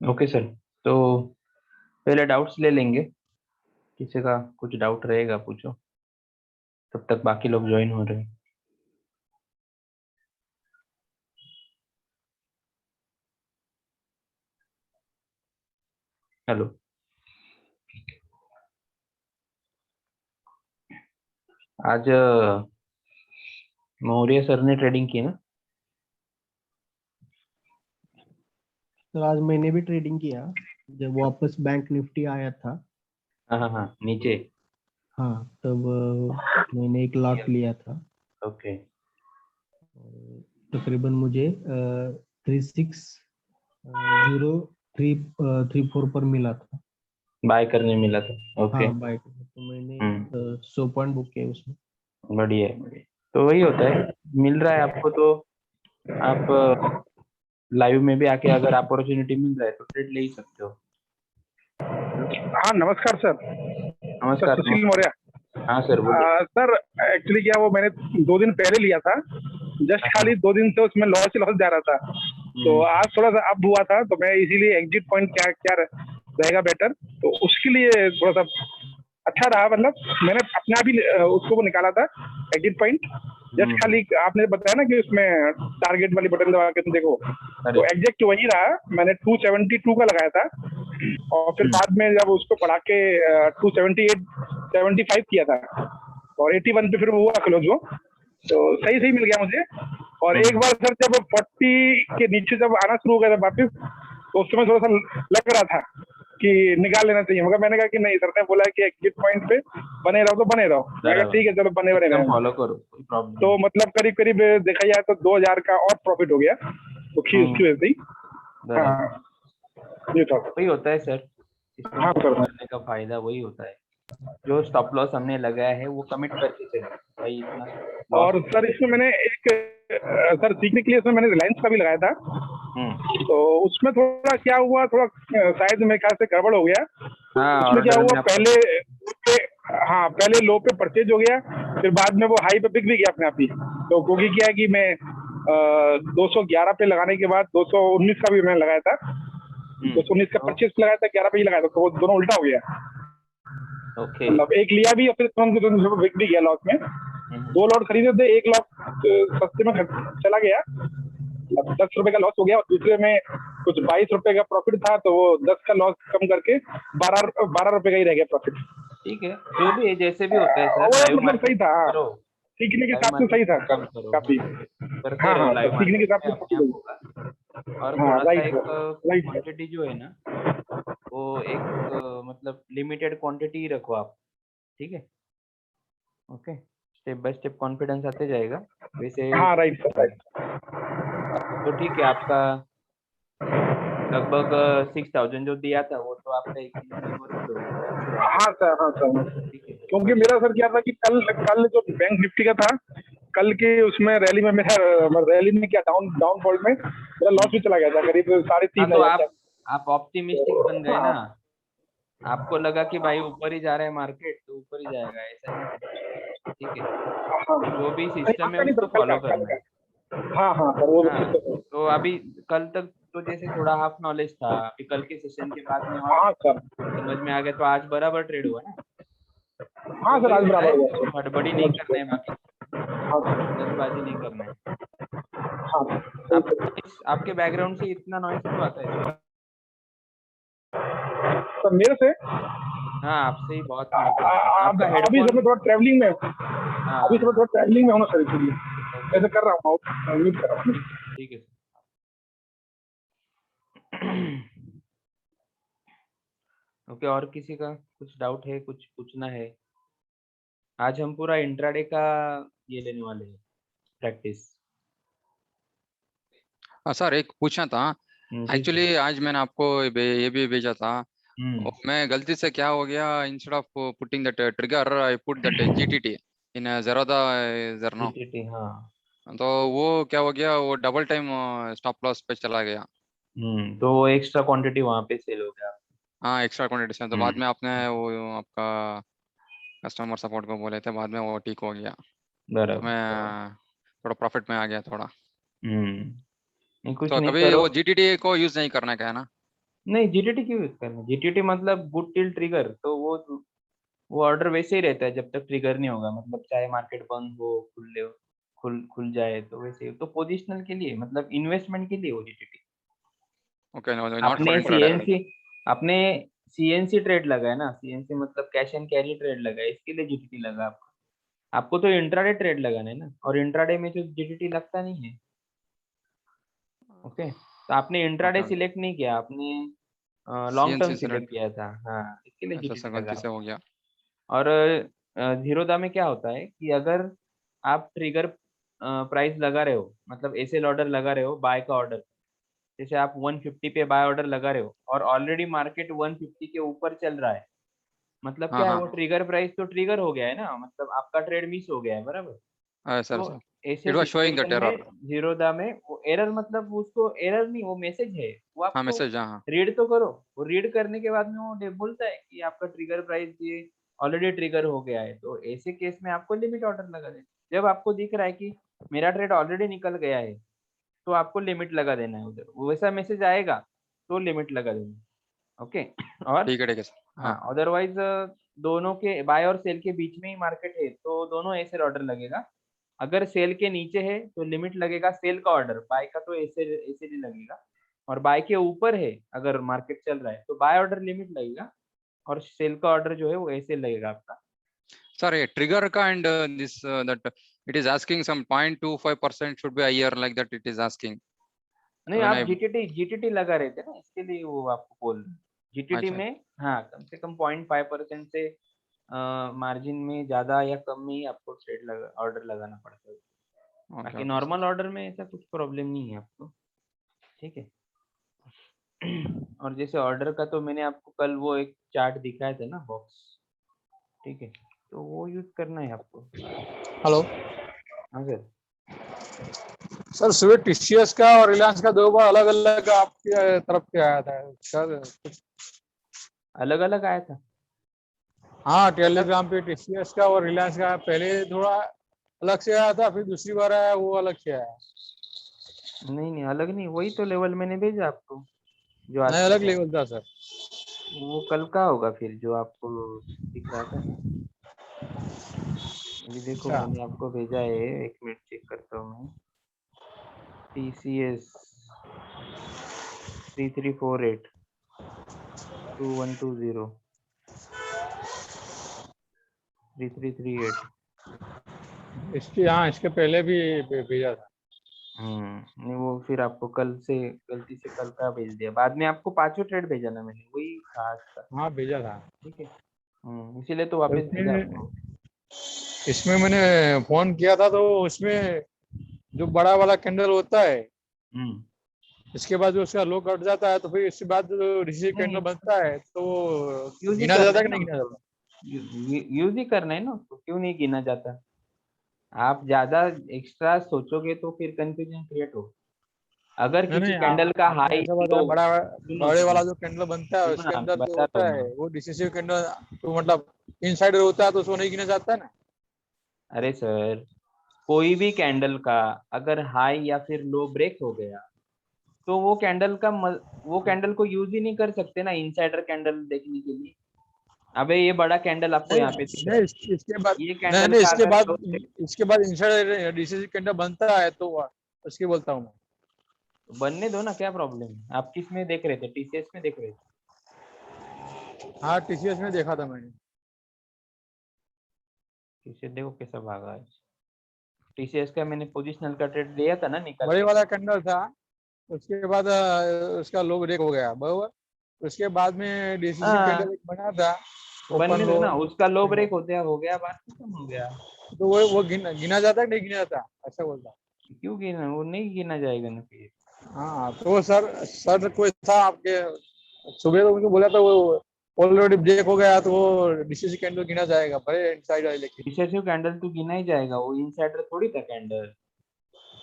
Okay sir. तो पहले doubts ले लेंगे, किसी का कुछ डाउट रहेगा पूछो, तब तक बाकी लोग ज्वाइन हो रहे हैं। हेलो। आज मौर्य सर ने ट्रेडिंग की ना? तो आज मैंने भी ट्रेडिंग किया जब वापस बैंक निफ्टी आया था। हाँ हाँ हाँ, नीचे। हाँ, तब मैंने एक लॉट लिया था। ओके। और तकरीबन मुझे 3603 पर मिला था। बाय करने मिला था। ओके। हाँ, बाइक तो मैंने हम्म। 100 पॉइंट बुक किया उसमें। बढ़िया है, बढ़िया। तो वही होता है, मिल रहा है आपको तो आप लाइव में भी आके अगर अपॉर्चुनिटी मिल रहा है तो ट्रेड ले ही सकते हो। हेलो। हाँ, नमस्कार सर। सर नमस्कार सुशील नमस्कार। मौर्य। हाँ सर बोलिए। सर, एक्चुअली क्या, वो मैंने 2 दिन पहले लिया था। जस्ट हाँ। खाली 2 दिन से उसमें लॉस ही लॉस जा रहा था। तो हम्म। आज थोड़ा सा अप हुआ था, तो मैं इसीलिए एग्जिट पॉइंट क्या क्या रहेगा बेटर, तो उसके लिए थोड़ा सा अच्छा रहा। मतलब मैंने अपना भी उसको वो निकाला था एग्जिट पॉइंट। जस्ट हम्म। खाली आपने बताया ना कि उसमें टारगेट वाली बटन दबा के तुम देखो, अरे। तो एग्जैक्ट वही रहा। मैंने 272 का लगाया था, और फिर हम्म। बाद में जब उसको बढ़ा के 278 75 किया था, और 81 पे फिर वो हुआ क्लोज वो, तो सही सही मिल गया मुझे। और एक हम्म। बार सर जब 40 के नीचे जब आना शुरू हो गया था वापिस, तो उस समय थोड़ा सा लग रहा था कि निकाल लेना चाहिए, मगर मैंने कहा कि नहीं, सर ने बोला कि एग्जिट पॉइंट पे बने रहो तो बने रहो। मैं कहा बराबर। ठीक है, चलो बने बने सिस्टम रहे। फॉलो करो, कोई प्रॉब्लम तो नहीं। मतलब करीब करीब देखा जाए तो 2000 का और प्रॉफिट हो गया, तो हम्म। उसकी वजह से ही। बराबर। हाँ, ये था। वही होता है सर, सिस्टम हाँ फॉलो सर। करने का फायदा वही होता है। जो स्टॉप लॉस हमने लगाया है वो कमिट करके चले भाई, इतना लॉस और होता सर है। इसमें मैंने एक सर सीखने के लिए इसमें मैंने रिलायंस का भी लगाया था। हम्म। तो उसमें थोड़ा क्या हुआ, थोड़ा शायद मेरे ख्याल से गड़बड़ हो गया। हाँ, उसमें क्या ऑर्डर हुआ, में आपको। पहले पे, हाँ पहले लो पे परचेज हो गया, फिर बाद में वो हाई पे बिक भी गया अपने आप ही। तो क्योंकि क्या है कि मैं 211 पे लगाने के बाद 219 का भी मैंने लगाया था। हम्म। 219 का तो परचेज लगाया था, 11 पे ही लगाया था, तो वो दोनों उल्टा हो गया। ओके। मतलब एक लिया भी और फिर तुरंत बिक भी गया लॉस में। हम्म। 2 लॉट खरीदे थे, एक लॉट सस्ते में चला गया, 10 रुपए का लॉस हो गया, और दूसरे में कुछ 22 रुपए का प्रॉफिट था, तो वो 10 का लॉस कम करके 12 रुपए का ही रह गया प्रॉफिट। ठीक है, जो भी है जैसे भी होता है सर, वो लाइव मतलब सही मार्केट था, में हाँ। करो। सीखने के लाइव हिसाब से सही मार्केट था में सर, कम करो, काफी। हाँ। करते हाँ रहो, हाँ सर, लाइव सीखने के मार्केट हिसाब में से अपने काफी आप सही। होगा। और हाँ, थोड़ा सा राइट एक सर, राइट सर। क्वांटिटी जो है ना, वो एक मतलब लिमिटेड क्वांटिटी ही रखो आप। ठीक है। Okay. Step by step confidence आते जाएगा वैसे। हाँ, राइट सर, राइट। तो ठीक है, आपका लगभग 6000 जो दिया था वो तो आपका एक दिन में वर्थ हो गया, अच्छी बात है। हाँ सर, हाँ सर। ठीक है। क्योंकि बढ़िया। मेरा सर क्या था कि कल कल जो बैंक निफ्टी का था, कल के उसमें रैली में मेरा रैली में क्या डाउनफॉल में मेरा लॉस भी हम्म। चला गया था, करीब साढ़े हाँ, तीन तो हजार आप ऑप्टिमिस्टिक तो बन गए ना। हाँ, आपको लगा कि भाई ऊपर ही जा रहा है मार्केट तो ऊपर ही जाएगा, ऐसा नहीं करना है। ठीक है। हाँ। जो भी नहीं, सिस्टम है आपका नहीं सर, उसको कल फॉलो का, कल करना है। का। हाँ हाँ सर, वो हाँ। तो। तो अभी कल तक तो जैसे थोड़ा हाफ नॉलेज था, अभी कल के सेशन के बाद में और हाँ सर। समझ में आ गया, तो आज बराबर ट्रेड हुआ ना। हाँ तो सर, वही आज होता बराबर है, हुआ सर। हड़बड़ी नहीं समझ करना गए। है बाकी, हाँ सर। जल्दबाजी नहीं करना है। हाँ सही आप सर। आपके बैकग्राउंड से इतना नॉइस क्यों आता है सर? सर मेरे से हाँ, आपसे ही बहुत नॉइस आता है, आपका अभी हेडफोन। समय थोड़ा ट्रैवलिंग में, अभी समय हाँ। थोड़ा ट्रैवलिंग में होना सर, इसलिए ओके ऐसे ओके। कर रहा हूँ, म्यूट कर रहा हूँ। ठीक ठीक है सर। ओके, और किसी का कुछ डाउट है, कुछ पूछना है? आज हम पूरा इंट्राडे का ये लेने वाले हैं, प्रैक्टिस। सर एक पूछना था। जी सर। एक्चुअली आज मैंने आपको ये भी भेजा था। हम्म। मैं गलती से क्या हो गया, instead of putting that trigger I put that GTT in Zerodha ज़रनो। जीटीटी, हाँ। तो वो क्या हो गया, वो डबल टाइम स्टॉप लॉस पे चला गया। तो वो एक्स्ट्रा क्वांटिटी वहां पे सेल हो गया। हाँ, एक्स्ट्रा क्वांटिटी से, तो बाद हम्म। में आपने वो आपका कस्टमर सपोर्ट को बोले थे, बाद में वो ठीक हो गया। तो बराबर। मैं थोड़ा प्रॉफिट में आ गया थोड़ा। नहीं, कुछ तो नहीं कभी करो। वो जीटीटी को यूज नहीं करना क्या है ना? नहीं, जीटीटी क्यों यूज करना? जीटीटी मतलब गुड टिल ट्रिगर, तो वो ऑर्डर वैसे ही रहता है जब तक ट्रिगर नहीं होगा, मतलब चाहे मार्केट बंद हो, खुल जाए, तो वैसे ही। तो पोजिशनल के लिए, मतलब इन्वेस्टमेंट के लिए वो GTT. Okay, no, not for आपने intraday. आपने सीएनसी ट्रेड लगा है ना, सीएनसी मतलब कैश एंड कैरी ट्रेड लगा है, इसके लिए जीटीटी लगा आपको। आपको तो इंट्राडे ट्रेड लगाना है ना, और इंट्राडे में तो जीटीटी लगता नहीं है। ओके, तो आपने इंट्राडे Okay, सिलेक्ट नहीं किया, आपने long term CNC select select. किया था। हाँ, इसके लिए अच्छा, जीटीटी सर लगा। गलती से हो गया. और जीरोधा में क्या होता है कि अगर आप ट्रिगर प्राइस लगा रहे हो, मतलब एसएल ऑर्डर लगा रहे हो, बाय का ऑर्डर, जैसे आप 150 पे बाय ऑर्डर लगा रहे हो और ऑलरेडी मार्केट 150 के ऊपर चल रहा है, मतलब हाँ क्या है, हाँ. वो ट्रिगर प्राइस तो ट्रिगर हो गया है ना, मतलब आपका ट्रेड मिस हो गया है, बराबर। सर तो सर. ऐसे It was showing that situation error. में जीरोधा में वो एरर, मतलब उसको एरर नहीं, वो मैसेज है, वो हाँ, आपको मैसेज. हाँ हाँ. रीड तो करो। वो रीड करने के बाद में वो बोलता है कि आपका ट्रिगर प्राइस ये ऑलरेडी ट्रिगर हो गया है, तो ऐसे केस में आपको लिमिट ऑर्डर लगा देना। जब आपको दिख रहा है कि मेरा ट्रेड ऑलरेडी निकल गया है, तो आपको लिमिट लगा देना है उधर, वैसा मैसेज आएगा तो लिमिट लगा देना। ओके। और ठीक है सर. हाँ, हाँ. अदरवाइज दोनों के बाय और सेल के बीच में ही मार्केट है, तो दोनों ऐसे ऑर्डर लगेगा। अगर सेल के नीचे है तो लिमिट लगेगा सेल का ऑर्डर, बाय का तो ऐसे ऐसे नहीं लगेगा। और बाय के ऊपर है, अगर मार्केट चल रहा है तो बाय ऑर्डर लिमिट लगेगा, और सेल का ऑर्डर जो है वो ऐसे लगेगा आपका। Sir, a trigger का and this that it is asking some 0.25% should be a year like that it is asking. नहीं, When आप I जीटीटी लगा रहे थे ना, इसके लिए वो आपको बोल रहे हैं। जीटीटी अच्छा. में हाँ, कम से कम 0.5% से मार्जिन में ज्यादा या कम में ही आपको ट्रेड लगा ऑर्डर लगाना पड़ता है। Okay, बाकी okay. नॉर्मल ऑर्डर में ऐसा कुछ प्रॉब्लम नहीं है आपको। ठीक है। और जैसे ऑर्डर का तो मैंने आपको कल वो एक चार्ट दिखाया था ना, बॉक्स। ठीक है, तो वो यूज करना है आपको। हेलो हाँ सर। सर, सुबह टीसीएस का और रिलायंस का दो बार अलग अलग आपकी तरफ से आया था सर। अलग अलग आया था? हाँ, मतलब टेलीग्राम पे टीसीएस का और रिलायंस का पहले थोड़ा अलग से आया था, फिर दूसरी बार आया वो अलग से आया। नहीं नहीं, अलग नहीं, वही तो लेवल मैंने भेजा आपको, जो आज नहीं, का अलग था। लेवल था सर। वो कल का होगा फिर, जो आपको दिख रहा था ना। अभी देखो, अच्छा, मैंने आपको भेजा है, एक मिनट चेक करता हूँ मैं। TCS 3348 2120 3338। इसके पहले भी भेजा था। नहीं, वो फिर आपको कल से, गलती से कल का भेज दिया, बाद में आपको पांचों ट्रेड भेजा ना मैंने, वही था आज का। हाँ, भेजा था। ठीक है। इसीलिए तो तो वापस भेजा इसमें आपको। इसमें मैंने फोन किया था तो उसमें जो बड़ा वाला कैंडल होता है, हम्म इसके बाद जो उसका लो कट जाता है, तो फिर इसके बाद जो रिसीव कैंडल नहीं, बनता है तो वो यूज ही गिना करना जाता है है कि ना नहीं गिना उसको, जाता? यूज ही करना है ना उसको, क्यों नहीं गिना जाता? आप ज्यादा एक्स्ट्रा सोचोगे तो फिर कंफ्यूजन क्रिएट हो। अगर नहीं किसी नहीं, कैंडल का आपने हाई ऐसा लो, बताया बड़ा सुनो बड़े सुनो वाला जो कैंडल बनता है सुनो उसके ना, मैं अंदर जो बता रहा होता हूँ है ना। वो डिसिसिव कैंडल, तो मतलब इनसाइड होता है तो उसको नहीं गिना जाता है ना? अरे सर, कोई भी कैंडल का अगर हाई या फिर लो ब्रेक हो गया, तो वो कैंडल को यूज ही नहीं कर सकते ना इनसाइडर कैंडल देखने के लिए। अबे, ये बड़ा कैंडल आपको नहीं यहाँ पे दिख रहा नहीं, है, इसके बाद ये नहीं कैंडल नहीं, का अगर लो ब्रेक, इसके बाद इनसाइड डिसिसिव कैंडल बनता है तो उसकी बोलता हूँ मैं। बनने दो ना, क्या प्रॉब्लम है? आप किस में देख रहे थे? TCS में देख रहे थे? हाँ, टीसीएस में देखा था मैंने। TCS देखो कैसा भागा है। TCS का मैंने पोजिशनल का ट्रेड लिया था ना, निकाल बड़े के। वाला कैंडल था, उसके बाद उसका लो ब्रेक हो गया बराबर। उसके बाद में डिसिसिव हाँ, कैंडल एक बना था, ओपन बनने दो लो ना, उसका लो कैंडल। ब्रेक हो गया, बात खत्म हो गया। तो वो गिना जाता है कि नहीं गिना जाता, ऐसा बोलता। क्यों गिना? वो नहीं गिना जाएगा ना फिर। हाँ, तो सर कोई था आपके, सुबह तो उनको बोला था वो ऑलरेडी ब्रेक हो गया तो वो डिसीजन कैंडल गिना जाएगा बड़े इनसाइड वाले, लेकिन रिसेसिव कैंडल तो गिना ही जाएगा, वो इनसाइडर थोड़ी था कैंडल।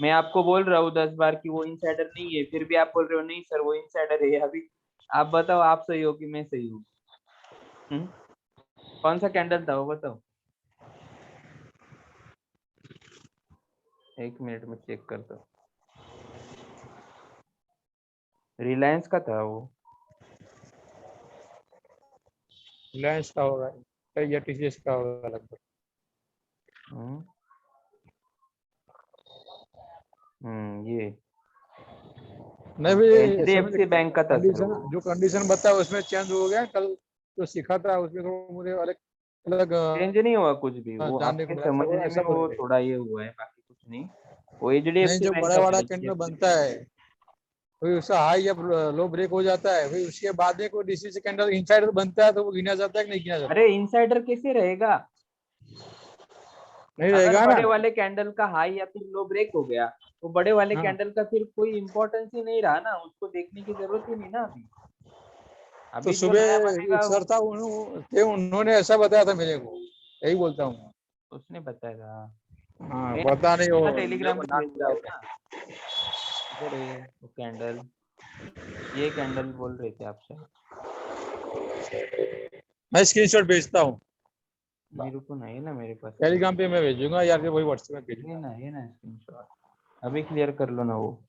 मैं आपको बोल रहा हूँ 10 बार कि वो इनसाइडर नहीं है, फिर भी आप बोल रहे हो नहीं सर वो इनसाइडर है। अभी आप बताओ, आप सही हो कि मैं सही हूँ? हम्म? कौन सा कैंडल था वो बताओ। एक मिनट में चेक करता हूँ। रिलायंस का था वो। रिलायंस का होगा या टीसीएस का होगा लगभग। ये नहीं भाई HDFC बैंक का था सर कंडीशन वो। जो कंडीशन बताया उसमें चेंज हो गया कल जो सीखा था उसमें तो मुझे अलग अलग चेंज नहीं हुआ कुछ भी, वो जानने को आपके मिला था वो समझने में ऐसा बोल वो रहे। थोड़ा ये हुआ है, बाकी कुछ नहीं। वो नहीं HDFC जो बैंक बड़ा का बड़ा था, कैंडल HDFC बनता है फिर उसका हाई या लो ब्रेक हो जाता है फिर उसके बाद में कोई डीसीसी कैंडल इनसाइड बनता है तो वो गिना जाता है कि नहीं गिना जाता? अरे इनसाइडर कैसे रहेगा? नहीं अगर रहेगा ना। बड़े वाले कैंडल का हाई या फिर लो ब्रेक हो गया तो बड़े वाले हाँ कैंडल का फिर कोई इंपॉर्टेंस ही नहीं रहा ना, उसको देखने की जरूरत ही नहीं ना अभी। तो अभी जो नया सुबह बनेगा एक सर था उन्होंने ऐसा बताया था मेरे को, यही बोलता हूँ। उसने बताया। हाँ मैं पता नहीं वो मेरे टेलीग्राम को पे नाम भेज क्या दिया होता था। इधर है वो कैंडल, ये कैंडल बोल रहे थे आप शायद। है। मैं स्क्रीनशॉट भेजता हूँ मेरे को नहीं ना, मेरे पास टेलीग्राम पे मैं भेजूंगा या फिर वही व्हाट्सएप में ये भेजूंगा। ना, ये ना स्क्रीनशॉट अभी क्लियर कर लो ना वो।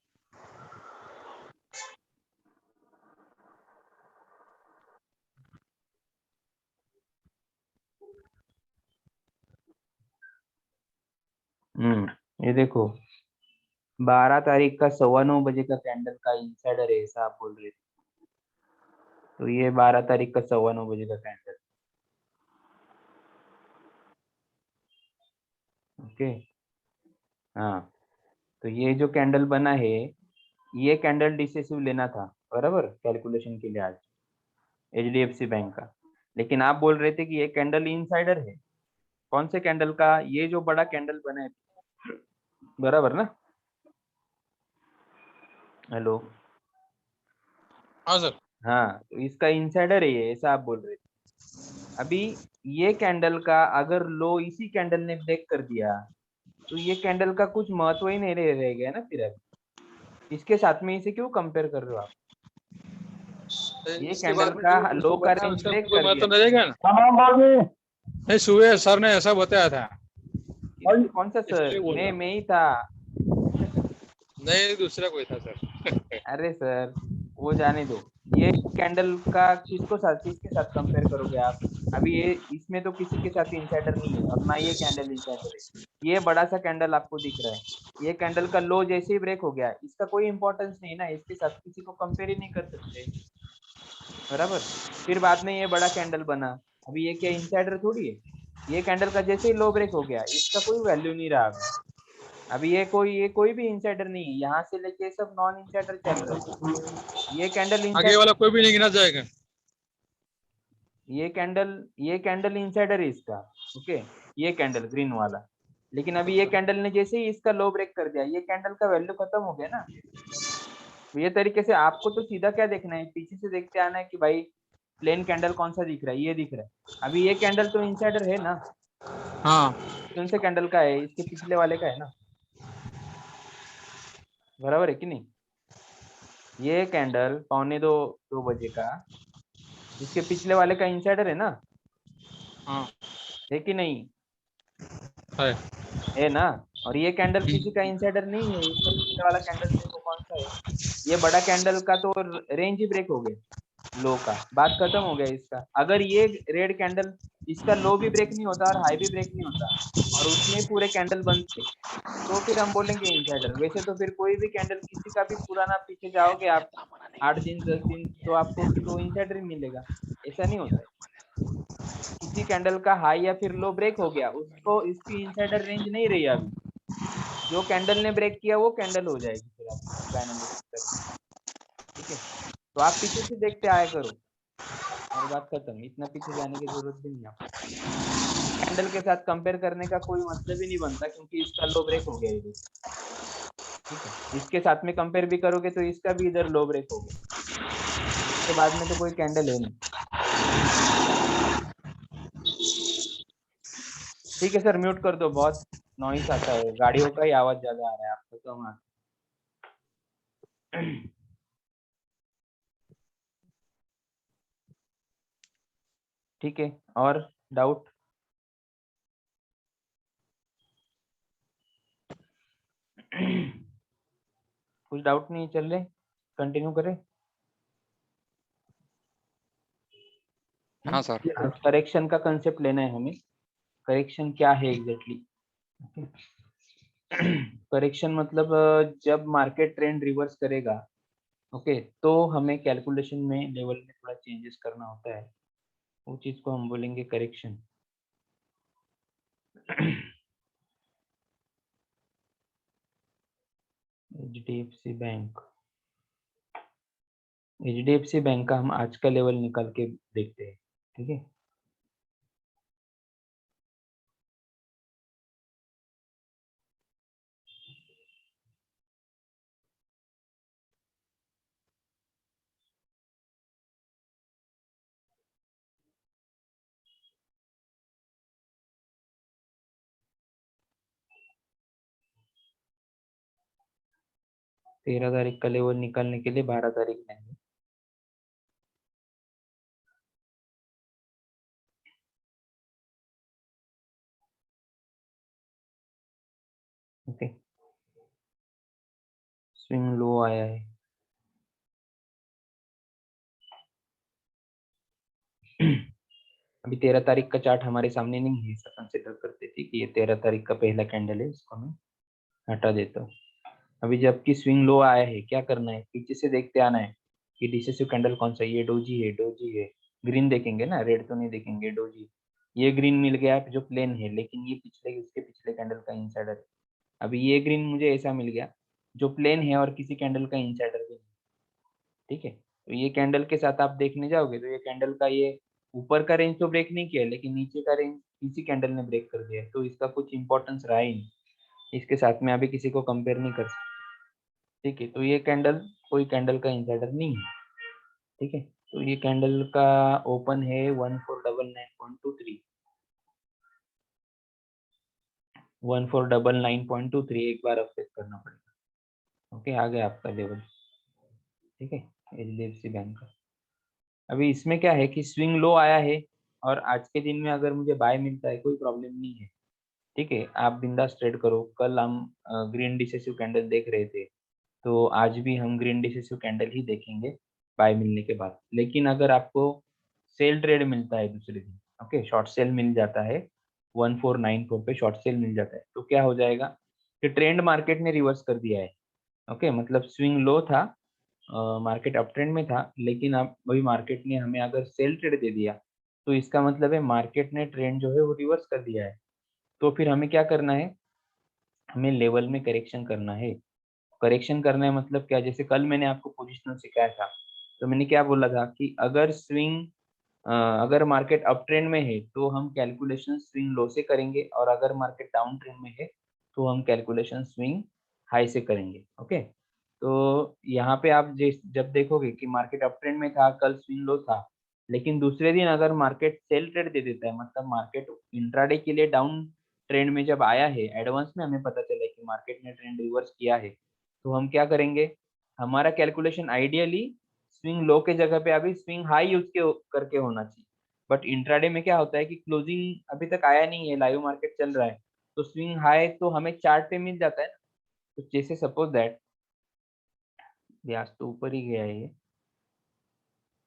ये देखो 12 तारीख का 9:15 का कैंडल का इनसाइडर है, ऐसा आप बोल रहे थे। तो ये 12 तारीख का 9:15 का कैंडल। ओके, हाँ। तो ये जो कैंडल बना है, ये कैंडल डिसेसिव लेना था बराबर कैलकुलेशन के लिए आज HDFC बैंक का। लेकिन आप बोल रहे थे कि ये कैंडल इनसाइडर है। कौन से कैंडल का? ये जो बड़ा कैंडल बना है, बराबर ना? हेलो। हाँ सर। हाँ, तो इसका इनसाइडर है ये, ऐसा आप बोल रहे थे। अभी ये कैंडल का अगर लो इसी कैंडल ने ब्रेक कर दिया तो ये कैंडल का कुछ महत्व ही नहीं रह गया ना फिर। अभी इसके साथ में इसे क्यों कंपेयर कर रहे हो आप? ये इसके कैंडल बाद में का जो लो उसको का बताया रेंज उसका ब्रेक कोई कर दिया। महत्व नहीं रहेगा ना। नहीं सुबह सर ने ऐसा बताया था। कौन सा इसलिए सर? बोल रहा हूँ। मैं ही था। नहीं दूसरा कोई था सर। अरे सर, वो जाने दो। ये कैंडल का किसके साथ कंपेयर करोगे आप? अभी ये इसमें तो किसी के साथ इनसाइडर नहीं है और ना ये कैंडल इनसाइडर है। ये बड़ा सा कैंडल आपको दिख रहा है, ये कैंडल का लो जैसे ही ब्रेक हो गया, इसका कोई इंपॉर्टेंस नहीं ना, इसके साथ किसी को कंपेयर ही नहीं कर सकते, बराबर। फिर बाद में ये बड़ा कैंडल बना, अभी ये क्या इनसाइडर थोड़ी है? ये कैंडल का जैसे ही लो ब्रेक हो गया, इसका कोई वैल्यू नहीं रहा अभी। अभी ये कोई भी इनसाइडर नहीं है, यहाँ से लेके सब नॉन इनसाइडर चल रहे हैं। ये कैंडल आगे वाला इनसाइडर, कोई भी नहीं गिना जाएगा। ये कैंडल इनसाइडर है इसका। ओके, ये कैंडल ग्रीन वाला। लेकिन अभी ये कैंडल ने जैसे ही इसका लो ब्रेक कर दिया, ये कैंडल का वैल्यू खत्म हो गया ना। तो ये तरीके से आपको तो सीधा क्या देखना है, पीछे से देखते आना है कि भाई प्लेन कैंडल कौन सा दिख रहा है, ये दिख रहा है। अभी ये कैंडल तो इनसाइडर है ना, हाँ कौन से कैंडल का है? इसके पिछले वाले का है ना, बराबर है कि नहीं? ये कैंडल 2:45 का, इसके पिछले वाले का इनसाइडर है ना, हाँ है कि नहीं? है। है ना। और ये कैंडल किसी का इनसाइडर नहीं है, इसका पिछले वाला कैंडल देखो कौन सा है। ये बड़ा कैंडल का तो रेंज ही ब्रेक हो गया, लो का बात खत्म हो गया इसका। अगर ये रेड कैंडल, इसका लो भी ब्रेक नहीं होता और हाई भी ब्रेक नहीं होता और उसमें पूरे कैंडल बनते, तो फिर हम बोलेंगे इनसाइडर। वैसे तो फिर कोई भी कैंडल किसी का भी पुराना पीछे जाओगे आप 8 दिन 10 दिन, तो आपको फिर वो इनसाइडर ही मिलेगा। ऐसा नहीं होता है। किसी कैंडल का हाई या फिर लो ब्रेक हो गया, उसको इसकी इनसाइडर रेंज नहीं रही अभी, जो कैंडल ने ब्रेक किया वो कैंडल हो जाएगी फिर आप उसका एनालिसिस करना। ठीक है, तो आप पीछे से देखते आया करो और बात खत्म, इतना पीछे जाने की जरूरत भी नहीं आपको। कैंडल के साथ कंपेयर करने का कोई मतलब ही नहीं बनता, क्योंकि इसका लो ब्रेक हो गया इधर। ठीक है, इसके साथ में कंपेयर भी करोगे तो इसका भी इधर लो ब्रेक हो गया, इसके बाद में तो कोई कैंडल है नहीं। ठीक है सर, म्यूट कर दो, बहुत नॉइस आता है, गाड़ियों का ही आवाज ज्यादा आ रहा है, आपको कम आ ठीक है, और डाउट? कुछ डाउट नहीं चल रहे, कंटिन्यू करें? हाँ सर। करेक्शन का कंसेप्ट लेना है हमें, करेक्शन क्या है एग्जैक्टली। करेक्शन मतलब जब मार्केट ट्रेंड रिवर्स करेगा, ओके, तो हमें कैलकुलेशन में लेवल में थोड़ा चेंजेस करना होता है, वो चीज को हम बोलेंगे correction. HDFC bank, HDFC bank का हम आज का लेवल निकाल के देखते हैं, ठीक है। तेरह तारीख का लेवल निकालने के लिए 12 तारीख लेंगे। ओके, स्विंग लो आया है। अभी 13 तारीख का चार्ट हमारे सामने नहीं है, ऐसा कंसिडर करते थे कि ये 13 तारीख का पहला कैंडल है, इसको मैं हटा देता हूँ। अभी जबकि स्विंग लो आया है, क्या करना है, पीछे से देखते आना है कि डिसेसिव कैंडल कौन सा है। ये डोजी है, डोजी है, ग्रीन देखेंगे ना, रेड तो नहीं देखेंगे, डोजी। ये ग्रीन मिल गया जो प्लेन है, लेकिन ये पिछले उसके पिछले कैंडल का इनसाइडर है। अभी ये ग्रीन मुझे ऐसा मिल गया जो प्लेन है और किसी कैंडल का इनसाइडर भी नहीं, ठीक है। तो ये कैंडल के साथ आप देखने जाओगे तो ये कैंडल का ये ऊपर का रेंज तो ब्रेक नहीं किया, लेकिन नीचे का रेंज इसी कैंडल ने ब्रेक कर दिया है, तो इसका कुछ इंपॉर्टेंस रहा ही नहीं, इसके साथ में अभी किसी को कंपेयर नहीं कर सकते, ठीक है। तो ये कैंडल कोई कैंडल का इंसाइडर नहीं है, ठीक है। तो ये कैंडल का ओपन है 1499.23, 1499.23 एक बार अपडेट करना पड़ेगा। ओके, आ गया आपका लेवल, ठीक है, एचडीएफसी बैंक का। अभी इसमें क्या है कि स्विंग लो आया है और आज के दिन में अगर मुझे बाय मिलता है कोई प्रॉब्लम नहीं है, ठीक है, आप बिंदास ट्रेड करो। कल हम ग्रीन डिसेसिव कैंडल देख रहे थे, तो आज भी हम ग्रीन डिसेसिव कैंडल ही देखेंगे बाय मिलने के बाद। लेकिन अगर आपको सेल ट्रेड मिलता है दूसरे दिन, ओके, शॉर्ट सेल मिल जाता है 1494 पे, शॉर्ट सेल मिल जाता है, तो क्या हो जाएगा कि ट्रेंड मार्केट ने रिवर्स कर दिया है, ओके। मतलब स्विंग लो था, मार्केट अप ट्रेंड में था, लेकिन अब वही मार्केट ने हमें अगर सेल ट्रेड दे दिया, तो इसका मतलब है मार्केट ने ट्रेंड जो है वो रिवर्स कर दिया है। तो फिर हमें क्या करना है, हमें लेवल में करेक्शन करना है। करेक्शन करना है मतलब क्या, जैसे कल मैंने आपको पोजिशनल सिखाया था, तो मैंने क्या बोला था कि अगर स्विंग अगर मार्केट अप ट्रेंड में है तो हम कैलकुलेशन स्विंग लो से करेंगे, और अगर मार्केट डाउन ट्रेंड में है तो हम कैलकुलेशन स्विंग हाई से करेंगे, ओके। तो यहाँ पे आप जब देखोगे कि मार्केट अप ट्रेंड में था, कल स्विंग लो था, लेकिन दूसरे दिन अगर मार्केट सेल ट्रेड दे देता है, मतलब मार्केट इंट्राडे के लिए डाउन ट्रेंड में जब आया है, एडवांस में हमें पता चला कि मार्केट ने ट्रेंड रिवर्स किया है, तो हम क्या करेंगे, हमारा कैलकुलेशन आइडियली स्विंग लो के जगह पे अभी स्विंग हाई यूज के करके होना चाहिए। बट इंट्राडे में क्या होता है कि क्लोजिंग अभी तक आया नहीं है, लाइव मार्केट चल रहा है, तो स्विंग हाई तो हमें चार्ट पे मिल जाता है ना। तो जैसे सपोज दैट ब्याज तो ऊपर ही गया है, ये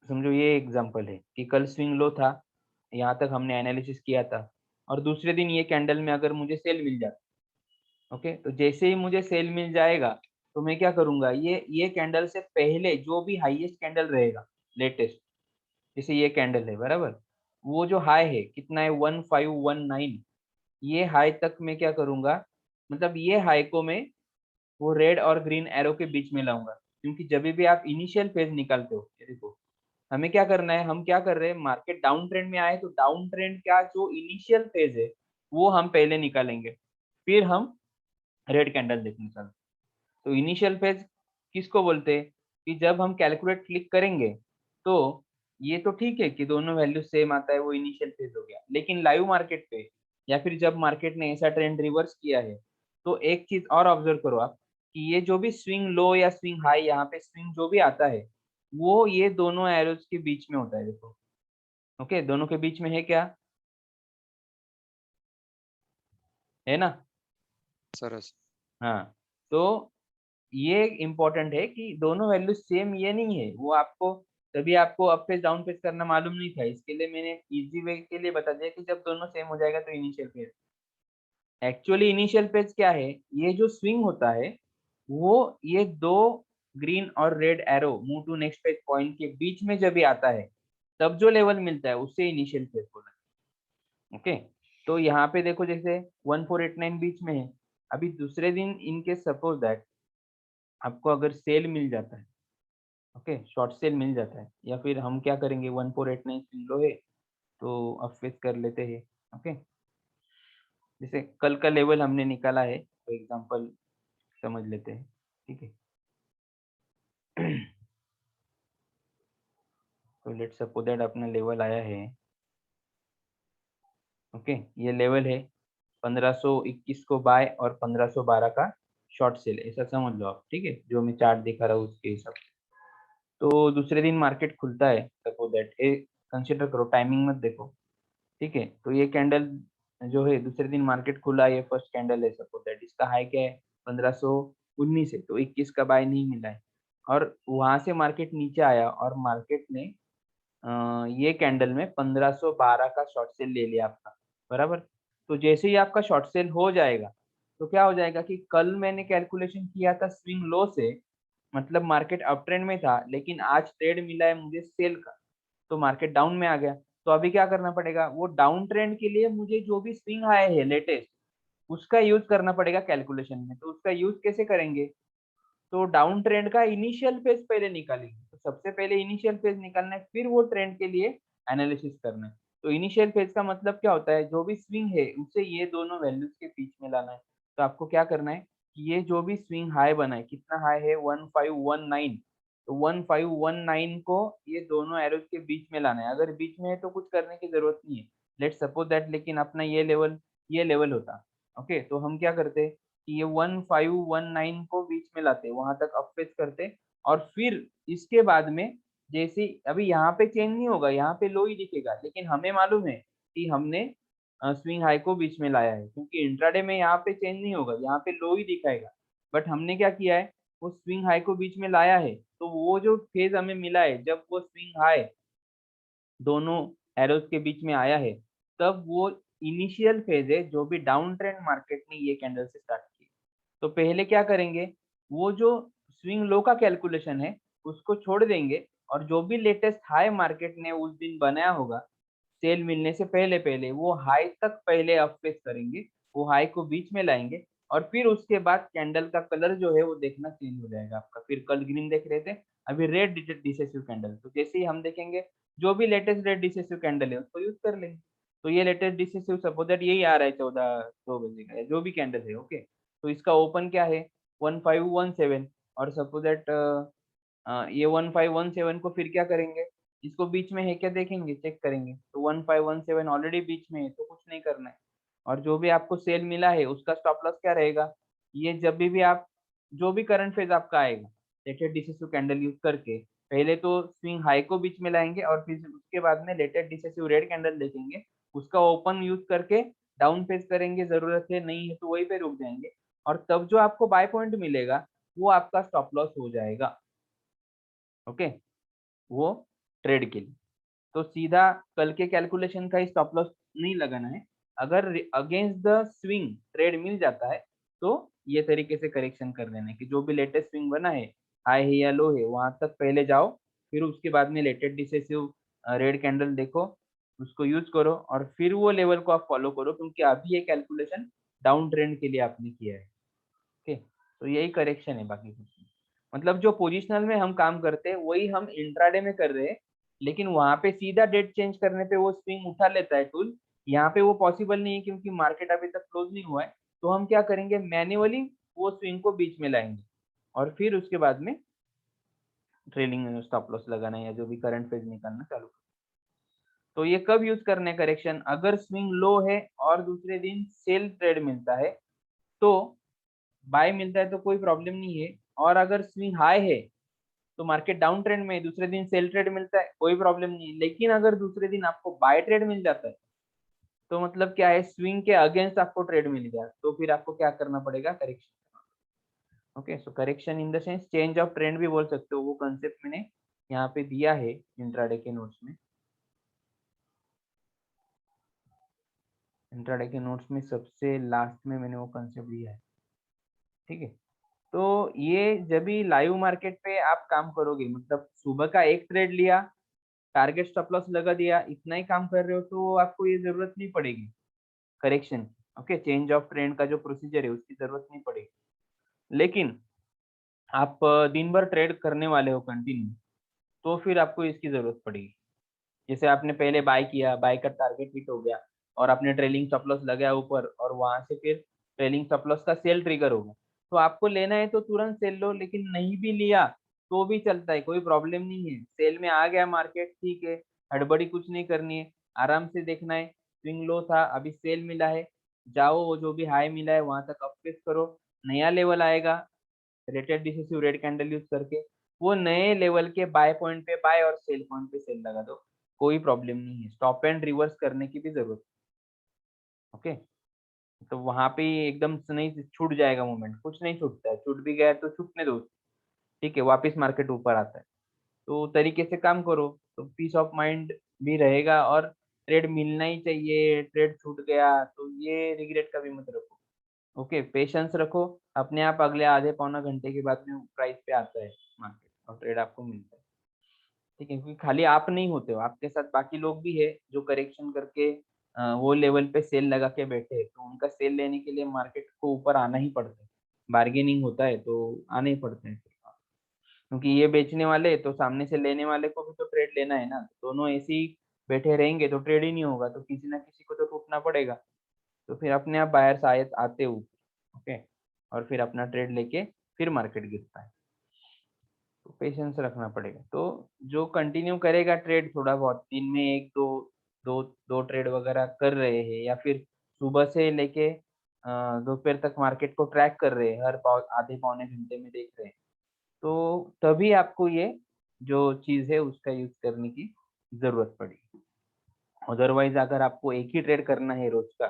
समझो ये एग्जांपल है कि कल स्विंग लो था, यहाँ तक हमने एनालिसिस किया था, और दूसरे दिन ये कैंडल में अगर मुझे सेल मिल जाता, ओके, तो जैसे ही मुझे सेल मिल जाएगा तो मैं क्या करूंगा, ये कैंडल से पहले जो भी हाईएस्ट कैंडल रहेगा लेटेस्ट, जैसे ये कैंडल है बराबर, वो जो हाई है कितना है 1519, ये हाई तक मैं क्या करूंगा, मतलब ये हाई को मैं वो रेड और ग्रीन एरो के बीच में लाऊंगा। क्योंकि जब भी आप इनिशियल फेज निकालते हो, ये देखो हमें क्या करना है, हम क्या कर रहे हैं, मार्केट डाउन ट्रेंड में आए तो डाउन ट्रेंड का जो इनिशियल फेज है वो हम पहले निकालेंगे, फिर हम रेड कैंडल देखने चलते। तो इनिशियल फेज किसको बोलते हैं कि जब हम कैलकुलेट क्लिक करेंगे तो ये तो ठीक है कि दोनों वैल्यू सेम आता है, वो इनिशियल फेज हो गया, लेकिन लाइव मार्केट पे या फिर जब मार्केट ने ऐसा ट्रेंड रिवर्स किया है, तो एक चीज और ऑब्जर्व करो आप कि ये जो भी स्विंग लो या स्विंग हाई, यहाँ पे स्विंग जो भी आता है वो ये दोनों एरोज के बीच में होता है, देखो, ओके, दोनों के बीच में है क्या, है ना। सरस। हाँ, तो ये इम्पोर्टेंट है कि दोनों वैल्यू सेम ये नहीं है, वो आपको तभी आपको अप फेज डाउन फेज करना मालूम नहीं था, इसके लिए मैंने इजी वे के लिए बता दिया कि जब दोनों सेम हो जाएगा तो initial phase. Actually initial phase क्या है, ये जो स्विंग होता है वो ये दो ग्रीन और red arrow move to next page point के बीच में जब भी आता है तब जो लेवल मिलता है उससे इनिशियल फेज बोला। ओके, तो यहाँ पे देखो जैसे 1489 बीच में है, अभी दूसरे दिन इनके सपोज दैट आपको अगर सेल मिल जाता है, ओके शॉर्ट सेल मिल जाता है, या फिर हम क्या करेंगे 1489 स्विंग लो है तो अपफेज कर लेते हैं। ओके, जैसे कल का लेवल हमने निकाला है तो एग्जांपल समझ लेते हैं, ठीक है। तो लेट्स सपोज दैट अपना लेवल आया है, ओके ये लेवल है 1521 को बाय और 1512 का शॉर्ट सेल, ऐसा समझ लो आप, ठीक है, जो मैं चार्ट दिखा रहा हूँ उसके हिसाब से। तो दूसरे दिन मार्केट खुलता है, सपोज दैट ए कंसिडर करो, टाइमिंग मत देखो, ठीक है। तो ये कैंडल जो है दूसरे दिन मार्केट खुला, ये फर्स्ट कैंडल है, सपोज दैट इसका हाई क्या है 1519 है, तो 21 का बाय नहीं मिला है, और वहां से मार्केट नीचे आया और मार्केट ने ये कैंडल में 1512 का शॉर्ट सेल ले लिया आपका, बराबर। तो जैसे ही आपका शॉर्ट सेल हो जाएगा तो क्या हो जाएगा कि कल मैंने कैलकुलेशन किया था स्विंग लो से, मतलब मार्केट अप ट्रेंड में था लेकिन आज ट्रेड मिला है मुझे सेल का, तो मार्केट डाउन में आ गया। तो अभी क्या करना पड़ेगा, वो डाउन ट्रेंड के लिए मुझे जो भी स्विंग आए है लेटेस्ट उसका यूज करना पड़ेगा कैलकुलेशन में। तो उसका यूज कैसे करेंगे, तो डाउन ट्रेंड का इनिशियल फेज पहले निकालेंगे, तो सबसे पहले इनिशियल फेज निकालना है, फिर वो ट्रेंड के लिए एनालिसिस करना है। तो इनिशियल फेज का मतलब क्या होता है, जो भी स्विंग है उसे ये दोनों वैल्यूज के बीच में लाना है। तो आपको क्या करना है कि ये जो भी स्विंग हाई बना है, कितना हाई है 1519, तो 1519 को ये दोनों एरोज के बीच में लाना है। अगर बीच में है तो कुछ करने की जरूरत नहीं है, लेट सपोज दैट लेकिन अपना ये लेवल होता, ओके तो हम क्या करते कि ये 1519 को बीच में लाते, वहां तक अपफेज करते, और फिर इसके बाद में जैसे अभी यहाँ पे चेंज नहीं होगा, यहाँ पे लो ही दिखेगा, लेकिन हमें मालूम है कि हमने स्विंग हाई को बीच में लाया है, क्योंकि इंट्राडे में यहाँ पे चेंज नहीं होगा, यहाँ पे लो ही दिखाएगा। बट हमने क्या किया है, वो स्विंग हाई को बीच में लाया है, तो वो जो फेज हमें मिला है जब वो स्विंग हाई दोनों एरोज के बीच में आया है, तब वो इनिशियल फेज है जो भी डाउन ट्रेंड मार्केट ने ये कैंडल से स्टार्ट की। तो पहले क्या करेंगे, वो जो स्विंग लो का कैलकुलेशन है उसको छोड़ देंगे, और जो भी लेटेस्ट हाई मार्केट ने उस दिन बनाया होगा सेल मिलने से पहले पहले, वो हाई तक पहले अपफेस करेंगे, वो हाई को बीच में लाएंगे, और फिर उसके बाद कैंडल का कलर जो है वो देखना चेंज हो जाएगा आपका। फिर कल ग्रीन देख रहे थे, अभी रेड डिसेसिव कैंडल, तो जैसे ही हम देखेंगे जो भी लेटेस्ट रेड डिसेसिव कैंडल है उसको यूज कर लेंगे। तो ये लेटेस्ट डिसेसिव सपोज दैट यही आ रहा है 14 2 बजे का, जो भी कैंडल है, ओके तो इसका ओपन क्या है 1517, और सपोज दैट ये 1517 को फिर क्या करेंगे, इसको बीच में है क्या देखेंगे, चेक करेंगे, तो 1517 ऑलरेडी बीच में है तो कुछ नहीं करना है। और जो भी आपको सेल मिला है उसका स्टॉप लॉस क्या रहेगा, ये जब भी आप जो भी करंट फेज आपका आएगा लेटेस्ट डिसेसिव कैंडल यूज करके, पहले तो स्विंग हाई को बीच में लाएंगे और फिर उसके बाद में लेटेस्ट डिसेसिव रेड कैंडल देखेंगे, उसका ओपन यूज करके डाउन फेज करेंगे, जरूरत है नहीं है तो वहीं पे रुक जाएंगे, और तब जो आपको बाय पॉइंट मिलेगा वो आपका स्टॉप लॉस हो जाएगा। ओके, वो ट्रेड के लिए तो सीधा कल के कैलकुलेशन का ही स्टॉप लॉस नहीं लगाना है। अगर अगेंस्ट द स्विंग ट्रेड मिल जाता है तो ये तरीके से करेक्शन कर देना है कि जो भी लेटेस्ट स्विंग बना है हाई है या लो है वहां तक पहले जाओ, फिर उसके बाद में लेटेस्ट डिसेसिव रेड कैंडल देखो, उसको यूज करो, और फिर वो लेवल को आप फॉलो करो, क्योंकि अभी ये कैलकुलेशन डाउन ट्रेंड के लिए आपने किया है। ओके, तो यही करेक्शन है, बाकी कुछ नहीं। मतलब जो पोजिशनल में हम काम करते हैं वही हम इंट्राडे में कर रहे हैं, लेकिन वहां पे सीधा डेट चेंज करने पे वो स्विंग उठा लेता है टूल, यहाँ पे वो पॉसिबल नहीं है क्योंकि मार्केट अभी तक क्लोज नहीं हुआ है। तो हम क्या करेंगे, मैन्युअली वो स्विंग को बीच में लाएंगे, और फिर उसके बाद में ट्रेलिंग स्टॉप लॉस लगाना या जो भी करंट फेज निकालना चालू करना। तो ये कब यूज करने करेक्शन, अगर स्विंग लो है और दूसरे दिन सेल ट्रेड मिलता है तो बाय मिलता है तो कोई प्रॉब्लम नहीं है, और अगर स्विंग हाई है तो मार्केट डाउन ट्रेंड में दूसरे दिन सेल ट्रेड मिलता है कोई प्रॉब्लम नहीं है। लेकिन अगर दूसरे दिन आपको बाय ट्रेड मिल जाता है तो मतलब क्या है, स्विंग के अगेंस्ट आपको ट्रेड मिल गया, तो फिर आपको क्या करना पड़ेगा, correction. Okay, so correction in the sense change of trend भी बोल सकते हो, वो कंसेप्ट मैंने यहाँ पे दिया है इंट्राडे के नोट्स में। इंट्राडे के नोट्स में सबसे लास्ट में मैंने वो कंसेप्ट दिया है, ठीक है। तो ये जब भी लाइव मार्केट पे आप काम करोगे, मतलब सुबह का एक ट्रेड लिया, टारगेट स्टॉप लॉस लगा दिया, इतना ही काम कर रहे हो, तो आपको ये जरूरत नहीं पड़ेगी करेक्शन की। ओके, चेंज ऑफ ट्रेंड का जो प्रोसीजर है उसकी जरूरत नहीं पड़ेगी। लेकिन आप दिन भर ट्रेड करने वाले हो कंटिन्यू, तो फिर आपको इसकी जरूरत पड़ेगी। जैसे आपने पहले बाय किया, बाय का टारगेट हिट हो गया और आपने ट्रेलिंग स्टॉप लॉस लगाया ऊपर, और वहां से फिर ट्रेलिंग स्टॉप लॉस का सेल ट्रिगर होगा, तो आपको लेना है तो तुरंत सेल लो, लेकिन नहीं भी लिया तो भी चलता है, कोई प्रॉब्लम नहीं है। सेल में आ गया मार्केट, ठीक है, हड़बड़ी कुछ नहीं करनी है, आराम से देखना है। स्विंग लो था, अभी सेल मिला है, जाओ वो जो भी हाई मिला है वहां तक अपफेस करो, नया लेवल आएगा rated decisive red candle use करके, वो नए लेवल के बाय पॉइंट पे बाय और सेल पॉइंट पे सेल लगा दो, कोई प्रॉब्लम नहीं है। स्टॉप एंड रिवर्स करने की भी जरूरत है। ओके, तो वहां पे एकदम से नहीं छूट जाएगा मूवमेंट, कुछ नहीं छूटता है, छूट भी गया तो छूटने दो, ठीक है, वापस मार्केट ऊपर आता है। तो तरीके से काम करो तो पीस ऑफ माइंड भी रहेगा, और ट्रेड मिलना ही चाहिए, ट्रेड छूट गया तो ये रिग्रेट कभी मत रखो। ओके, पेशेंस रखो, अपने आप अगले आधे पौना घंटे के बाद में प्राइस पे आता है मार्केट और ट्रेड आपको मिलता है, ठीक है। क्योंकि खाली आप नहीं होते हो, आपके साथ बाकी लोग भी है जो करेक्शन करके वो लेवल पे सेल लगा के बैठे हैं, तो उनका सेल लेने के लिए मार्केट को ऊपर आना ही पड़ता है, बार्गेनिंग होता है तो आने ही पड़ते हैं। क्योंकि ये बेचने वाले तो सामने से लेने वाले को भी तो ट्रेड लेना है ना, दोनों ऐसे ही बैठे रहेंगे तो ट्रेड ही नहीं होगा, तो किसी ना किसी को तो टूटना पड़ेगा, तो फिर अपने आप बायर्स आए आते ऊपर। ओके, और फिर अपना ट्रेड लेके फिर मार्केट गिरता है, तो पेशेंस रखना पड़ेगा। तो जो कंटिन्यू करेगा ट्रेड, थोड़ा बहुत दिन में एक दो दो दो ट्रेड वगैरह कर रहे हैं, या फिर सुबह से लेके दोपहर तक मार्केट को ट्रैक कर रहे हैं, हर आधे पौने घंटे में देख रहे हैं, तो तभी आपको ये जो चीज है उसका यूज करने की जरूरत पड़ेगी। अदरवाइज अगर आपको एक ही ट्रेड करना है रोज का,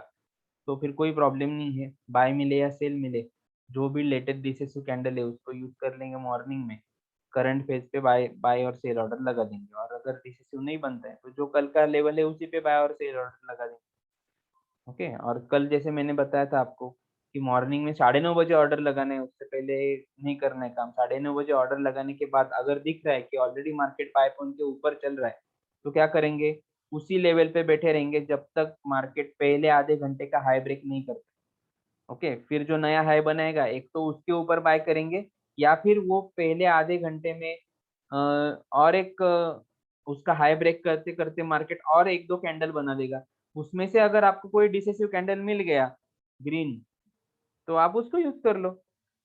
तो फिर कोई प्रॉब्लम नहीं है, बाय मिले या सेल मिले, जो भी लेटेस्ट डिसेसिव कैंडल है उसको यूज कर लेंगे मॉर्निंग में, करंट फेज पे बाय बाय और सेल ऑर्डर लगा देंगे, और अगर डिसेसिव नहीं बनता है तो जो कल का लेवल है उसी पे बाय और सेल ऑर्डर लगा देंगे। ओके, और कल जैसे मैंने बताया था आपको कि मॉर्निंग में 9:30 बजे ऑर्डर लगाना है, उससे पहले नहीं करना है काम। 9:30 बजे ऑर्डर लगाने के बाद अगर दिख रहा है कि ऑलरेडी मार्केट 5 पॉइंट के ऊपर चल रहा है, तो क्या करेंगे, उसी लेवल पे बैठे रहेंगे जब तक मार्केट पहले आधे घंटे का हाई ब्रेक नहीं करता। ओके, फिर जो नया हाई बनाएगा एक तो उसके ऊपर बाय करेंगे, या फिर वो पहले आधे घंटे में और एक उसका हाई ब्रेक करते करते मार्केट और एक दो कैंडल बना देगा, उसमें से अगर आपको कोई डिसेसिव कैंडल मिल गया ग्रीन, तो आप उसको यूज कर लो।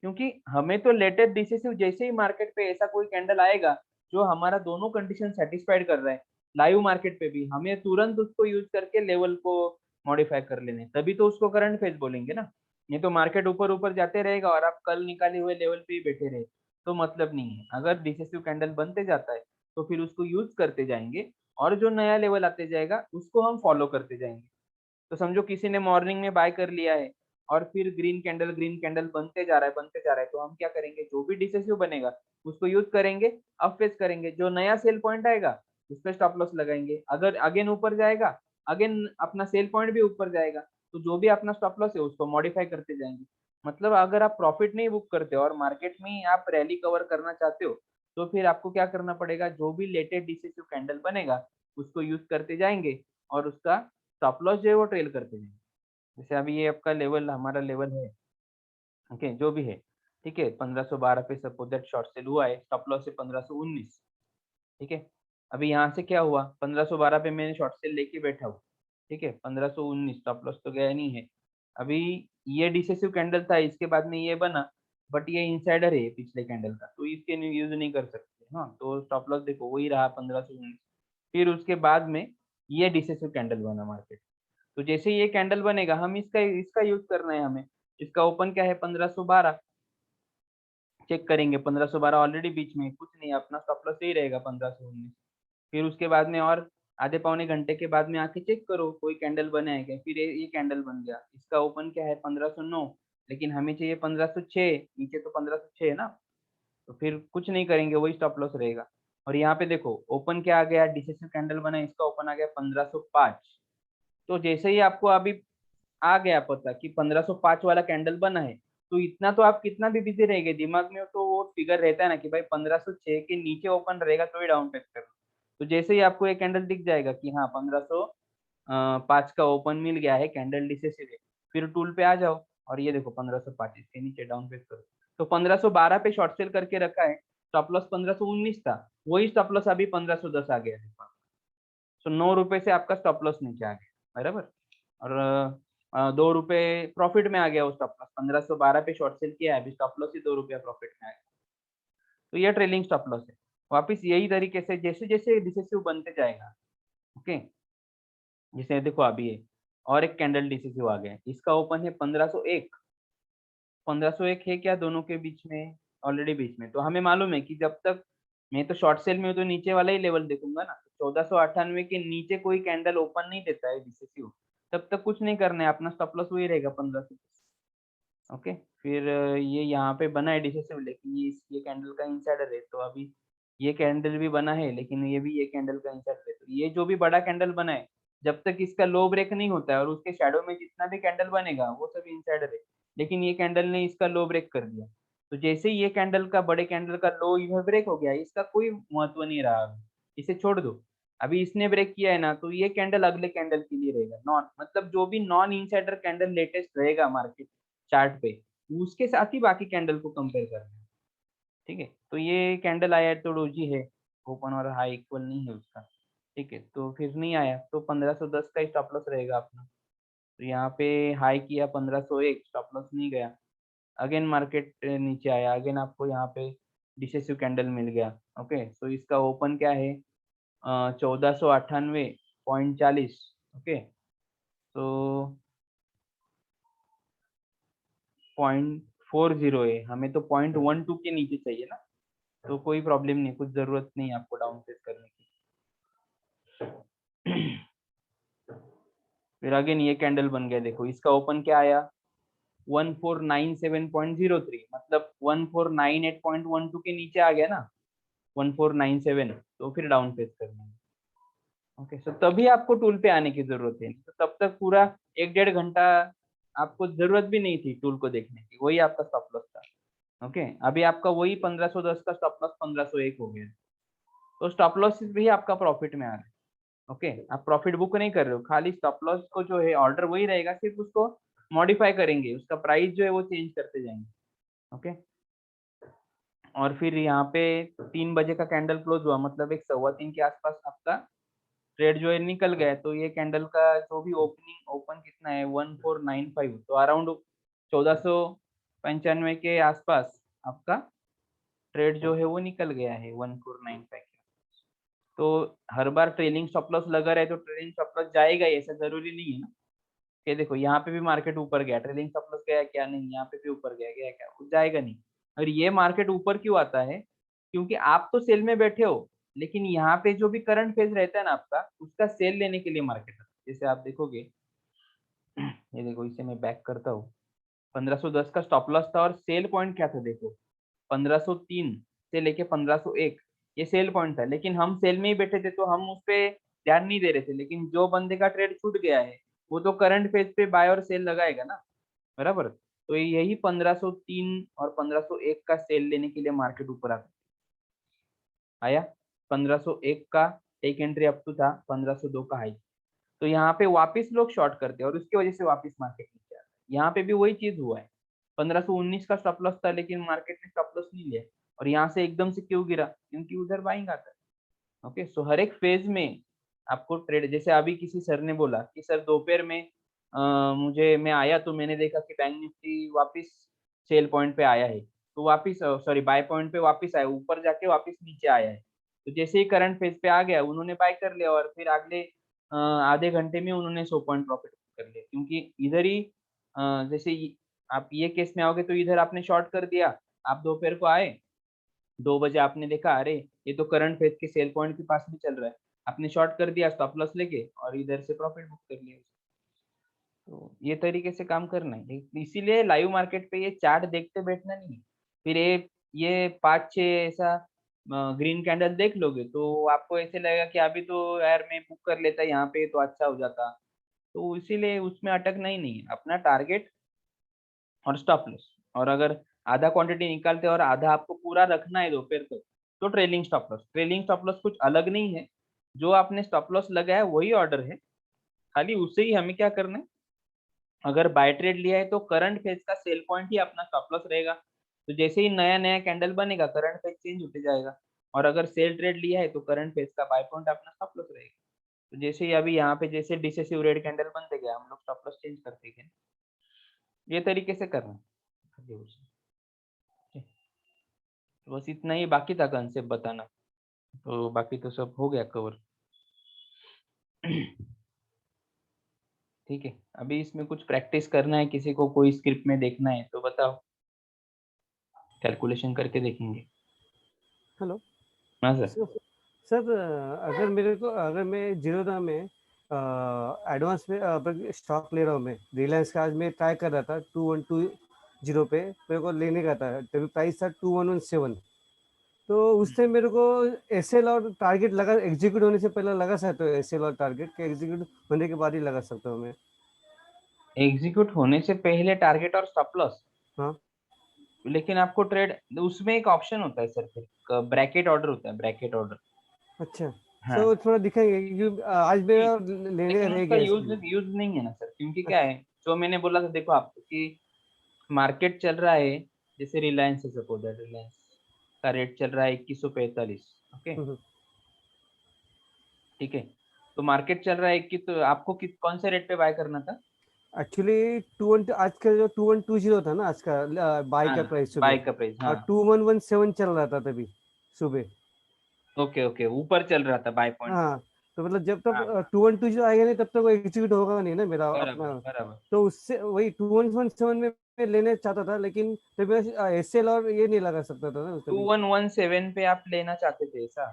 क्योंकि हमें तो लेटेस्ट डिसेसिव जैसे ही मार्केट पे ऐसा कोई कैंडल आएगा जो हमारा दोनों कंडीशन सेटिस्फाइड कर रहा है, लाइव मार्केट पे भी, हमें तुरंत उसको यूज करके लेवल को मॉडिफाई कर लेने, तभी तो उसको करंट फेज बोलेंगे ना। ये तो मार्केट ऊपर ऊपर जाते रहेगा और आप कल निकाले हुए लेवल पे ही बैठे रहे, तो मतलब नहीं है। अगर डिसेसिव कैंडल बनते जाता है तो फिर उसको यूज करते जाएंगे, और जो नया लेवल आते जाएगा उसको हम फॉलो करते जाएंगे। तो समझो किसी ने मॉर्निंग में बाय कर लिया है, और फिर ग्रीन कैंडल बनते जा रहा है बनते जा रहा है, तो हम क्या करेंगे, जो भी डिसेसिव बनेगा उसको यूज करेंगे, अब फेस करेंगे, जो नया सेल पॉइंट आएगा उस पर स्टॉप लॉस लगाएंगे, अगर अगेन ऊपर जाएगा, अगेन अपना सेल पॉइंट भी ऊपर जाएगा, तो जो भी अपना स्टॉप लॉस है उसको मॉडिफाई करते जाएंगे। मतलब अगर आप प्रॉफिट नहीं बुक करते और मार्केट में आप रैली कवर करना चाहते हो, तो फिर आपको क्या करना पड़ेगा, जो भी लेटेस्ट डिसेसिव कैंडल बनेगा उसको यूज करते जाएंगे, और उसका स्टॉप लॉस जो है वो ट्रेल करते जाएंगे। जैसे अभी ये आपका लेवल, हमारा लेवल है, ओके, जो भी है, ठीक है, 1512 पे सपोज दैट शॉर्ट सेल हुआ है, स्टॉप लॉस है 1519, ठीक है। अभी यहाँ से क्या हुआ, 1512 पे मैंने शॉर्ट सेल लेके बैठा हूँ, ठीक है, 1519 स्टॉप लॉस तो गया नहीं है। अभी ये डिसेसिव कैंडल था, इसके बाद में ये बना, बट ये इनसाइडर है पिछले कैंडल का, तो इसके यूज नहीं कर सकते, हाँ, तो स्टॉप लॉस देखो वही रहा 1519। फिर उसके बाद में ये डिसेसिव कैंडल बना मार्केट, तो जैसे ये कैंडल बनेगा हम इसका इसका यूज करना है हमें। इसका ओपन क्या है, 1512, चेक करेंगे 1512 ऑलरेडी बीच में, कुछ नहीं, अपना स्टॉप लॉस यही रहेगा 1519। फिर उसके बाद में और आधे पौने घंटे के बाद में आके चेक करो कोई कैंडल बना है क्या, फिर ये कैंडल बन गया, इसका ओपन क्या है 1509, लेकिन हमें चाहिए 1506, नीचे तो 1506 है ना, तो फिर कुछ नहीं करेंगे, वही स्टॉप लॉस रहेगा। और यहाँ पे देखो ओपन क्या आ गया, डिसेसिव कैंडल बना, इसका ओपन आ गया 1505। तो जैसे ही आपको अभी आ गया पता कि 1505 वाला कैंडल बना है, तो इतना तो आप कितना भी बिजी रहेंगे दिमाग में, तो वो फिगर रहता है ना कि भाई 1506 के नीचे ओपन रहेगा तो ही डाउन फेस करना। तो जैसे ही आपको एक कैंडल दिख जाएगा कि हाँ 1505 का ओपन मिल गया है, कैंडल डिसेसिव है, फिर टूल पे आ जाओ और ये देखो 1505 इसके नीचे डाउन फेस करो। तो 1512 पे शॉर्ट सेल करके रखा है, स्टॉप लॉस 1519 था, वही स्टॉप लॉस अभी 1510 आ गया है। तो 9 रुपए से आपका स्टॉप लॉस नीचे आ गया, बराबर। और 2 रुपए प्रॉफिट में आ गया वो स्टॉप लॉस, 1512 पे शॉर्ट सेल किया है, अभी स्टॉप लॉस ही 2 रुपया प्रॉफिट में आ गया। तो ये ट्रेलिंग स्टॉप लॉस है। वापिस यही तरीके से जैसे जैसे डिसेसिव बनते जाएगा, ओके। जैसे देखो अभी है और एक कैंडल डिसेसिव आ गया, इसका ओपन है 1501। 1501 है क्या दोनों के बीच में, ऑलरेडी बीच में। तो हमें मालूम है कि जब तक मैं तो शॉर्ट सेल में हूँ तो नीचे वाला ही लेवल देखूंगा ना। 1498 के नीचे कोई कैंडल ओपन नहीं देता है डिसेसिव, तब तक कुछ नहीं करना है, अपना स्टॉप लॉस वही रहेगा 1500। ओके, फिर ये यहाँ पे बना है डिसेसिव, लेकिन ये कैंडल का इनसाइडर है, तो अभी ये कैंडल भी बना है, लेकिन ये भी ये कैंडल का इनसाइडर है। तो ये जो भी बड़ा कैंडल बना है, जब तक इसका लो ब्रेक नहीं होता है और उसके शैडो में जितना भी कैंडल बनेगा वो सब इनसाइडर है, लेकिन ये कैंडल ने इसका लो ब्रेक कर दिया। तो जैसे ही ये कैंडल का, बड़े कैंडल का लो यह ब्रेक हो गया, इसका कोई महत्व नहीं रहा अभी, इसे छोड़ दो। अभी इसने ब्रेक किया है ना, तो ये कैंडल अगले कैंडल के लिए रहेगा नॉन, मतलब जो भी नॉन इनसाइडर कैंडल लेटेस्ट रहेगा मार्केट चार्ट पे, उसके साथ ही बाकी कैंडल को कंपेयर करना है, ठीक है। तो ये कैंडल आया है तो डोजी है, ओपन और हाई इक्वल नहीं है उसका, ठीक है। तो फिर नहीं आया तो 1510 का स्टॉप लॉस रहेगा अपना। तो यहाँ पे हाई किया 1501, स्टॉप लॉस नहीं गया, अगेन मार्केट नीचे आया, अगेन आपको यहाँ पे डिसेसिव कैंडल मिल गया। ओके, सो इसका ओपन क्या है 1498.40। ओके, तो 0.40 है, हमें तो 0.12 के नीचे चाहिए ना, तो कोई प्रॉब्लम नहीं, कुछ जरूरत नहीं है आपको डाउन फेस करने की। फिर अगेन ये कैंडल बन गया, देखो इसका ओपन क्या आया 1497.03, मतलब 1498.12 के नीचे आ गया ना 1497, तो फिर डाउन फेस करना है। ओके, सो तभी आपको टूल पे आने की जरूरत है, तो तब तक पूरा 1-1.5 घंटा आपको जरूरत भी नहीं थी टूल को देखने की, वही आपका स्टॉप लॉस था। ओके, अभी आपका वही 1510 का स्टॉप लॉस 1501 हो गया, तो स्टॉप लॉस भी आपका प्रॉफिट में आ रहा है। ओके, आप प्रॉफिट बुक नहीं कर रहे हो, खाली स्टॉप लॉस को जो है ऑर्डर वही रहेगा, सिर्फ उसको मॉडिफाई करेंगे, उसका प्राइस जो है वो चेंज करते जाएंगे। ओके, और फिर यहाँ पे 3 बजे का कैंडल क्लोज हुआ, मतलब एक 3:15 के आसपास आपका ट्रेड जो है निकल गया। तो ये कैंडल का जो भी ओपन कितना है 1495, तो अराउंड 1495 के आसपास आपका ट्रेड जो है वो निकल गया है 1495 के। तो हर बार ट्रेलिंग स्टॉप लॉस लगा रहे तो ट्रेलिंग स्टॉप लॉस जाएगा ही, ऐसा जरूरी नहीं है ना। कि देखो यहाँ पे भी मार्केट ऊपर गया, ट्रेलिंग स्टॉप लॉस गया क्या, नहीं, यहाँ पे भी ऊपर गया गया क्या, वो जाएगा नहीं। और ये मार्केट ऊपर क्यों आता है, क्योंकि आप तो सेल में बैठे हो, लेकिन यहाँ पे जो भी करंट फेज रहता है ना आपका, उसका सेल लेने के लिए मार्केट आता है। जैसे आप देखोगे, ये देखो इसे मैं बैक करता हूँ, 1510 का स्टॉप लॉस था और सेल पॉइंट क्या था देखो 1503 से लेके 1501, ये सेल पॉइंट था, लेकिन हम सेल में ही बैठे थे तो हम उस पर ध्यान नहीं दे रहे थे। लेकिन जो बंदे का ट्रेड छूट गया है वो तो करंट फेज पे बाय और सेल लगाएगा ना, बराबर। तो यही 1503 और 1501 का सेल लेने के लिए मार्केट ऊपर आता आया। 1501 का टेक एंट्री अप टू था, 1502 का हाई। तो यहाँ पे वापस लोग शॉर्ट करते हैं और उसकी वजह से वापस मार्केट नीचे आता है। यहाँ पे भी वही चीज हुआ है, 1519 का स्टॉप लॉस था, लेकिन मार्केट ने स्टॉप लॉस नहीं लिया, और यहाँ से एकदम से क्यों गिरा, क्योंकि उधर बाइंग आता है। ओके, सो हर एक फेज में आपको ट्रेड, जैसे अभी किसी सर ने बोला कि सर दोपहर में मैं आया तो मैंने देखा कि बैंक निफ्टी वापस सेल पॉइंट पे आया है, तो वापस सॉरी बाय पॉइंट पे वापस आया, ऊपर जाके वापस नीचे आया है। तो जैसे ही करंट फेज पे आ गया उन्होंने बाय कर लिया, और फिर अगले आधे घंटे में उन्होंने 100 पॉइंट प्रॉफिट कर लिया, क्योंकि इधर ही जैसे आप ये केस में आओगे तो इधर आपने शॉर्ट कर दिया, आप दोपहर को आए 2 बजे, आपने देखा अरे ये तो करंट फेज के सेल पॉइंट के पास में चल रहा है, आपने शॉर्ट कर दिया स्टॉप लॉस लेके और इधर से प्रॉफिट बुक कर लिया। तो ये तरीके से काम करना है, इसीलिए लाइव मार्केट पे ये चार्ट देखते बैठना नहीं है। फिर ये 5-6 ऐसा ग्रीन कैंडल देख लोगे तो आपको ऐसे लगेगा कि अभी तो यार मैं बुक कर लेता यहाँ पे तो अच्छा हो जाता। तो इसीलिए उसमें अटकना ही नहीं है, अपना टारगेट और स्टॉप लॉस। और अगर आधा क्वांटिटी निकालते हैं और आधा आपको पूरा रखना है दोपहर तक, तो trailing stop loss. Trailing stop loss कुछ अलग नहीं है, जो आपने स्टॉप लॉस लगाया है वही ऑर्डर है, खाली उससे ही हमें क्या करना है, अगर बाय ट्रेड लिया है तो करंट फेज का सेल पॉइंट ही अपना स्टॉप लॉस रहेगा। तो जैसे ही नया नया कैंडल बनेगा करंट फेज चेंज होते जाएगा, और अगर सेल ट्रेड लिया है तो करंट फेज का बाय पॉइंट अपना स्टॉप लॉस रहेगा। तो जैसे ही अभी यहाँ पे जैसे डिसेसिव रेड कैंडल बनते गया हम लोग स्टॉप लॉस चेंज करते गए, ये तरीके से करना है। बस इतना ही बाकी था कंसेप्ट बताना, तो बाकी तो सब हो गया कवर। ठीक है, अभी इसमें कुछ प्रैक्टिस करना है, किसी को कोई स्क्रिप्ट में देखना है तो बताओ, कैलकुलेशन करके देखेंगे। हेलो हाँ सर। सर। सर अगर मैं जीरोधा में एडवांस में स्टॉक ले रहा हूँ, मैं रिलायंस का आज मैं ट्राई कर रहा था 2120 पे मेरे को लेने का था, तभी प्राइस था 2117। तो उस टाइम मेरे को एसएल और टारगेट लगा, एग्जीक्यूट होने से पहले लगा सकता हूँ एसएल और टारगेट के एग्जीक्यूट होने के बाद ही लगा सकता हूँ मैं? एग्जीक्यूट होने से पहले टारगेट और स्टॉप लॉस, हाँ। लेकिन आपको ट्रेड उसमें एक ऑप्शन होता है सर, फिर ब्रैकेट ऑर्डर होता है, ब्रैकेट ऑर्डर। अच्छा हाँ, सर, थोड़ा दिखाएंगे क्योंकि आज मेरा लेने लेकिन रह उसका गया यूज इसलिए। यूज नहीं है ना सर, क्योंकि क्या है जो मैंने बोला था, देखो आपको कि मार्केट चल रहा है, जैसे रिलायंस है, सपोज रिलायंस का रेट चल रहा है 2145। ओके, हम्म, ठीक है, तो मार्केट चल रहा है कि, तो आपको कौन से रेट पे बाय करना था? एक्चुअली 2 आज का जो 2120 था ना आज का बाई हाँ, का प्राइस बाय सुबह, का प्राइस, और हाँ। 2117 चल रहा था तभी सुबह। ओके ओके, ऊपर चल रहा था बाय पॉइंट। हाँ, तो मतलब जब हाँ तक 2120 आएगा नहीं तब तक वो एग्जीक्यूट होगा नहीं ना मेरा बराबर अपना। बराबर। तो उससे वही 2117 में मैं लेने चाहता था, लेकिन तभी एसएल और ये नहीं लगा सकता था ना तभी। 2117 पे आप लेना चाहते थे ऐसा,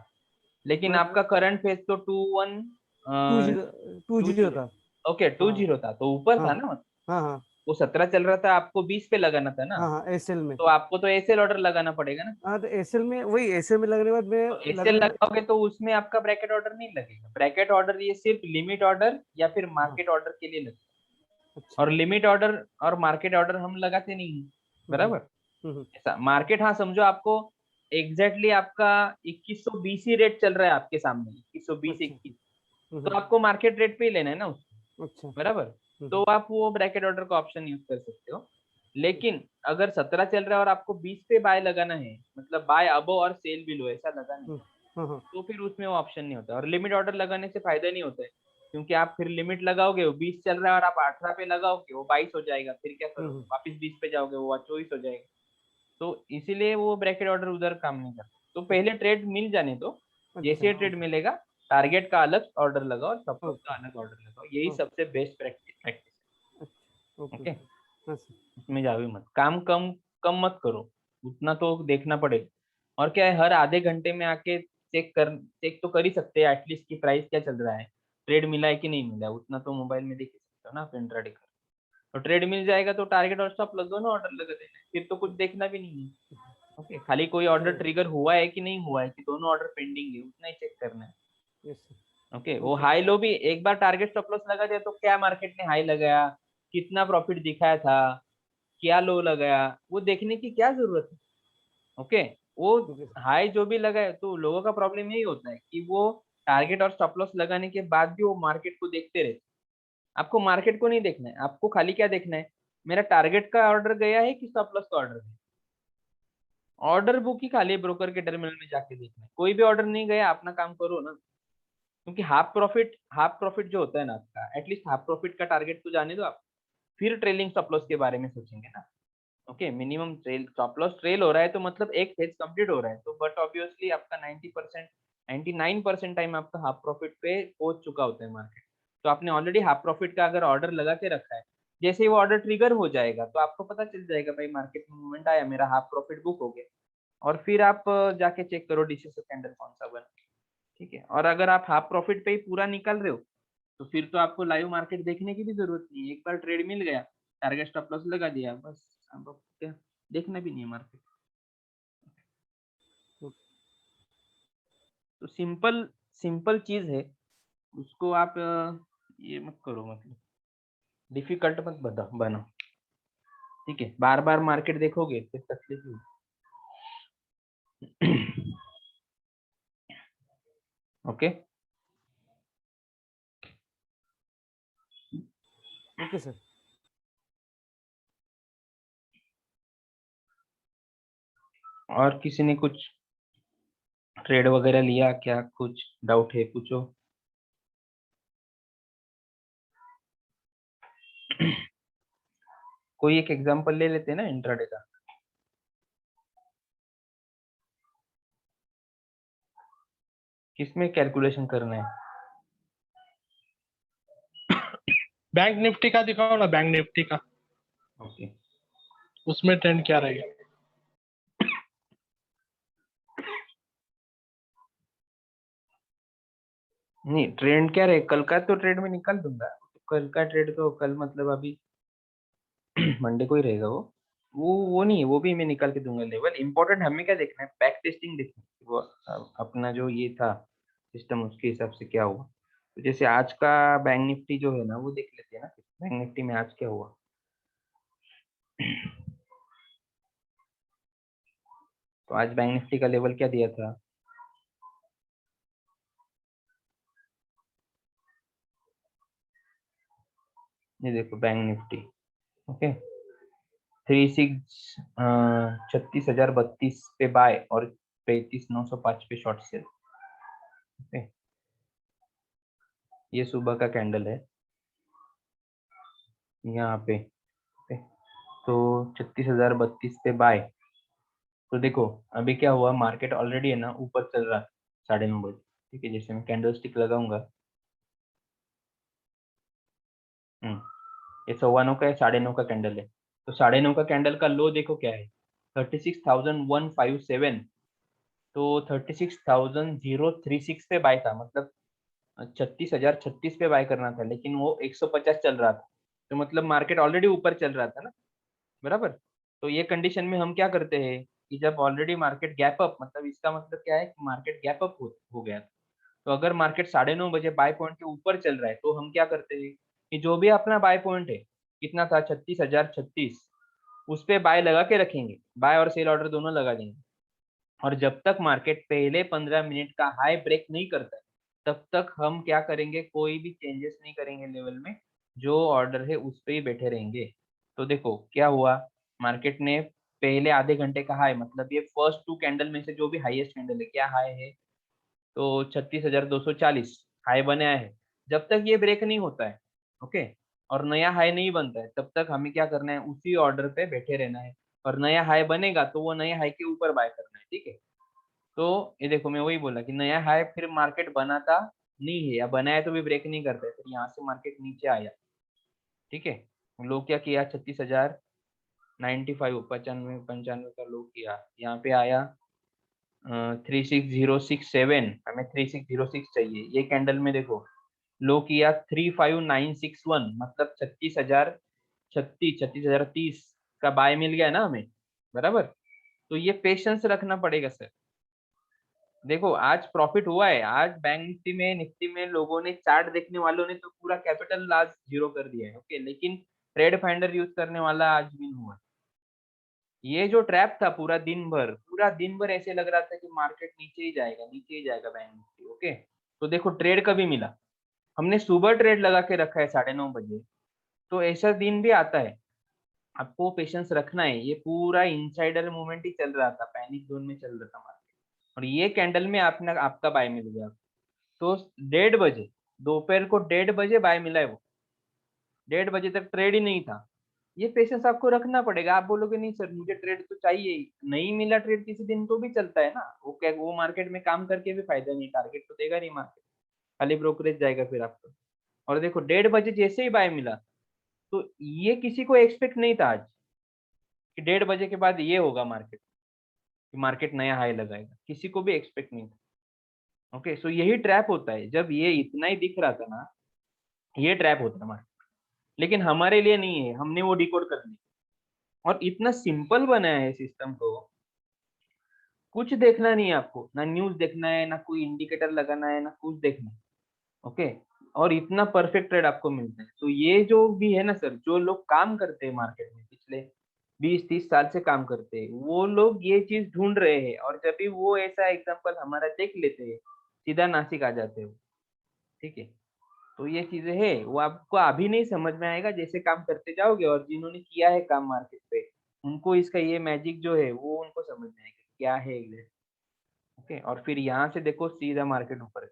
लेकिन मैं आपका करंट फेज तो 21 two zero two two zero zero था। ओके, टू हाँ जीरो था तो ऊपर हाँ था ना, मतलब हाँ हाँ वो 17 चल रहा था, आपको 20 पे लगाना था ना, हाँ हाँ एसएल में। तो आपको तो एसएल ऑर्डर लगाना पड़ेगा ना। हाँ, तो एसएल में वही एसएल में लगने के बाद मैं तो एसएल लगा। लगाओगे तो उसमें आपका ब्रैकेट ऑर्डर नहीं लगेगा, ब्रैकेट ऑर्डर ये सिर्फ लिमिट ऑर्डर या फिर हाँ। मार्केट ऑर्डर के लिए लगेगा। अच्छा। और लिमिट ऑर्डर और मार्केट ऑर्डर हम लगाते नहीं हैं, हम्म बराबर। हम्म ऐसा मार्केट, हाँ समझो आपको एग्जैक्टली आपका 2120 ही रेट चल रहा है आपके सामने, 2120 अच्छा। 21, तो हम्म आपको मार्केट रेट पे ही लेना है ना उसको, अच्छा। बराबर। तो हम्म आप वो ब्रैकेट ऑर्डर का ऑप्शन यूज कर सकते हो। लेकिन अगर 17 चल रहा है और आपको 20 पे बाय लगाना है, मतलब बाय अबो और सेल बिलो ऐसा लगाना है, हम्म, हाँ हाँ तो फिर उसमें वो ऑप्शन नहीं होता। और लिमिट ऑर्डर लगाने से फायदा नहीं होता है, क्योंकि आप फिर लिमिट लगाओगे, वो 20 चल रहा है और आप 18 पे लगाओगे, वो 22 हो जाएगा, फिर क्या करोगे, हम्म, वापस 20 पे जाओगे, वो 24 हो जाएगा। तो इसीलिए वो ब्रैकेट ऑर्डर उधर काम नहीं करता। तो पहले ट्रेड मिल जाने दो, अच्छा। जैसे ट्रेड मिलेगा टारगेट का अलग ऑर्डर लगाओ और स्टॉप लॉस का ओके अलग ऑर्डर लगाओ, यही ओके। सबसे बेस्ट प्रैक्टिस। अच्छा ओके ओके, ओके। हाँ सर। इसमें जाओ ही मत, काम कम कम मत करो, उतना तो देखना पड़ेगा। और क्या है, हर आधे घंटे में आके चेक तो कर ही सकते हैं एटलीस्ट कि प्राइस क्या चल रहा है, ट्रेड मिला है कि नहीं मिला है, उतना तो मोबाइल में देख ही सकते हो ना आप इंट्राडे का। तो ट्रेड मिल जाएगा तो टारगेट और स्टॉप लॉस दोनों ऑर्डर लगा देना है, फिर तो कुछ देखना भी नहीं है। ओके, खाली कोई ऑर्डर ट्रिगर हुआ है कि नहीं हुआ है, कि दोनों ऑर्डर पेंडिंग है, उतना ही चेक करना है। Yes sir. ओके, वो ओके। हाई लो भी एक बार टारगेट स्टॉप लॉस लगा दिया तो क्या मार्केट ने हाई लगाया, कितना प्रॉफिट दिखाया था, क्या लो लगाया, वो देखने की क्या जरूरत है। ओके, वो ओके सर। हाई जो भी लगाए, तो लोगों का प्रॉब्लम यही होता है कि वो टारगेट और स्टॉप लॉस लगाने के बाद भी वो मार्केट को देखते रहते। आपको मार्केट को नहीं देखना है, आपको खाली क्या देखना है, मेरा टारगेट का ऑर्डर गया है कि स्टॉप लॉस का ऑर्डर गया। ऑर्डर बुक ही खाली ब्रोकर के टर्मिनल में जाके देखना है, कोई भी ऑर्डर नहीं गया अपना काम करो ना। क्योंकि हाफ प्रॉफिट जो होता है ना आपका, एटलीस्ट हाफ प्रॉफिट का टारगेट तो जाने दो आप, फिर ट्रेलिंग स्टॉप लॉस के बारे में सोचेंगे ना। Okay, minimum trail stop loss trail हो रहा है तो मतलब एक फेज कंप्लीट हो रहा है, तो बट ऑब्वियसली आपका 90% 99% टाइम आपका हाफ प्रॉफिट पे पहुंच चुका होता है मार्केट। तो आपने ऑलरेडी हाफ प्रॉफिट का अगर ऑर्डर लगा के रखा है, जैसे ही वो ऑर्डर ट्रिगर हो जाएगा तो आपको पता चल जाएगा भाई मार्केट में मूवमेंट आया, मेरा हाफ प्रॉफिट बुक हो गया। और फिर आप जाके चेक करो डिसीजन कैंडल कौन सा बना। ठीक है, और अगर आप हाफ प्रॉफिट पे ही पूरा निकाल रहे हो, तो फिर तो आपको लाइव मार्केट देखने की भी जरूरत नहीं है, एक बार ट्रेड मिल गया, टारगेट स्टॉप लॉस लगा दिया, बस अब क्या देखना भी नहीं है मार्केट। तो सिंपल सिंपल चीज है, उसको आप ये मत करो, मतलब डिफिकल्ट मत बनाओ, ठीक है। बार बार मार्केट देखोगे तो तकलीफ होगी। Okay okay sir. और किसी ने कुछ ट्रेड वगैरह लिया क्या, कुछ डाउट है पूछो। कोई एक एग्जांपल ले लेते हैं ना इंट्राडे का। किसमें कैलकुलेशन करना है? बैंक निफ्टी का दिखाओ ना, बैंक निफ्टी का, ओके उसमें ट्रेंड क्या रहेगा? नहीं, ट्रेंड क्या रहे, कल का तो ट्रेड में निकाल दूंगा। कल का ट्रेड तो कल मतलब अभी मंडे को ही रहेगा वो नहीं, वो भी मैं निकाल के दूंगा लेवल। इंपॉर्टेंट हमें क्या देखना है, बैक टेस्टिंग देखना है, वो अपना जो ये था सिस्टम उसके हिसाब से क्या हुआ। तो जैसे आज का बैंक निफ्टी जो है ना वो देख लेते हैं ना, बैंक निफ्टी में आज क्या हुआ। तो आज बैंक निफ्टी का लेवल क्या दिया था, ये देखो बैंक निफ्टी, ओके 36,32 पे बाय और 33,905 पे शॉर्ट सेल। ओके ये सुबह का कैंडल है यहाँ पे, ओके तो 36,032 पे बाय। तो देखो अभी क्या हुआ, मार्केट ऑलरेडी है ना ऊपर चल रहा है 9:30 बजे, ठीक है। जैसे मैं कैंडल स्टिक लगाऊंगा, ये 9:15 का है, 9:30 का कैंडल है। तो 9:30 का कैंडल का लो देखो क्या है, 36,157। तो 36,036 पे बाय था, मतलब 36,036 पे बाय करना था, लेकिन वो 150 चल रहा था। तो मतलब मार्केट ऑलरेडी ऊपर चल रहा था ना, बराबर। तो ये कंडीशन में हम क्या करते हैं कि जब ऑलरेडी मार्केट गैप अप, मतलब इसका मतलब क्या है कि मार्केट गैप अप हो गया। तो अगर मार्केट 9:30 बजे बाय पॉइंट के ऊपर चल रहा है तो हम क्या करते हैं कि जो भी अपना बाय पॉइंट है, कितना था 36,036, उस पे बाय लगा के रखेंगे, बाय और सेल ऑर्डर दोनों लगा देंगे। और जब तक मार्केट पहले 15 मिनट का हाई ब्रेक नहीं करता है, तब तक हम क्या करेंगे, कोई भी चेंजेस नहीं करेंगे लेवल में, जो ऑर्डर है उस पे ही बैठे रहेंगे। तो देखो क्या हुआ, मार्केट ने पहले आधे घंटे का हाई, मतलब ये फर्स्ट 2 कैंडल में से जो भी हाईएस्ट कैंडल है, क्या हाई है, तो 36,240 हाई बनाया है। जब तक ये ब्रेक नहीं होता है, ओके, और नया हाई नहीं बनता है, तब तक हमें क्या करना है, उसी ऑर्डर पे बैठे रहना है। और नया हाई बनेगा तो वो नए हाई के ऊपर बाय करना है, ठीक है। तो ये देखो मैं वही बोला कि नया हाई फिर मार्केट बनाता नहीं है, या बनाया तो भी ब्रेक नहीं करता है, फिर यहाँ से मार्केट नीचे आया, ठीक है। लोग क्या किया, 36,095 95 का लो किया, यहाँ पे आया 36,067, हमें 36,006 चाहिए। ये कैंडल में देखो लो किया 35,961, मतलब 36,030 का बाय मिल गया ना हमें, बराबर। तो ये पेशेंस रखना पड़ेगा सर। देखो आज प्रॉफिट हुआ है, आज बैंक निफ्टी में लोगों ने, चार्ट देखने वालों ने तो पूरा कैपिटल लॉस जीरो कर दिया है, ओके, लेकिन ट्रेड फाइंडर यूज करने वाला आज विन हुआ। ये जो ट्रैप था पूरा दिन भर ऐसे लग रहा था कि मार्केट नीचे ही जाएगा, नीचे ही जाएगा बैंक निफ्टी, ओके। तो देखो ट्रेड कभी मिला, हमने सुबह ट्रेड लगा के रखा है 9:30 बजे। तो ऐसा दिन भी आता है, आपको पेशेंस रखना है। ये पूरा इनसाइडर मूवमेंट ही चल रहा था, पैनिक जोन में चल रहा था मार्केट, और ये कैंडल में आपने आपका बाय मिल गया। तो 1:30 बजे, दोपहर को 1:30 बजे बाय मिला है वो, 1:30 बजे तक ट्रेड ही नहीं था। ये पेशेंस आपको रखना पड़ेगा। आप बोलोगे नहीं सर मुझे ट्रेड तो चाहिए ही, नहीं मिला ट्रेड किसी दिन तो भी चलता है ना, वो क्या, वो मार्केट में काम करके भी फायदा नहीं, टारगेट तो देगा नहीं मार्केट, खाली ब्रोकरेज जाएगा फिर आपको। और देखो 1:30 बजे जैसे ही बाय मिला, तो ये किसी को एक्सपेक्ट नहीं था आज कि 1:30 बजे के बाद ये होगा मार्केट, कि मार्केट नया हाई लगाएगा, किसी को भी एक्सपेक्ट नहीं था। ओके, सो यही ट्रैप होता है, जब ये इतना ही दिख रहा था ना, ये ट्रैप होता है मार्केट। लेकिन हमारे लिए नहीं है, हमने वो डिकोड कर लिया, और इतना सिंपल बनाया है सिस्टम को कुछ देखना नहीं है आपको, ना न्यूज देखना है, ना कोई इंडिकेटर लगाना है, ना कुछ देखना है। ओके, और इतना परफेक्ट ट्रेड आपको मिलता है। तो ये जो भी है ना सर, जो लोग काम करते हैं मार्केट में पिछले 20-30 साल से काम करते हैं, वो लोग ये चीज ढूंढ रहे हैं, और जब भी वो ऐसा एग्जांपल हमारा देख लेते हैं, सीधा नासिक आ जाते हो। ठीक है, तो ये चीजें है, वो आपको अभी नहीं समझ में आएगा, जैसे काम करते जाओगे, और जिन्होंने किया है काम मार्केट पे, उनको इसका ये मैजिक जो है वो उनको समझ में आएगा क्या है एग्जैक्ट। ओके, और फिर यहाँ से देखो सीधा मार्केट ऊपर गया।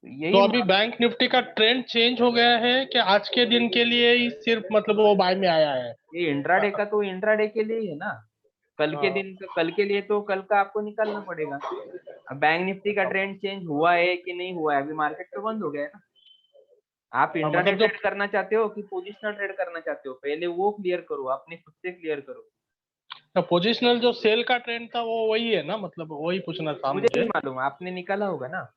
तो तो यही अभी बैंक निफ्टी का ट्रेंड चेंज हो गया है कि आज के दिन के लिए ही सिर्फ मतलब वो बाय में आया है? ये इंट्राडे का तो इंट्राडे के लिए ही है ना, कल के हाँ, दिन का, कल के लिए तो कल का आपको निकालना पड़ेगा। अब बैंक निफ्टी का ट्रेंड चेंज हुआ है कि नहीं हुआ है, अभी मार्केट तो बंद हो गया है ना। आप इंट्राडे मतलब जो ट्रेड करना चाहते हो कि पोजिशनल ट्रेड करना चाहते हो, पहले वो क्लियर करो, अपने खुद से क्लियर करो। पोजिशनल जो सेल का ट्रेंड था वो वही है ना, मतलब वही पूछना था मुझे नहीं मुझे। मालूम, आपने निकाला होगा ना,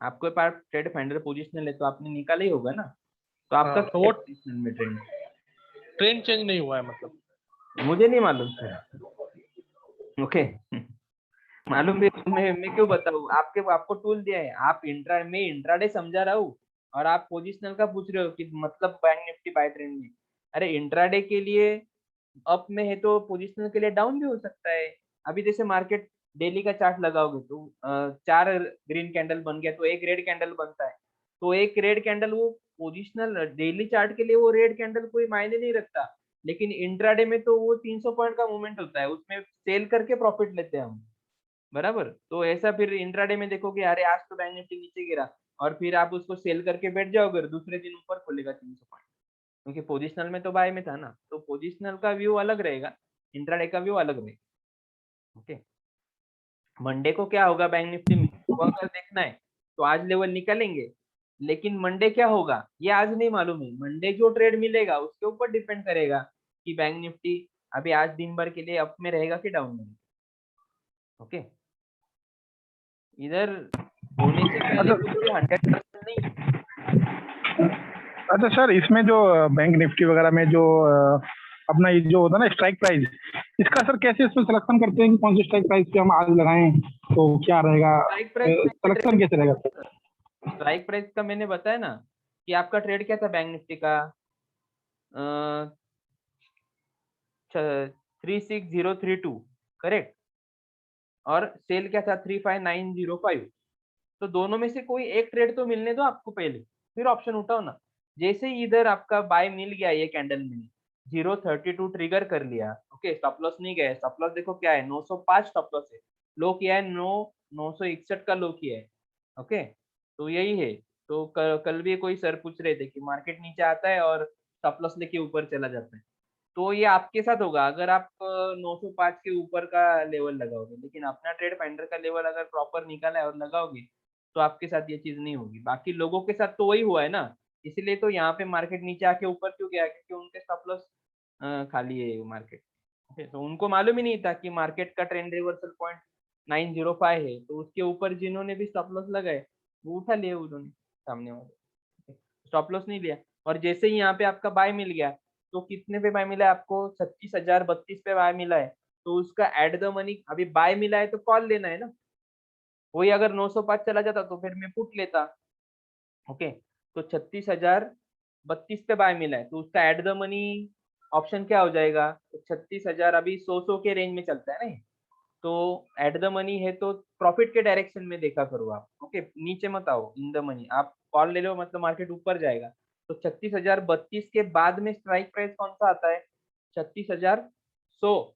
आपके पास ट्रेड फाइंडर पोजिशनल है तो आपने निकाला ही होगा ना। तो आपका हाँ, तो क्या वो पोजिशनल में ट्रेंड? ट्रेंड चेंज नहीं हुआ है मतलब? मुझे नहीं मालूम सर। ओके, मालूम भी तो मैं क्यों बताऊँ, आपको टूल दिया है, आप मैं इंट्राडे समझा रहा हूँ, और आप पोजिशनल का पूछ रहे हो कि मतलब बैंक निफ्टी बाय ट्रेंड में। अरे इंट्राडे के लिए अप में है तो पोजिशनल के लिए डाउन भी हो सकता है। अभी जैसे मार्केट डेली का चार्ट लगाओगे तो 4 ग्रीन कैंडल बन गया तो एक रेड कैंडल बनता है, तो एक रेड कैंडल वो पोजिशनल डेली चार्ट के लिए वो रेड कैंडल कोई मायने नहीं रखता, लेकिन इंट्राडे में तो वो 300 पॉइंट का मूवमेंट होता है, उसमें सेल करके प्रॉफिट लेते हैं हम। बराबर, तो ऐसा फिर इंट्राडे में देखोगे अरे आज तो बैंक निफ्टी नीचे गिरा, और फिर आप उसको सेल करके बैठ जाओगे, और दूसरे दिन ऊपर खुलेगा 300 पॉइंट, क्योंकि पोजिशनल में तो बाय में था ना। तो पोजिशनल का व्यू अलग रहेगा, इंट्राडे का व्यू अलग रहेगा। ओके, मंडे को क्या होगा बैंक निफ्टी में वो अगर देखना है तो आज लेवल निकालेंगे, लेकिन मंडे क्या होगा ये आज नहीं मालूम है। मंडे जो ट्रेड मिलेगा उसके ऊपर डिपेंड करेगा कि बैंक निफ्टी अभी आज दिन भर के लिए अप में रहेगा कि डाउन में। ओके, इधर होने से पहले अच्छा कुछ भी 100% नहीं है। अच्छा सर, इसमें जो बैंक निफ्टी वगैरह में जो अपना ये जो होता है ना स्ट्राइक प्राइस, इसका सर कैसे इसमें सिलेक्शन करते हैं कि कौन सी स्ट्राइक प्राइस पे हम आज लगाएं, तो क्या रहेगा, स्ट्राइक प्राइस सिलेक्शन कैसे रहेगा? स्ट्राइक प्राइस का मैंने बताया ना कि आपका ट्रेड क्या था बैंक निफ्टी का, 36032 करेक्ट, और सेल क्या था 35905। तो दोनों में से कोई एक ट्रेड तो मिलने दो आपको पहले, फिर ऑप्शन उठाओ ना। जैसे ही इधर आपका बाय मिल गया ये कैंडल में, 032 ट्रिगर कर लिया, ओके, स्टॉप लॉस नहीं गया, स्टॉप लॉस देखो क्या है 905 स्टॉप लॉस है, लो किया है 961 का लो किया है। ओके, तो यही है। तो कल भी कोई सर पूछ रहे थे कि मार्केट नीचे आता है और स्टॉप लॉस लेके ऊपर चला जाता है, तो ये आपके साथ होगा अगर आप 905 के ऊपर का लेवल लगाओगे, लेकिन अपना ट्रेड फाइंडर का लेवल अगर प्रॉपर निकाला है और लगाओगे तो आपके साथ ये चीज नहीं होगी। बाकी लोगों के साथ तो वही हुआ है ना, इसलिए तो यहाँ पे मार्केट नीचे आके ऊपर क्यों गया, क्योंकि उनके स्टॉप लॉस खाली है मार्केट। तो उनको मालूम ही नहीं था कि मार्केट का ट्रेंड रिवर्सल पॉइंट 905 है, तो उसके ऊपर जिन्होंने भी स्टॉप लॉस लगाए वो उठा लिए उन्होंने, सामने वाले स्टॉप लॉस नहीं लिया। और जैसे ही यहाँ पे आपका बाय मिल गया, तो कितने पे बाय मिला है आपको, 36,032 पे बाय मिला है, तो उसका एट द मनी अभी बाय मिला है तो कॉल लेना है ना। वही अगर 905 चला जाता तो फिर मैं पुट लेता। ओके, तो 36,032 पे बाय मिला है तो उसका एट द मनी ऑप्शन क्या हो जाएगा, तो 36,000 अभी 100 के रेंज में चलता है ना ये, तो एट द मनी है तो प्रॉफिट के डायरेक्शन में देखा करो आप। ओके, नीचे मत आओ, इन द मनी आप कॉल ले लो, मतलब मार्केट ऊपर जाएगा। तो 36,032 के बाद में स्ट्राइक प्राइस कौन सा आता है, 36,100,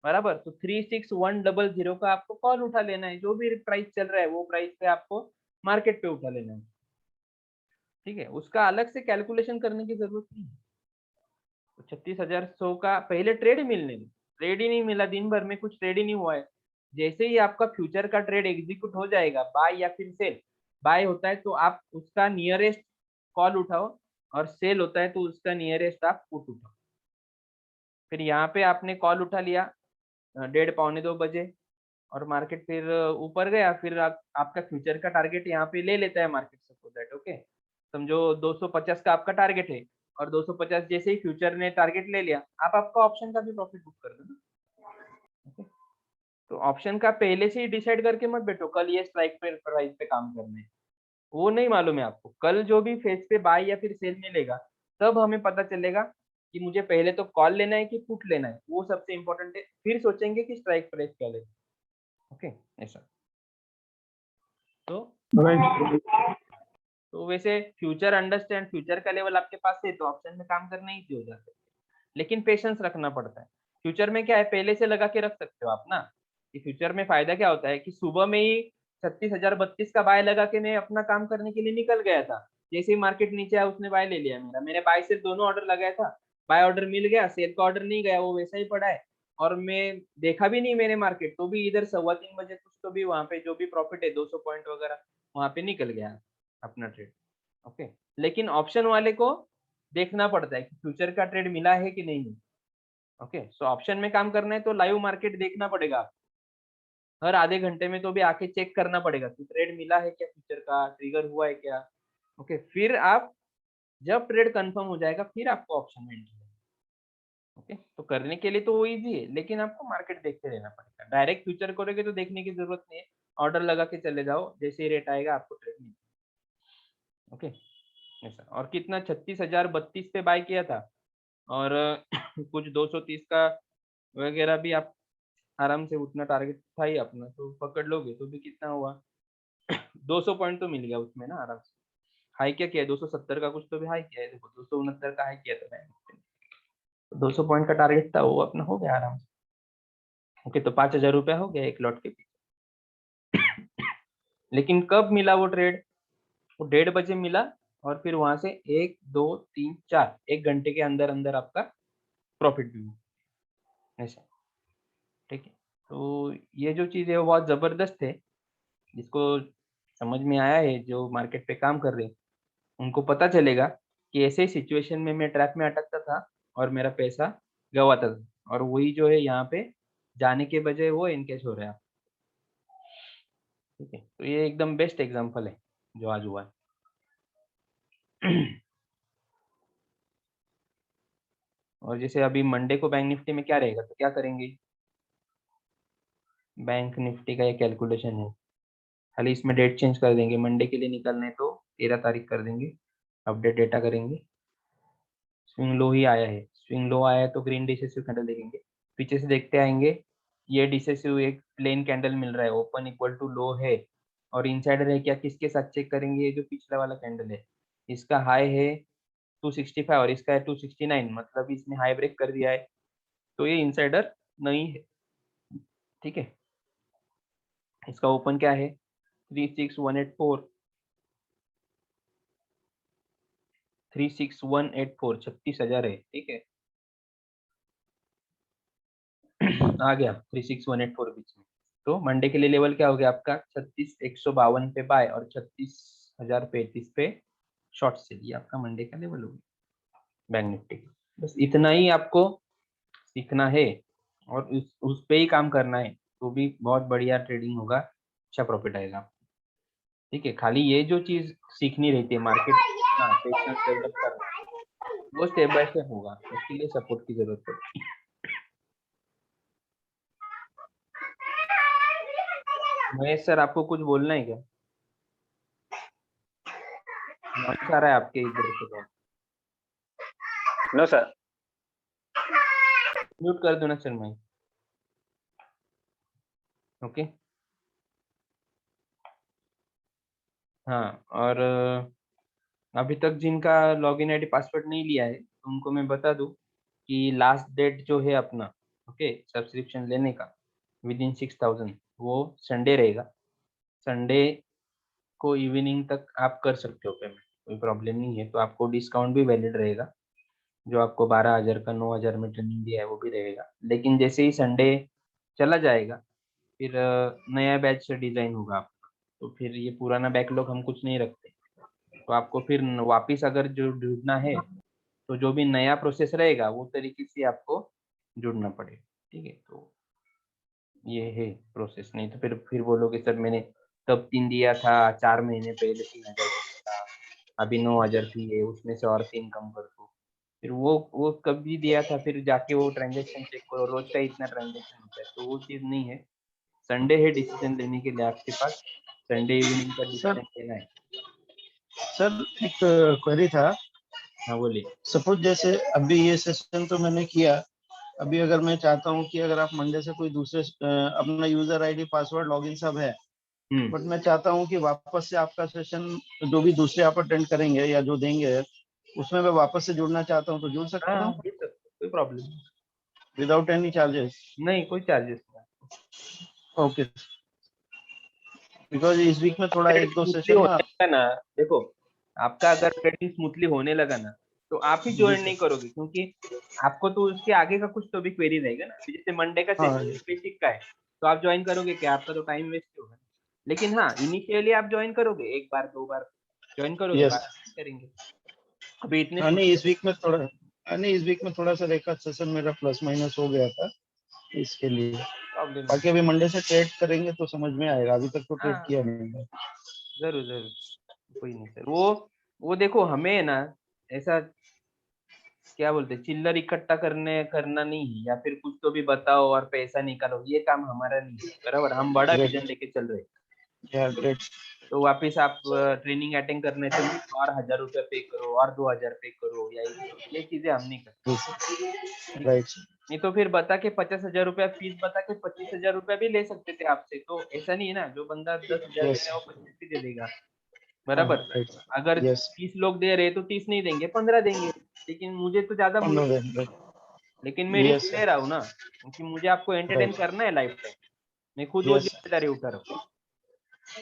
बराबर। तो 36100 का आपको कॉल उठा लेना है, जो भी प्राइस चल रहा है वो प्राइस पे आपको मार्केट पे उठा लेना है। ठीक है, उसका अलग से कैलकुलेशन करने की जरूरत नहीं है। तो 36,100 का पहले ट्रेड मिलने दो, ट्रेड ही नहीं मिला दिन भर में, कुछ ट्रेड ही नहीं हुआ है। जैसे ही आपका फ्यूचर का ट्रेड एग्जीक्यूट हो जाएगा, बाय या फिर सेल, बाय होता है तो आप उसका नियरेस्ट कॉल उठाओ, और सेल होता है तो उसका नियरेस्ट आप पुट उठाओ। फिर यहाँ पे आपने कॉल उठा लिया 1:30-1:45 बजे, और मार्केट फिर ऊपर गया, फिर आपका फ्यूचर का टारगेट यहाँ पे ले लेता है मार्केट, सपोज दैट। ओके, समझो 250 का आपका टारगेट है, और 250 जैसे ही फ्यूचर ने टारगेट ले लिया, आप आपका ऑप्शन का भी प्रॉफिट बुक कर दो ना। ओके, ऑप्शन का पहले से ही डिसाइड करके मत बैठो कल ये स्ट्राइक प्राइस पे काम करना है, वो नहीं मालूम है आपको। कल जो भी फेज पे बाय या फिर सेल मिलेगा तब हमें पता चलेगा कि मुझे पहले तो कॉल लेना है कि पुट लेना है, वो सबसे इम्पोर्टेंट है। फिर सोचेंगे कि स्ट्राइक प्राइस क्या लेना। ओके ऐसा। तो वैसे फ्यूचर अंडरस्टैंड, फ्यूचर का लेवल आपके पास है तो ऑप्शन में काम करना ही हो जाता है, लेकिन पेशेंस रखना पड़ता है। फ्यूचर में क्या है, पहले से लगा के रख सकते हो आप ना, कि फ्यूचर में फायदा क्या होता है कि सुबह में ही 36,032 का बाय लगा के मैं अपना काम करने के लिए निकल गया था। जैसे ही मार्केट नीचे आया उसने बाय ले लिया मेरा, मैंने बाय से दोनों ऑर्डर लगाया था, बाय ऑर्डर मिल गया, सेल का ऑर्डर नहीं गया, वो वैसा ही पड़ा है। और मैं देखा भी नहीं मैंने मार्केट, तो भी इधर 3:15 बजे कुछ तो भी वहां पे जो भी प्रॉफिट है 200 पॉइंट वगैरह वहां पे निकल गया अपना ट्रेड। ओके, लेकिन ऑप्शन वाले को देखना पड़ता है कि फ्यूचर का ट्रेड मिला है कि नहीं। ओके, सो ऑप्शन में काम करना है तो लाइव मार्केट देखना पड़ेगा, हर आधे घंटे में तो भी आके चेक करना पड़ेगा कि ट्रेड मिला है क्या, फ्यूचर का ट्रिगर हुआ है क्या। ओके, फिर आप जब ट्रेड कंफर्म हो जाएगा फिर आपको ऑप्शन में एंट्री। ओके, तो करने के लिए तो वो इजी है, लेकिन आपको मार्केट देखते रहना पड़ेगा। डायरेक्ट फ्यूचर करोगे तो देखने की जरूरत नहीं है, ऑर्डर लगा के चले जाओ, जैसे ही रेट आएगा आपको ट्रेड मिल। ओके ऐसा। और कितना 36,032 पे बाय किया था, और कुछ 230 का वगैरह भी आप आराम से, उतना टारगेट था ही अपना, तो पकड़ लोगे तो भी कितना हुआ 200 पॉइंट तो मिल गया उसमें ना आराम से। हाई क्या किया है 270 का कुछ तो भी हाई किया है, देखो 269 का हाई किया था बैंक ने, तो 200 पॉइंट का टारगेट था वो अपना हो गया आराम से। ओके, तो 5,000 रुपया हो गया एक लॉट के पीछे। लेकिन कब मिला वो ट्रेड, वो 1:30 बजे मिला, और फिर वहां से 1 2 3 4 1 घंटे के अंदर अंदर आपका प्रॉफिट भी हुआ ऐसा। ठीक है, तो ये जो चीज है वो बहुत जबरदस्त है, जिसको समझ में आया है, जो मार्केट पे काम कर रहे हैं उनको पता चलेगा कि ऐसे सिचुएशन में मैं ट्रैप में अटकता था और मेरा पैसा गवाता था, और वही जो है यहाँ पे जाने के बजाय वो इनकेश हो रहा है। ठीक है, तो ये एकदम बेस्ट एग्जांपल है जो आज हुआ है। और जैसे अभी मंडे को बैंक निफ्टी में क्या रहेगा, तो क्या करेंगे, बैंक निफ्टी का ये कैलकुलेशन है, खाली इसमें डेट चेंज कर देंगे, मंडे के लिए निकलना है तो 13 तारीख कर देंगे, अपडेट डेटा करेंगे। स्विंग लो ही आया है, स्विंग लो आया है तो ग्रीन डिसेसिव कैंडल देखेंगे, पीछे से देखते आएंगे, ये डिसेसिव एक प्लेन कैंडल मिल रहा है, ओपन इक्वल टू लो है, और इनसाइडर है क्या, किसके साथ चेक करेंगे, ये जो पिछला वाला कैंडल है इसका हाई है 265 और इसका है 269, मतलब इसने हाई ब्रेक कर दिया है, तो ये इनसाइडर नहीं है। ठीक है, इसका ओपन क्या है 36184, 36184, 36,000 है। ठीक है, आ गया 36184 बीच में, तो मंडे के लिए लेवल क्या हो गया आपका 36,152 पे बाय और 36,035 पे शॉर्ट सेल, ये आपका मंडे का लेवल हो गया बैंक निफ्टी का। बस इतना ही आपको सीखना है और उस पे ही काम करना है, तो भी बहुत बढ़िया ट्रेडिंग होगा, अच्छा प्रॉफिट आएगा। ठीक है, खाली ये जो चीज सीखनी रहती है मार्केट, हाँ पेशेंस डेवलप करना, वो स्टेप बाय स्टेप होगा, उसके लिए सपोर्ट की जरूरत पड़ती है। महेश सर, आपको कुछ बोलना है क्या, नॉइस आ रहा है आपके इधर से बहुत। No sir. म्यूट कर दो ना सर मैं। ओके, हाँ, और अभी तक जिनका लॉगिन आईडी पासवर्ड नहीं लिया है तो उनको मैं बता दूं कि लास्ट डेट जो है अपना, ओके, सब्सक्रिप्शन लेने का विद इन 6,000 वो संडे रहेगा। संडे को इवनिंग तक आप कर सकते हो पेमेंट, कोई प्रॉब्लम नहीं है, तो आपको डिस्काउंट भी वैलिड रहेगा, जो आपको 12,000 का 9,000 में ट्रेनिंग दिया है वो भी रहेगा। लेकिन जैसे ही संडे चला जाएगा फिर नया बैच डिजाइन होगा आपका, तो फिर ये पुराना बैकलॉग हम कुछ नहीं रखते, तो आपको फिर वापिस अगर जो जुड़ना है तो जो भी नया प्रोसेस रहेगा वो तरीके से आपको जुड़ना पड़ेगा। ठीक है, तो ये है प्रोसेस, नहीं तो फिर बोलोगे सर मैंने तब 3 दिया था, 4 महीने पहले 3,000 था, अभी 9,000 फी है, उसमें से और 3 कम कर दो, फिर वो कभी दिया था, फिर जाके वो ट्रांजेक्शन चेक करो, रोज का इतना ट्रांजेक्शन होता है, तो वो चीज नहीं है। संडे है डिसीजन लेने के लिए आपके पास, संडे इवनिंग का डिसीजन लेना है। सर एक क्वेरी था। हाँ बोलिए। सपोज जैसे अभी ये सेशन तो मैंने किया, अभी अगर मैं चाहता हूँ कि अगर आप मंडे से कोई दूसरे अपना यूजर आईडी पासवर्ड लॉगिन सब है, बट मैं चाहता हूँ कि वापस से आपका सेशन जो भी दूसरे आप अटेंड करेंगे या जो देंगे उसमें मैं वापस से जुड़ना चाहता हूँ तो जुड़ सकता हाँ हूँ जुड़ सकते, कोई प्रॉब्लम नहीं। Without any charges? नहीं कोई चार्जेस नहीं। ओके, बिकॉज इस वीक में थोड़ा एक दो स्मूथली सेशन होने ना। लगा ना, देखो आपका अगर ट्रेडिंग स्मूथली होने लगा ना तो आप ही जी ज्वाइन सर। नहीं करोगे, क्योंकि आपको तो उसके आगे का कुछ तो भी क्वेरी रहेगा ना। जैसे मंडे का हाँ सेशन बेसिक का है तो आप ज्वाइन करोगे क्या, आपका तो टाइम वेस्ट होगा। लेकिन हाँ इनिशियली आप ज्वाइन करोगे, एक बार दो बार ज्वाइन करोगे, यस। बाद में करेंगे। अभी इतने हाँ नहीं, इस वीक में थोड़ा, नहीं इस वीक में थोड़ा सा एक सेशन मेरा प्लस माइनस हो गया था इसके लिए। प्रॉब्लम बाकी अभी मंडे से ट्रेड करेंगे तो समझ में आएगा, अभी तक तो ट्रेड हाँ किया नहीं है। जरूर जरूर, कोई नहीं सर। वो देखो हमें है ना ऐसा क्या बोलते हैं, चिल्लर इकट्ठा करना नहीं है, या फिर कुछ तो भी बताओ और पैसा निकालो, ये काम हमारा नहीं है। बराबर, हम बड़ा ग्रेट, विजन लेके चल रहे हैं। या ग्रेट। तो वापिस आप ट्रेनिंग अटेंड करने से और 1000 रुपया पे करो और 2000 पे करो या ये चीजें हम नहीं करते। राइट। नहीं तो फिर बता के 50,000 रुपया फीस बता के 25,000 रुपया भी ले सकते थे आपसे। तो ऐसा नहीं है ना, जो बंदा 10,000 यस। देता है वो 25 भी दे देगा। हाँ बराबर, राइट। अगर यस। 30 लोग दे रहे तो 30 नहीं देंगे, 15 देंगे। लेकिन मुझे तो ज्यादा लेकिन मैं रिस्क यस ले रहा हूँ ना, क्योंकि मुझे आपको एंटरटेन राइट। करना है लाइफ टाइम। मैं खुद वो यस, जिम्मेदारी उठा रहा हूँ।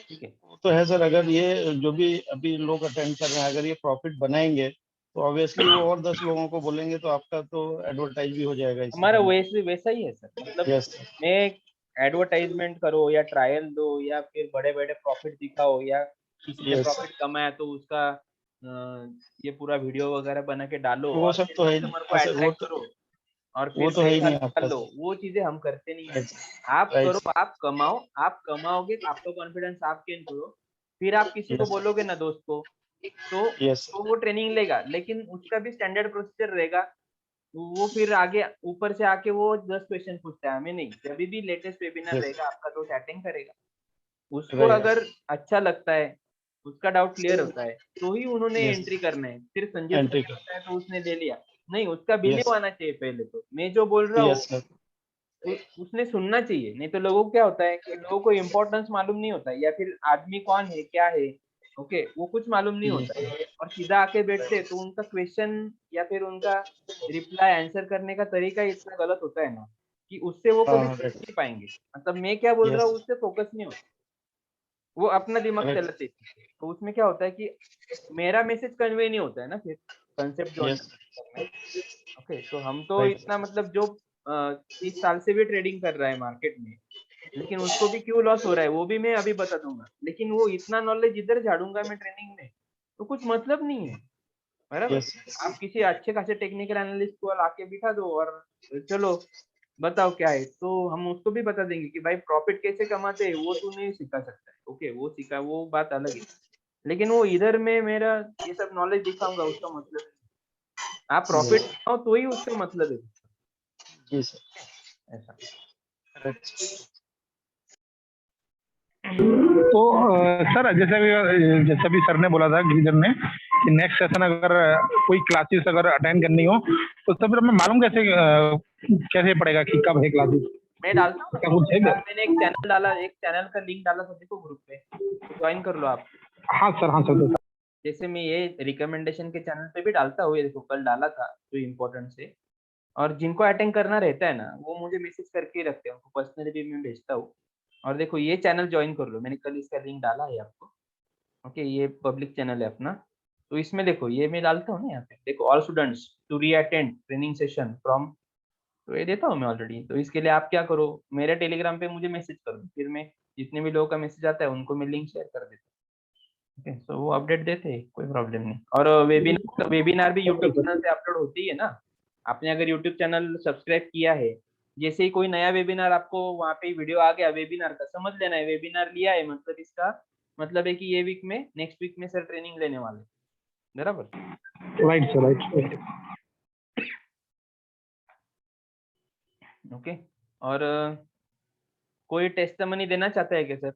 ठीक है, वो तो है सर। अगर ये जो भी अभी लोग अटेंड कर रहे हैं अगर ये प्रॉफिट बनाएंगे तो ऑब्वियसली वो और 10 लोगों को बोलेंगे तो आपका तो एडवर्टाइज भी हो जाएगा इसी हमारा में। वैसा ही है सर। मतलब यस। मैं एडवर्टाइजमेंट करो या ट्रायल दो या फिर बड़े बड़े प्रॉफिट दिखाओ, या किसी ने यस, प्रॉफिट कमाया तो उसका ये पूरा वीडियो वगैरह बना के डालो वो और सब फिर तो है ही नहीं। कस्टमर को हाँ सर, अट्रैक्ट करो और वो फिर तो है ही पैसा नहीं निकाल आपका लो। सर। वो चीजें हम करते नहीं है। राइट। आप करो, राइट। आप कमाओ, आप कमाओगे, आपका कॉन्फिडेंस आप गेन करो, फिर आप किसी को यस। बोलोगे ना दोस्त को, तो यस। वो ट्रेनिंग लेगा। लेकिन उसका भी स्टैंडर्ड प्रोसीजर रहेगा। वो फिर आगे ऊपर से आके वो 10 क्वेश्चन पूछता है, हमें नहीं। जब भी लेटेस्ट वेबिनार यस। रहेगा आपका दोस्त अटेंड करेगा, उसको राइट। अगर अच्छा लगता है, उसका डाउट क्लियर होता है, तो ही उन्होंने यस। एंट्री करना है। फिर संजय सर एंट्री ने कर। बताया तो उसने ले लिया, नहीं उसका बिलीव यस। आना चाहिए पहले। तो मैं जो बोल रहा हूँ यस सर। उसने सुनना चाहिए। नहीं तो लोगों को क्या होता है कि लोगों को इम्पोर्टेंस मालूम नहीं होता है, या फिर आदमी कौन है क्या है, ओके, वो कुछ मालूम नहीं होता है, और सीधा आके बैठते हैं, तो उनका क्वेश्चन या फिर उनका रिप्लाई आंसर करने का तरीका इतना गलत होता है ना कि उससे वो कभी हाँ सीख राइट। नहीं पाएंगे। मतलब मैं क्या बोल रहा यस। हूँ उससे फोकस नहीं होता, वो अपना दिमाग करेक्ट। चलाते हैं। तो उसमें क्या होता है कि मेरा मैसेज कन्वे नहीं होता है ना, फिर कंसेप्ट जो यस। अंडरस्टैंड करना है। ओके, तो हम तो राइट। इतना मतलब जो 30 साल से भी ट्रेडिंग कर रहा है मार्केट में, लेकिन उसको भी क्यों लॉस हो रहा है वो भी मैं अभी बता दूंगा। लेकिन वो इतना नॉलेज इधर झाड़ूंगा मैं ट्रेनिंग में, तो कुछ मतलब नहीं है। बराबर, यस। आप किसी अच्छे खासे टेक्निकल एनालिस्ट को लाके बिठा दो और चलो बताओ क्या है, तो हम उसको भी बता देंगे कि भाई प्रॉफिट कैसे कमाते हैं वो तू नहीं सिखा सकता है। ओके, वो सिखा, वो बात अलग है। लेकिन वो इधर में मेरा ये सब नॉलेज दिखाऊंगा उसका मतलब नहीं। आप प्रॉफिट कमाओ तो ही उसका मतलब है। जी सर। ऐसा। करेक्ट। तो सर जैसे भी सर ने बोला था, गिरिधर ने, कि नेक्स्ट सेशन अगर कोई क्लासेस अगर अटेंड करनी हो तो सर फिर हमें मालूम कैसे पड़ेगा कि कब है क्लासेस? मैं डालता हूँ ना क्या ग्रुप कुछ पे, है क्या? यार मैंने एक चैनल डाला, एक चैनल का लिंक डाला था देखो ग्रुप पे, ज्वाइन कर लो आप। हाँ सर, हाँ सर। जैसे मैं ये रिकमेंडेशन के चैनल पे भी डालता हूँ, ये देखो कल डाला था जो इम्पोर्टेंट से। और जिनको अटेंड करना रहता है ना वो मुझे मैसेज करके ही रखते हैं, उनको पर्सनली भी मैं भेजता हूँ। और देखो ये चैनल ज्वाइन कर लो, मैंने कल इसका लिंक डाला है आपको। ओके, ये पब्लिक चैनल है अपना। तो इसमें देखो ये मैं डालता हूँ ना, यहाँ पे देखो all students to reattend training session from, तो ये देता हूँ मैं ऑलरेडी। तो इसके लिए आप क्या करो, मेरे टेलीग्राम पे मुझे मैसेज कर दो, फिर मैं जितने भी लोगों का मैसेज आता है उनको मैं लिंक शेयर कर देता हूँ। ठीक है, तो वो अपडेट देते हैं, कोई प्रॉब्लम नहीं। और वेबिनार भी यूट्यूब चैनल से अपलोड होती है ना। आपने अगर यूट्यूब चैनल सब्सक्राइब किया है, जैसे ही कोई नया वेबिनार आपको वहाँ पे वीडियो आ गया वेबिनार का, समझ लेना है वेबिनार लिया है, मतलब इसका मतलब है कि ये वीक में, नेक्स्ट वीक में सर ट्रेनिंग लेने वाले। बराबर, राइट सर, राइट। ओके। और कोई टेस्टमनी देना चाहता है क्या सर?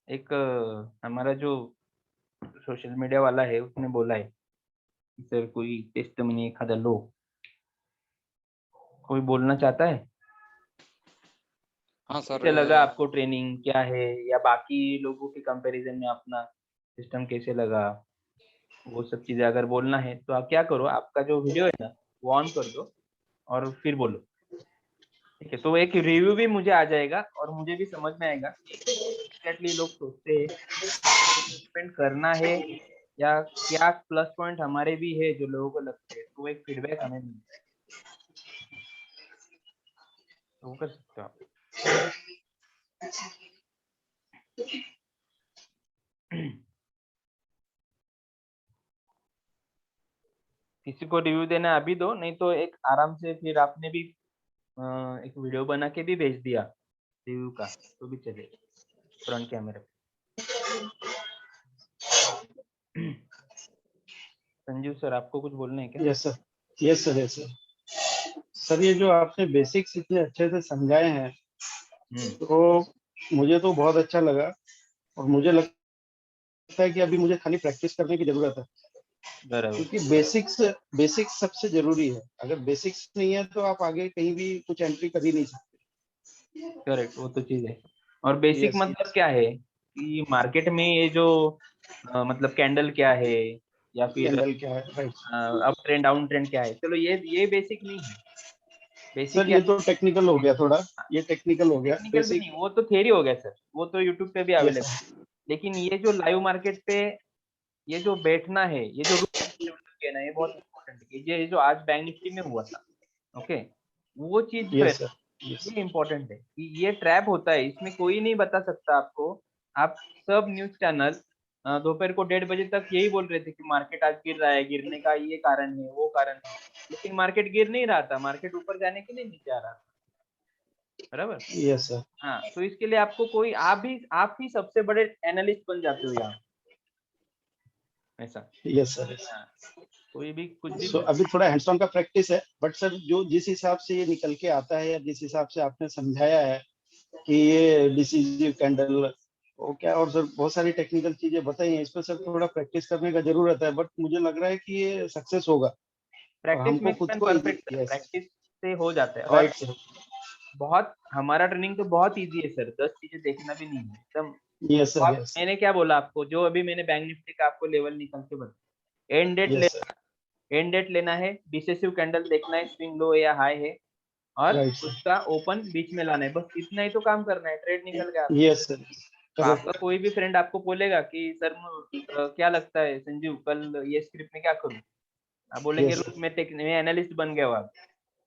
एक हमारा जो सोशल मीडिया वाला है उसने बोला है कि सर कोई टेस्टमनी एखादा लो, कोई बोलना चाहता है? हाँ सर, कैसे लगा आपको ट्रेनिंग क्या है, या बाकी लोगों के कंपैरिजन में अपना सिस्टम कैसे लगा, वो सब चीजें अगर बोलना है तो आप क्या करो, आपका जो वीडियो है ना वो ऑन कर दो और फिर बोलो, ठीक है? तो एक रिव्यू भी मुझे आ जाएगा और मुझे भी समझ में आएगा कि एग्जैक्टली लोग सोचते हैं स्पेंड करना है, या क्या प्लस पॉइंट हमारे भी है जो लोगों को लगते हैं, तो एक फीडबैक हमें मिलता है, तो वो कर सकते हो आप। किसी को रिव्यू देना अभी दो, नहीं तो एक आराम से फिर आपने भी एक वीडियो बना के भी भेज दिया रिव्यू का तो भी चलेगा फ्रंट कैमरे पे। संजीव सर आपको कुछ बोलना है क्या? Yes sir, yes sir, yes sir. Sir ये जो आपने बेसिक्स इतने अच्छे से समझाए हैं तो मुझे तो बहुत अच्छा लगा, और मुझे लगता है कि अभी मुझे खाली प्रैक्टिस करने की जरूरत है, बराबर, क्योंकि बेसिक्स सबसे जरूरी है। अगर बेसिक्स नहीं है तो आप आगे कहीं भी कुछ एंट्री कर ही नहीं सकते। करेक्ट, वो तो चीज है। और बेसिक यस, मतलब क्या है कि मार्केट में ये जो मतलब कैंडल क्या है, या फिर कैंडल क्या है, right. Up trend down trend क्या है, चलो ये बेसिक नहीं है। बेसिक सर क्या ये तो टेक्निकल हो गया थोड़ा, ये टेक्निकल हो गया टेक्निकल भी बेसिक। नहीं, वो तो थ्योरी हो गया सर, वो तो यूट्यूब पे भी यस अवेलेबल। लेकिन ये जो लाइव मार्केट पे ये जो बैठना है, ये जो रूल डेवलप किया ना, ये बहुत इंपॉर्टेंट है। ये जो आज बैंक निफ्टी में हुआ था, ओके, वो चीज जो है यस सर, यस ये इम्पोर्टेंट है कि ये ट्रैप होता है, इसमें कोई नहीं बता सकता आपको। आप सब न्यूज चैनल दोपहर को 1:30 बजे तक यही बोल रहे थे कि मार्केट आज गिर रहा है, गिरने का ये कारण है, वो कारण है, लेकिन मार्केट गिर नहीं रहा था, मार्केट ऊपर जाने के लिए नीचे आ रहा था, बराबर। यस सर, हाँ, तो इसके लिए आपको कोई आप ही सबसे बड़े एनालिस्ट बन जाते हो यहाँ, ऐसा। Yes sir. हाँ, कोई भी कुछ भी सो अभी थोड़ा हैंड्स ऑन का प्रैक्टिस है, बट सर जो जिस हिसाब से ये निकल के आता है, या जिस हिसाब से आपने समझाया है कि ये डिसीजिव कैंडल वो क्या, और सर बहुत सारी टेक्निकल चीजें बताई हैं, इस पर सर थोड़ा प्रैक्टिस करने का जरूरत है, बट मुझे लग रहा है कि ये सक्सेस होगा। और प्रैक्टिस हमको मेक्स खुद मैन को, परफेक्ट, यस, प्रैक्टिस से हो जाता है। और राइट सर, बहुत हमारा ट्रेनिंग तो बहुत इजी है सर, 10 चीजें देखना भी नहीं है एकदम। यस सर, आप यस, मैंने क्या बोला आपको, जो अभी मैंने बैंक निफ्टी का आपको लेवल निकल के बताया, यस सर, एंड डेट लेना है, डिसेसिव कैंडल देखना है, स्विंग लो या हाई है, और राइट सर, उसका ओपन बीच में लाना है, बस इतना ही तो काम करना है, ट्रेड निकल गया। यस सर, तो आपका करेक्ट, कोई भी फ्रेंड आपको बोलेगा कि सर क्या लगता है संजीव, कल ये स्क्रिप्ट में क्या करूं, आप बोलेंगे यस रुक सर, मैं एनालिस्ट बन गया हूँ।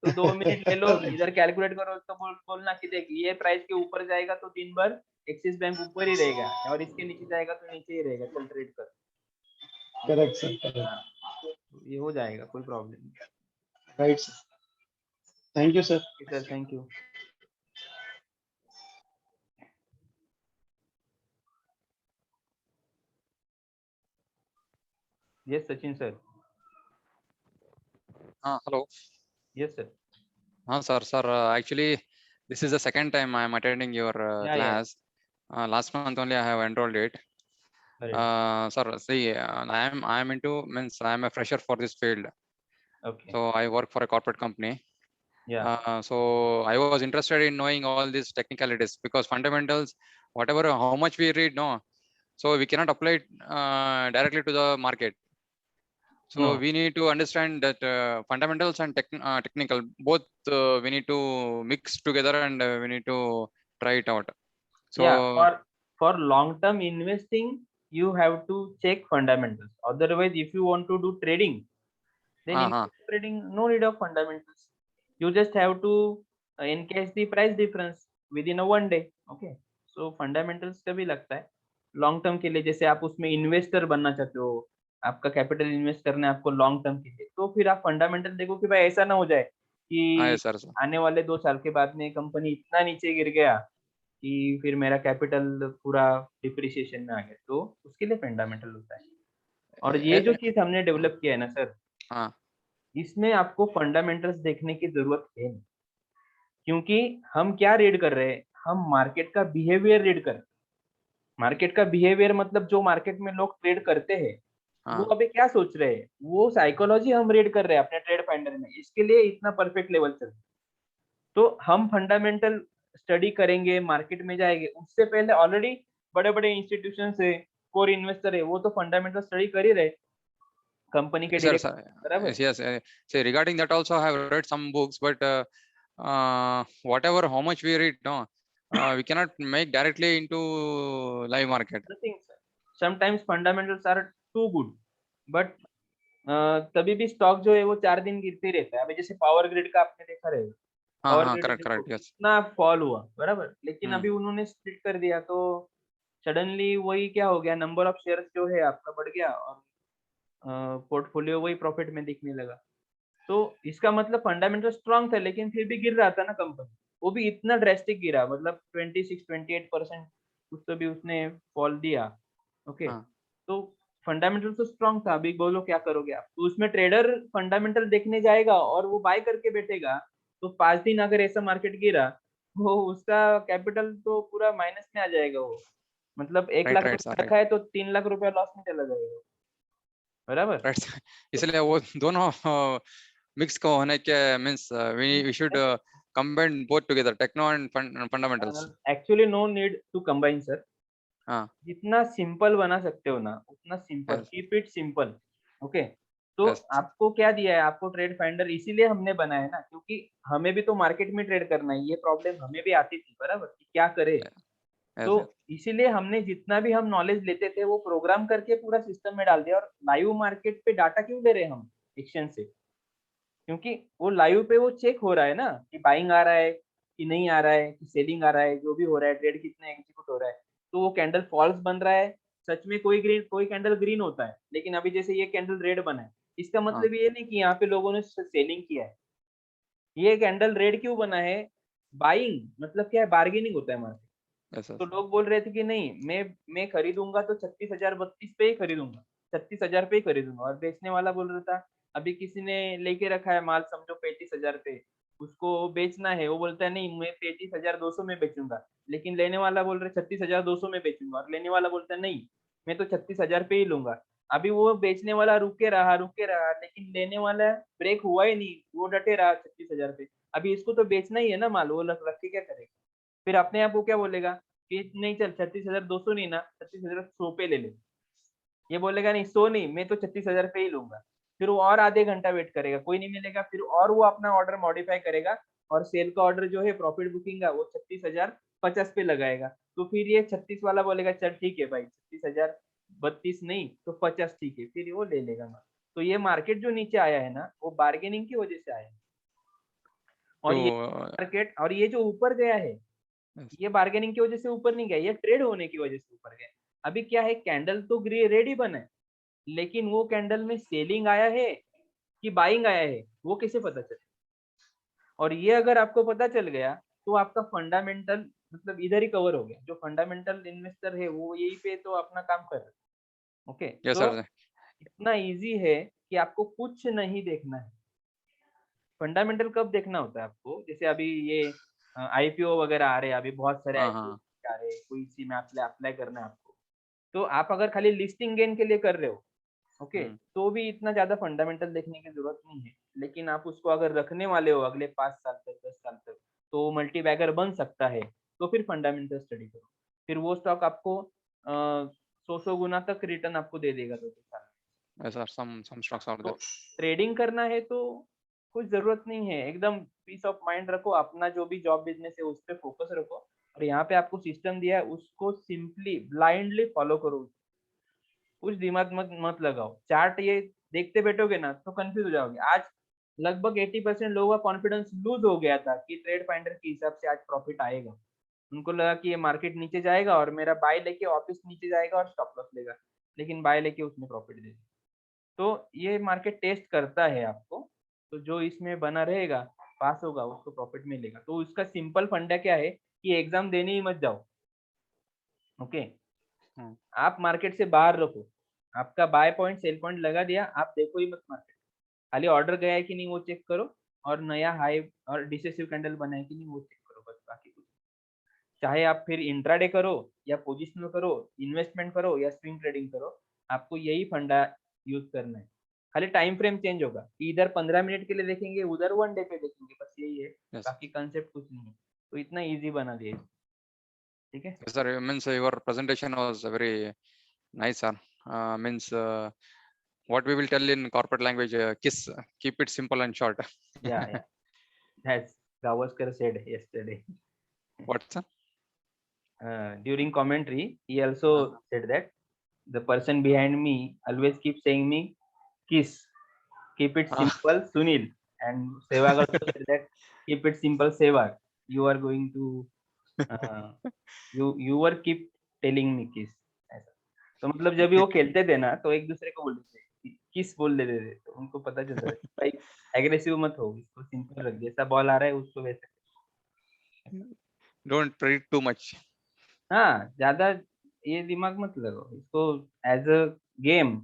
तो 2 मिनट ले लो, इधर कैलकुलेट करो, तो बोलना कि देख ये प्राइस के ऊपर जाएगा तो दिन भर एक्सिस बैंक ऊपर ही रहेगा, और इसके नीचे जाएगा तो नीचे ही रहेगा, चल ट्रेड कर। करेक्ट सर, हाँ, तो ये हो जाएगा, कोई प्रॉब्लम नहीं। Right sir, thank you sir. Sir thank you. Yes Sachin sir. हाँ, hello. Yes sir. हाँ sir, actually this is the second time I am attending your या class. Last month only I have enrolled it. Sir, see, I am I am a fresher for this field. Okay, So I work for a corporate company. या So I was interested in knowing all these technicalities, because fundamentals, whatever how much we read, no, so we cannot apply it directly to the market. So No. we need to understand that fundamentals and technical both we need to mix together, and we need to try it out. So Yeah, for long term investing you have to check fundamentals, otherwise if you want to do trading, then in trading no need of fundamentals, you just have to encash the price difference within a 1 day, okay? So fundamentals तभी लगता है long term के लिए, जैसे आप उसमें investor बनना चाहते हो, आपका कैपिटल इन्वेस्ट करना है आपको लॉन्ग टर्म के लिए, तो फिर आप फंडामेंटल देखो कि भाई ऐसा ना हो जाए कि yes sir. आने वाले 2 साल के बाद में कंपनी इतना नीचे गिर गया कि फिर मेरा कैपिटल पूरा डिप्रिसिएशन में आ गया, तो उसके लिए फंडामेंटल होता है। और ये जो चीज हमने डेवलप किया है ना सर, हाँ, इसमें आपको फंडामेंटल्स देखने की जरूरत है नहीं, क्योंकि हम क्या रीड कर रहे हैं, हम मार्केट का बिहेवियर रीड कर रहे हैं। मार्केट का बिहेवियर मतलब जो मार्केट में लोग ट्रेड करते हैं वो हाँ अभी क्या सोच रहे हैं, वो साइकोलॉजी हम रीड कर रहे हैं अपने ट्रेड फाइंडर में, इसके लिए इतना परफेक्ट लेवल चल रहा है। तो हम फंडामेंटल स्टडी करेंगे, मार्केट में जाएंगे, उससे पहले ऑलरेडी बड़े बड़े इंस्टीट्यूशन है, कोर इन्वेस्टर है, वो तो फंडामेंटल स्टडी कर ही रहे कंपनी के Yes, sir, डायरेक्ट, बराबर। yes, yes. So regarding that also, I have read some books, but whatever how much we read, no, we cannot make directly into live market. Nothing, sir. Sometimes fundamentals are too good, but तभी भी stock जो है वो 4 दिन गिरते ही रहता है। अभी जैसे पावर ग्रिड का आपने देखा रहेगा, हाँ पावर हाँ, ग्रिड correct, देखो correct, yes. कितना फॉल हुआ, बराबर। लेकिन हम्म अभी उन्होंने स्प्लिट कर दिया तो सडनली वही क्या हो गया, नंबर ऑफ शेयर्स जो है आपका बढ़ गया और पोर्टफोलियो वही प्रॉफिट में दिखने लगा। तो इसका मतलब फंडामेंटल स्ट्रांग था, लेकिन फिर भी गिर रहा था ना कंपनी, वो भी इतना ड्रेस्टिक गिरा, मतलब 26-28% कुछ तो भी उसने फॉल दिया। ओके, हाँ तो फंडामेंटल तो स्ट्रांग था, अभी बोलो क्या करोगे आप। तो उसमें ट्रेडर फंडामेंटल देखने जाएगा और वो बाय करके बैठेगा, तो 5 दिन अगर ऐसा मार्केट गिरा, वो उसका कैपिटल तो पूरा माइनस में आ जाएगा। वो मतलब 1 right, लाख right, sir, रुपया right, रखा है तो 3 लाख रुपया लॉस में चला जाएगा, बराबर। right. इसलिए वो दोनों मिक्स को होने के means we should combine both together, techno and fundamentals. Actually no need to combine sir, हाँ जितना सिंपल बना सकते हो ना उतना simple, yes, keep it simple. Okay, तो yes, आपको क्या दिया है, आपको ट्रेड फाइंडर इसीलिए हमने बनाया है ना, क्योंकि हमें भी तो मार्केट में ट्रेड करना है, ये प्रॉब्लम हमें भी आती थी, बराबर, कि क्या करे। yes, तो yes. इसीलिए हमने जितना भी हम नॉलेज लेते थे वो प्रोग्राम करके पूरा सिस्टम में डाल दिया। और लाइव मार्केट पे डाटा क्यों ले रहे हैं हम एक्सचेंज से, क्योंकि वो लाइव पे वो चेक हो रहा है ना कि बाइंग आ रहा है कि नहीं आ रहा है, कि सेलिंग आ रहा है, जो भी हो रहा है, ट्रेड कितने एग्जीक्यूट हो रहा है। तो वो कैंडल फॉल्स बन रहा है, सच में कोई ग्रीन, कोई कैंडल ग्रीन होता है, लेकिन अभी जैसे ये कैंडल रेड बना है, इसका हाँ मतलब ये नहीं कि यहाँ पे लोगों ने सेलिंग किया है। ये कैंडल रेड क्यों बना है, बाइंग मतलब क्या है, बार्गेनिंग होता है मार्केट। yes, yes. तो लोग बोल रहे थे कि नहीं, मैं खरीदूंगा तो 36,032 पे ही खरीदूंगा, 36,000 पे ही खरीदूंगा। और बेचने वाला बोल रहा था, अभी किसी ने लेके रखा है माल समझो 35,000 पे, उसको बेचना है, वो बोलता है नहीं मैं 35,200 में बेचूंगा, लेकिन लेने वाला बोल रहे 36,200 में बेचूंगा, और लेने वाला बोलता है नहीं मैं तो 36,000 पे ही लूंगा। अभी वो बेचने वाला रुके रहा, लेकिन लेने वाला ब्रेक हुआ ही नहीं, वो डटे रहा 36,000 पे। अभी इसको तो बेचना ही है ना माल, वो रख के क्या करेगा। फिर अपने आप वो क्या बोलेगा कि नहीं चल 36,200 नहीं ना, 36,100 पे ले ले। ये बोलेगा नहीं 100 नहीं, मैं तो 36,000 पे ही लूंगा। फिर वो और आधे घंटा वेट करेगा, कोई नहीं मिलेगा, फिर और वो अपना ऑर्डर मॉडिफाई करेगा, और सेल का ऑर्डर जो है प्रॉफिट बुकिंग का वो 36,050 पे लगाएगा। तो फिर ये 36 वाला बोलेगा चल ठीक है भाई, 36,032 नहीं तो 50 ठीक है, फिर वो ले लेगा माल। तो ये मार्केट जो नीचे आया है ना, वो बार्गेनिंग की वजह से आया है। और ये तो मार्केट, और ये जो ऊपर गया है, yes, ये बार्गेनिंग की वजह से ऊपर नहीं गया, ये ट्रेड होने की वजह से ऊपर गया। अभी क्या है, कैंडल तो रेड ही बना है, लेकिन वो कैंडल में सेलिंग आया है कि बाइंग आया है, वो कैसे पता चले। और ये अगर आपको पता चल गया तो आपका फंडामेंटल मतलब इधर ही कवर हो गया। जो फंडामेंटल इन्वेस्टर है वो यही पे तो अपना काम कर रहे हैं। ओके, yes, तो sir. इतना इजी है कि आपको कुछ नहीं देखना है। फंडामेंटल कब देखना होता है आपको, जैसे अभी ये आईपीओ वगैरह आ रहे हैं, अभी बहुत सारे हाँ आईपीओ हाँ आ रहे हैं, कोई इसी में अप्लाई करना है आपको। तो आप अगर खाली लिस्टिंग गेन के लिए कर रहे हो, ओके, हम्म तो भी इतना ज्यादा फंडामेंटल देखने की जरूरत नहीं है। लेकिन आप उसको अगर रखने वाले हो अगले 5 साल तक, 10 साल तक, तो मल्टी बैगर बन सकता है, तो फिर फंडामेंटल स्टडी करो। फिर वो स्टॉक आपको 100 गुना तक रिटर्न आपको दे देगा 2 साल। yes, sir. Some stocks are तो there. ट्रेडिंग करना है तो कुछ जरूरत नहीं है, एकदम पीस ऑफ माइंड रखो, अपना जो भी जॉब बिजनेस है उस पर फोकस रखो, और यहाँ पे आपको सिस्टम दिया है उसको सिंपली ब्लाइंडली फॉलो करो। कुछ दिमाग मत लगाओ। चार्ट ये देखते बैठोगे ना तो कंफ्यूज हो जाओगे। आज लगभग 80% लोगों का कॉन्फिडेंस लूज हो गया था कि ट्रेड फाइंडर के हिसाब से आज प्रॉफिट आएगा। उनको लगा कि ये मार्केट नीचे जाएगा और मेरा बाय लेके वापस नीचे जाएगा और स्टॉप लॉस लेगा, लेकिन बाय लेके उसने प्रॉफिट दे दिया। तो ये मार्केट टेस्ट करता है आपको, तो जो इसमें बना रहेगा पास होगा उसको प्रॉफिट मिलेगा। तो उसका सिंपल फंडा क्या है कि एग्जाम देने ही मत जाओ। ओके, हम्म आप मार्केट से बाहर रखो, आपका बाय पॉइंट सेल पॉइंट लगा दिया, आप देखो ही मत मार्केट, खाली ऑर्डर गया है कि नहीं वो चेक करो, और नया हाई और डिसेसिव कैंडल बना है कि नहीं वो चेक करो, बस बाकी कुछ नहीं। चाहे आप फिर इंट्राडे करो या पोजिशनल करो, इन्वेस्टमेंट करो या स्विंग ट्रेडिंग करो, आपको यही फंडा यूज करना है। खाली टाइम फ्रेम चेंज होगा, इधर 15 मिनट के लिए देखेंगे, उधर 1 डे पे देखेंगे, बस यही है। Yes. बाकी कंसेप्ट कुछ नहीं है, तो इतना इजी बना दिया, ठीक है। Yes, sir. Means your presentation was very nice, sir. Means what we will tell in corporate language, KISS, keep it simple and short. Yeah, that's Gavaskar said yesterday. What, sir? During commentary, he also said that the person behind me always keep saying me KISS, keep it simple, Sunil, and Sehwag also said that keep it simple, Sehwag. You are going to you were keep telling me KISS, ऐसा। तो मतलब जब भी वो खेलते थे ना तो एक दूसरे को बोल देते किस बोल देते थे, तो उनको पता चलता था भाई एग्रेसिव मत हो, इसको सिंपल रख, जैसा बॉल आ रहा है उसको वैसे। Don't predict too much. हाँ, ज्यादा ये दिमाग मत लगाओ इसको, एज अ गेम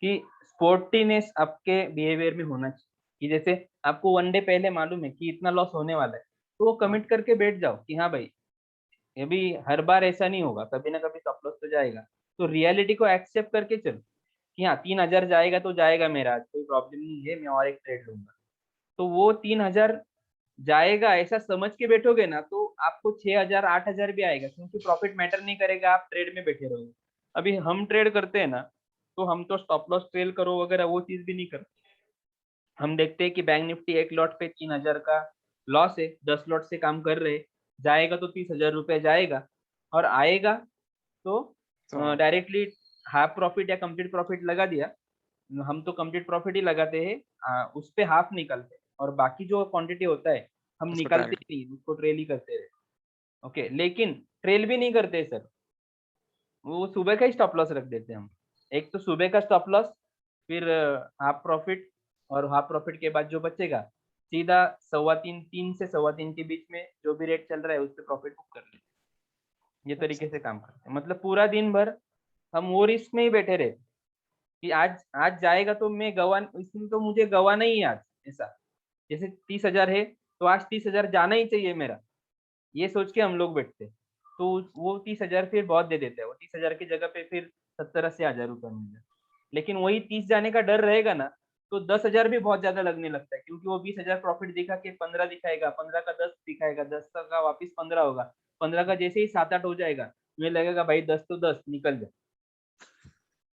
कि स्पोर्टीनेस आपके बिहेवियर में होना चाहिए, कि जैसे आपको 1 डे पहले मालूम है कि इतना लॉस होने वाला है, तो वो कमिट करके बैठ जाओ कि हाँ भाई ये भी हर बार ऐसा नहीं होगा, कभी ना कभी स्टॉप लॉस तो जाएगा। तो रियलिटी को एक्सेप्ट करके चलो कि हाँ 3000 जाएगा तो जाएगा मेरा, आज कोई प्रॉब्लम नहीं है, मैं और एक ट्रेड लूंगा। तो वो 3000 जाएगा ऐसा समझ के बैठोगे ना तो आपको 6000 8000 भी आएगा, क्योंकि प्रॉफिट मैटर नहीं करेगा, आप ट्रेड में बैठे रहोगे। अभी हम ट्रेड करते हैं ना, तो हम तो स्टॉप लॉस ट्रेल करो वगैरह वो चीज भी नहीं करते। हम देखते हैं कि बैंक निफ्टी एक लॉट पे 3000 का लॉस है, 10 लॉट से काम कर रहे, जाएगा तो 30,000 रुपए जाएगा, और आएगा तो डायरेक्टली हाफ प्रॉफिट या कंप्लीट प्रॉफिट लगा दिया। हम तो कंप्लीट प्रॉफिट ही लगाते हैं, उस पे हाफ निकलते हैं, और बाकी जो क्वांटिटी होता है हम उसको निकालते trail- ही नहीं, उसको ट्रेल ही करते रहे। ओके, लेकिन ट्रेल भी नहीं करते सर, वो सुबह का ही स्टॉप लॉस रख देते हैं हम। एक तो सुबह का स्टॉप लॉस, फिर हाफ प्रॉफिट, और हाफ प्रॉफिट के बाद जो बचेगा सीधा 3:15 3 से 3:15 के बीच में जो भी रेट चल रहा है उस पर प्रॉफिट बुक कर लेते हैं। ये तरीके से काम करते हैं, मतलब पूरा दिन भर हम वो रिस्क में ही बैठे रहे कि आज जाएगा तो मैं गवा, इसमें तो मुझे गवाना ही है आज, ऐसा। जैसे 30,000 है तो आज 30,000 जाना ही चाहिए मेरा, ये सोच के हम लोग बैठते। तो वो 30,000 फिर बहुत दे देते हैं, वो 30,000 की जगह पे फिर 70-80 हजार रुपये मिल जाए। लेकिन वही 30 जाने का डर रहेगा ना, तो 10,000 भी बहुत ज्यादा लगने लगता है, क्योंकि वो 20,000 प्रॉफिट दिखा के 15 दिखाएगा, 15 का 10 दिखाएगा, 10 का वापिस 15 होगा, 15 का जैसे ही 7-8 हो जाएगा, मुझे लगेगा भाई 10 तो 10 निकल जाए।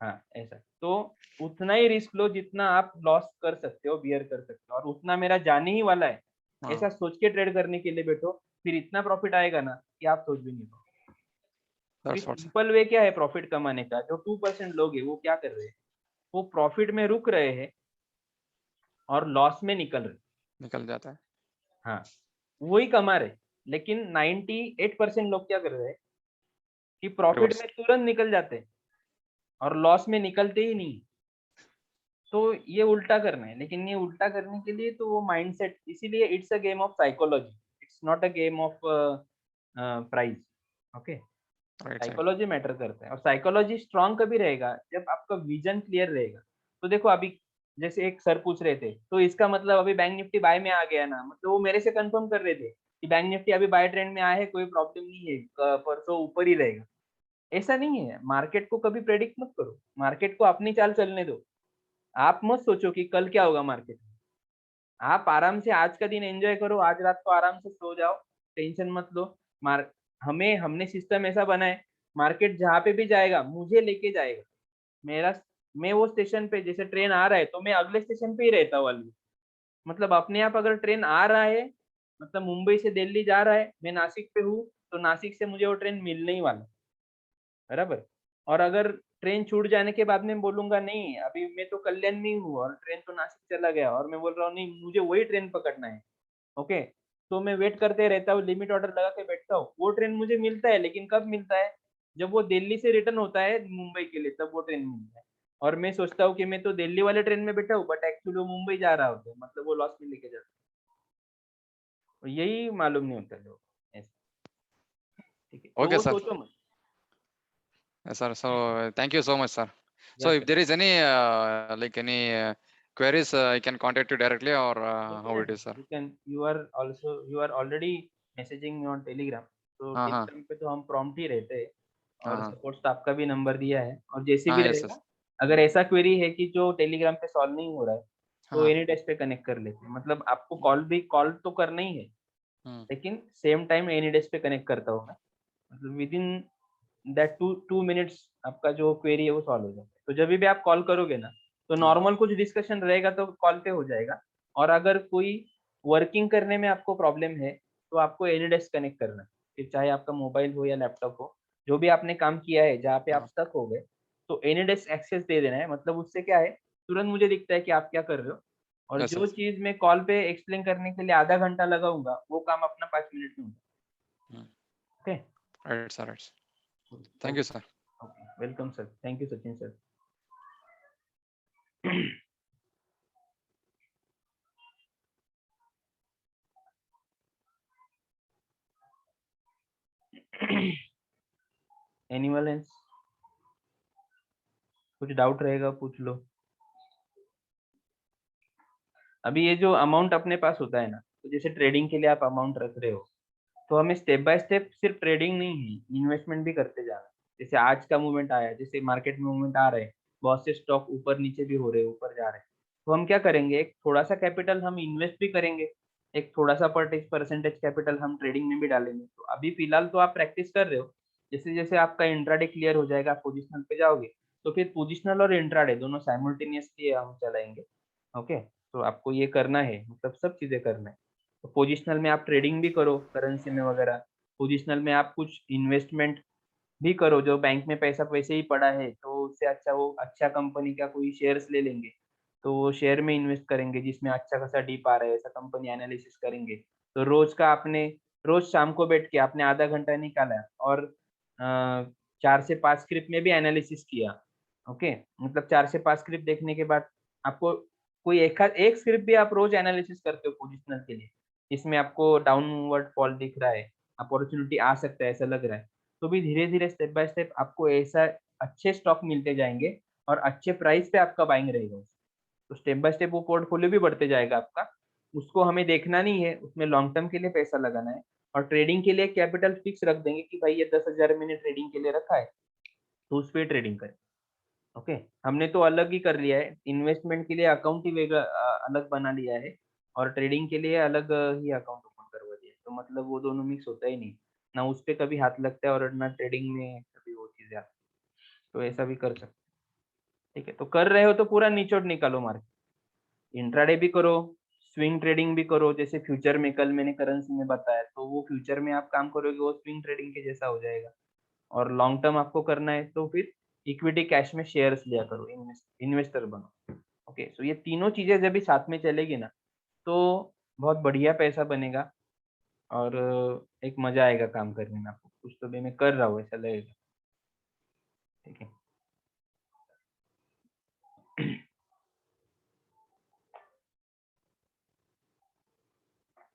हाँ, ऐसा। तो उतना ही रिस्क लो जितना आप लॉस कर सकते हो, बियर कर सकते हो, और उतना मेरा जाने ही वाला है, ऐसा सोच के ट्रेड करने के लिए बैठो, फिर इतना प्रॉफिट आएगा ना कि आप सोच भी नहीं पाओगे। सिंपल वे क्या है प्रॉफिट कमाने का, जो 2% लोग हैं वो क्या कर रहे हैं, वो प्रॉफिट में रुक रहे हैं और लॉस में निकल जाता है। हाँ, वही कमा रहे। लेकिन 98% लोग क्या कर रहे हैं कि प्रॉफिट में तुरंत निकल जाते हैं और लॉस में निकलते ही नहीं। तो ये उल्टा करना है, लेकिन ये उल्टा करने के लिए तो वो माइंडसेट, इसीलिए it's a game of psychology, it's not a game of price. Okay, psychology matter करता है, और साइकोलॉजी स्ट्रांग कभी रहेगा जब आपका विजन क्लियर रहेगा। तो देखो अभी जैसे एक सर पूछ रहे थे, तो इसका मतलब अभी बैंक निफ्टी बाय में आ गया ना, मतलब वो मेरे से कंफर्म कर रहे थे कि बैंक निफ्टी अभी बाय ट्रेंड में आया है, कोई प्रॉब्लम नहीं है, परसों ऊपर ही रहेगा। ऐसा नहीं है, मार्केट को कभी प्रेडिक्ट मत करो, मार्केट को अपनी चाल चलने दो। आप मत सोचो कि कल क्या होगा मार्केट में, आप आराम से आज का दिन एंजॉय करो, आज रात को आराम से सो जाओ, टेंशन मत लो। हमने सिस्टम ऐसा बनाए, मार्केट जहाँ पे भी जाएगा मुझे लेके जाएगा। मैं वो स्टेशन पे, जैसे ट्रेन आ रहा है तो मैं अगले स्टेशन पे ही रहता हूँ ऑलवेज। मतलब अपने आप अगर ट्रेन आ रहा है, मतलब मुंबई से दिल्ली जा रहा है, मैं नासिक पे हूँ, तो नासिक से मुझे वो ट्रेन मिलने ही वाला, बराबर। और अगर ट्रेन छूट जाने के बाद में बोलूंगा नहीं अभी मैं तो कल्याण में हूँ और ट्रेन तो नासिक चला गया, और मैं बोल रहा हूँ नहीं मुझे वही ट्रेन पकड़ना है, ओके, तो मैं वेट करते रहता हूँ, लिमिट ऑर्डर लगा के बैठता हूँ, वो ट्रेन मुझे मिलता है। लेकिन कब मिलता है, जब वो दिल्ली से रिटर्न होता है मुंबई के लिए, तब वो ट्रेन मिलता है। और मैं सोचता हूँ कि मैं तो दिल्ली वाले ट्रेन में बैठा हूँ, बट एक्चुअली वो मुंबई जा रहा होता है, मतलब वो लॉस में लेके जाता है। यही मालूम नहीं होता लोग, ठीक है, तो Okay, वो sir. सोचो मत। Yes, sir. So thank you so much, sir. So Yes, if there is any queries, I can contact you directly, or how it is, sir? you are already messaging me on Telegram, तो हाँ, हाँ। Telegram पे तो हम prompt ही रहते हैं, हाँ, और हाँ। सपोर्ट स्टाफ का भी नंबर दिया है, और जैसे भी हाँ, yes, रहेगा, yes. अगर ऐसा क्वेरी है कि जो टेलीग्राम पे सॉल्व नहीं हो रहा है, तो हाँ। एनी डेस्क पे कनेक्ट कर लेते हैं। मतलब आपको कॉल तो करना ही है, हम्म, लेकिन सेम टाइम एनी डेस्क पे कनेक्ट करता हूँ मैं। मतलब विद इन दैट 2 मिनट्स आपका जो क्वेरी है वो सॉल्व हो जाता है। तो जब भी आप कॉल करोगे ना, तो नॉर्मल कुछ डिस्कशन रहेगा तो कॉल पे हो जाएगा, और अगर कोई वर्किंग करने में आपको प्रॉब्लम है, तो आपको एनी डेस्क कनेक्ट करना है। फिर चाहे आपका मोबाइल हो या लैपटॉप हो, जो भी आपने काम किया है, जहाँ पे आप हाँ। स्टक हो गए, तो एनी डेस्क एक्सेस दे देना है। मतलब उससे क्या है, तुरंत मुझे दिखता है कि आप क्या कर रहे हो, और Yes, जो yes. चीज़ मैं कॉल पे एक्सप्लेन करने के लिए आधा घंटा लगाऊँगा, वो काम अपना 5 मिनट में होगा। Hmm, okay? right, sir, right. Thank you, sir. Okay, welcome sir. Thank you Sachin sir. Anyone else? कुछ डाउट रहेगा पूछ लो। अभी ये जो अमाउंट अपने पास होता है ना, तो जैसे ट्रेडिंग के लिए आप अमाउंट रख रहे हो, तो हमें स्टेप बाय स्टेप सिर्फ ट्रेडिंग नहीं है, इन्वेस्टमेंट भी करते जाना है। जैसे आज का मूवमेंट आया, जैसे मार्केट में मूवमेंट आ रहे हैं, बहुत से स्टॉक ऊपर नीचे भी हो रहे हैं, ऊपर जा रहे हैं, तो हम क्या करेंगे, एक थोड़ा सा कैपिटल हम इन्वेस्ट भी करेंगे, एक थोड़ा सा परसेंटेज कैपिटल हम ट्रेडिंग में भी डालेंगे। तो अभी फिलहाल तो आप प्रैक्टिस कर रहे हो, जैसे जैसे आपका इंट्राडे क्लियर हो जाएगा, आप पोजिशनल पे जाओगे, तो फिर पोजिशनल और इंट्राडे दोनों साइमल्टेनियसली हम चलाएंगे। ओके, तो आपको ये करना है, मतलब सब चीजें करना है। तो पोजिशनल में आप ट्रेडिंग भी करो करेंसी में वगैरह, पोजिशनल में आप कुछ इन्वेस्टमेंट भी करो, जो बैंक में पैसा वैसे ही पड़ा है, तो उससे अच्छा वो अच्छा कंपनी का कोई शेयर्स ले लेंगे, तो वो शेयर में इन्वेस्ट करेंगे जिसमें अच्छा खासा डीप आ रहा है, ऐसा कंपनी एनालिसिस करेंगे। तो रोज शाम को बैठ के आपने आधा घंटा निकाला, और 4 से 5 स्क्रिप्ट में भी एनालिसिस किया। ओके, मतलब 4 से 5 स्क्रिप्ट देखने के बाद आपको कोई एक स्क्रिप्ट भी आप रोज एनालिसिस करते हो पोजिशनल के लिए, इसमें आपको डाउनवर्ड फॉल दिख रहा है, अपॉर्चुनिटी आ सकता है ऐसा लग रहा है, तो भी धीरे धीरे स्टेप बाय स्टेप आपको ऐसा अच्छे स्टॉक मिलते जाएंगे, और अच्छे प्राइस पे आपका बाइंग रहेगा। तो स्टेप बाय स्टेप वो पोर्टफोलियो भी बढ़ते जाएगा आपका। उसको हमें देखना नहीं है, उसमें लॉन्ग टर्म के लिए पैसा लगाना है, और ट्रेडिंग के लिए कैपिटल फिक्स रख देंगे कि भाई ये 10,000 मैंने ट्रेडिंग के लिए रखा है, तो उस पे ट्रेडिंग करें। ओके, हमने तो अलग ही कर लिया है, इन्वेस्टमेंट के लिए अकाउंट ही अलग बना लिया है, और ट्रेडिंग के लिए अलग ही अकाउंट ओपन करवा दिया है। तो मतलब वो दोनों मिक्स होता ही नहीं, ना उस पे कभी हाथ लगता है, और ना ट्रेडिंग में कभी वो चीजें आती है। तो ऐसा भी कर सकते हैं। ठीक है, तो कर रहे हो तो पूरा निचोड़ निकालो मार्केट, इंट्राडे भी करो, स्विंग ट्रेडिंग भी करो, जैसे फ्यूचर में कल मैंने करेंसी में बताया, तो वो फ्यूचर में आप काम करोगे, वो स्विंग ट्रेडिंग के जैसा हो जाएगा। और लॉन्ग टर्म आपको करना है, तो फिर इक्विटी कैश में शेयर्स लिया करो, इन्वेस्टर बनो। ओके, सो ये तीनों चीजें जब भी साथ में चलेगी ना, तो बहुत बढ़िया पैसा बनेगा, और एक मजा आएगा काम करने में। आपको कुछ तो भी मैं कर रहा हूँ ऐसा लगेगा। ठीक है।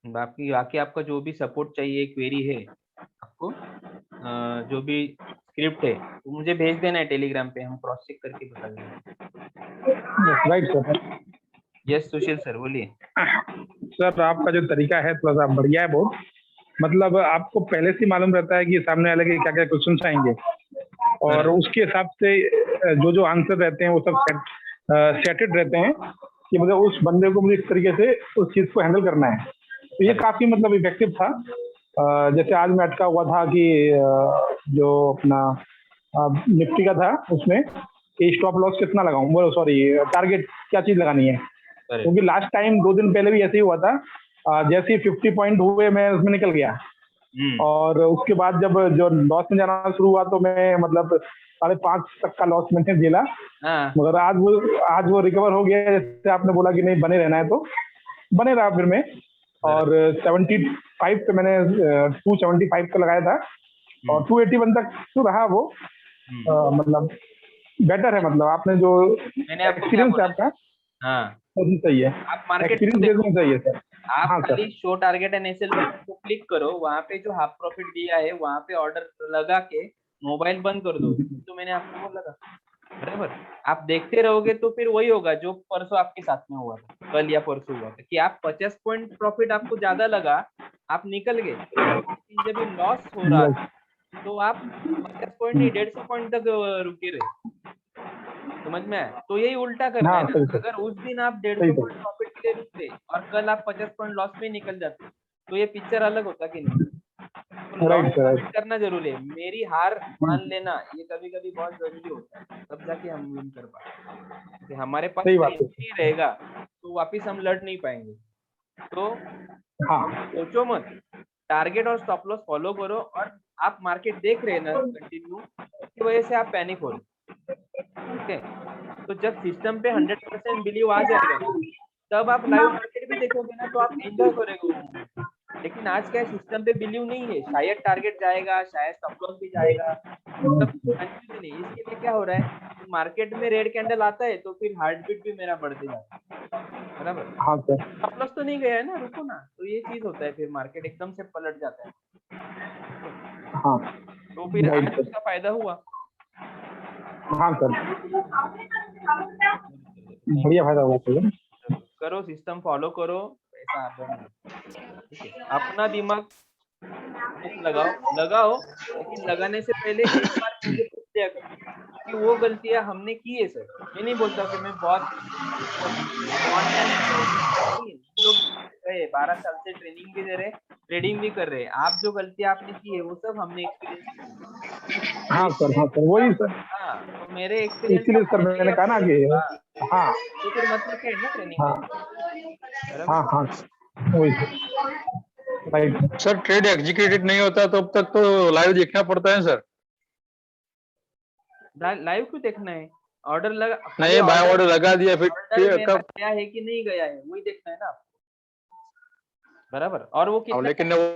बाकी आके आपका जो भी सपोर्ट चाहिए, क्वेरी है आपको, जो भी स्क्रिप्ट है, तो मुझे भेज देना है टेलीग्राम पे, हम क्रॉस चेक करके बता देंगे। Right sir. यस सुशील सर, बोलिए। सर आपका जो तरीका है थोड़ा सा बढ़िया है बहुत, मतलब आपको पहले से ही मालूम रहता है कि सामने वाले के क्या क्या क्वेश्चन आएंगे, और उसके हिसाब से जो जो आंसर रहते हैं वो सब सेटेड रहते हैं कि मतलब उस बंदे को मुझे इस तरीके से उस चीज को हैंडल करना है। तो ये काफी मतलब इफेक्टिव था। जैसे आज मैं अटका हुआ था कि जो अपना निफ्टी का था, उसमें स्टॉप लॉस कितना लगाऊं, वो सॉरी टारगेट क्या चीज लगानी है, क्योंकि लास्ट टाइम 2 दिन पहले भी ऐसे ही हुआ था। जैसे ही 50 पॉइंट हुए मैं उसमें निकल गया, और उसके बाद जब जो लॉस में जाना शुरू हुआ तो मैं मतलब 5.5 तक का लॉस मैंने झेला। मगर आज वो रिकवर हो गया, जैसे आपने बोला कि नहीं बने रहना है तो बने रहा फिर मैं, और 75 पे मैंने 275 का लगाया था, और 281 तक तो रहा वो। मतलब बेटर है, मतलब आपने जो एक्सपीरियंस है आपका वही सही है, आप मार्केट एक्सपीरियंस देखना चाहिए सर। आप हाँ खाली sir, show target and SL button को क्लिक करो, वहां पे जो हाफ प्रॉफिट दिया है वहां पे ऑर्डर लगा के मोबाइल बंद कर दो, तो मैंने आपको बोला था। बराबर। आप देखते रहोगे तो फिर वही होगा जो परसों आपके साथ में हुआ था, कल या परसों हुआ था, कि आप 50 पॉइंट प्रॉफिट आपको ज्यादा लगा, आप निकल गए, लेकिन जब ये लॉस हो रहा था तो आप 50 पॉइंट नहीं 150 पॉइंट तक रुके रहे। समझ में आया? तो यही उल्टा करना है हाँ, ना। सही सही अगर उस दिन आप 150 सही पॉइंट प्रॉफिट के लिए रुकते और कल आप 50 पॉइंट लॉस में निकल जाते, तो ये पिक्चर अलग होता कि नहीं। तो लॉस राइट राइट। करना जरूरी है। मेरी हार मान लेना ये कभी कभी बहुत जरूरी होता है, तब जाके हम विन कर पाते हैं। हमारे पास सही बात पेशेंस नहीं रहेगा तो वापिस हम लड़ नहीं पाएंगे। तो हाँ सोचो मत, टारगेट और स्टॉप लॉस फॉलो करो, और आप मार्केट देख रहे हैं ना कंटिन्यू, इसकी वजह से आप पैनिक हो रहे। ओके, तो जब सिस्टम पे 100% बिलीव आ जाएगा ना, तब आप लाइव मार्केट भी देखोगे ना तो आप एंजॉय करोगे वो मोमेंट। लेकिन आज क्या है, सिस्टम पे बिलीव नहीं है, शायद टारगेट जाएगा, शायद स्टॉप लॉस भी जाएगा, मतलब कंफ्यूजन है। इसके लिए क्या हो रहा है, मार्केट में रेड कैंडल आता है तो फिर हार्ट बीट भी मेरा बढ़ते जाता है। बराबर। हाँ सर। स्टॉप लॉस तो नहीं गया है ना, रुको ना, तो ये चीज होता है, फिर मार्केट एकदम से पलट जाता है। हाँ तो फिर राइट आज सर। उसका फायदा हुआ। हाँ सर, बढ़िया फायदा हुआ सर। करो, सिस्टम फॉलो करो, पैसा आता है। ठीक है, अपना दिमाग लगाओ, लेकिन लगाने से पहले एक बार मुझे पूछ लिया करो कि वो गलतियां हमने की है सर। मैं नहीं बोलता कि मैं बहुत लोग 12 साल से ट्रेनिंग भी दे रहे, ट्रेडिंग भी कर रहे, आप जो गलतियां आपने की है वो सब हमने एक्सपीरियंस। हाँ सर, हाँ सर, वही सर। हाँ, तो मेरे एक्सपीरियंस इसीलिए सर मैंने कहा ना कि हाँ तो फिर मतलब क्या है ना ट्रेनिंग हाँ में। हाँ हाँ वही राइट। सर ट्रेड एग्जीक्यूटेड नहीं होता तो अब तक तो लाइव देखना पड़ता है सर। लाइव क्यों देखना है, ऑर्डर लगा, नहीं, बाय ऑर्डर लगा दिया फिर मेरा कब। गया है कि नहीं गया है वही देखना है ना आपको। बराबर। और वो कितना लेकिन वो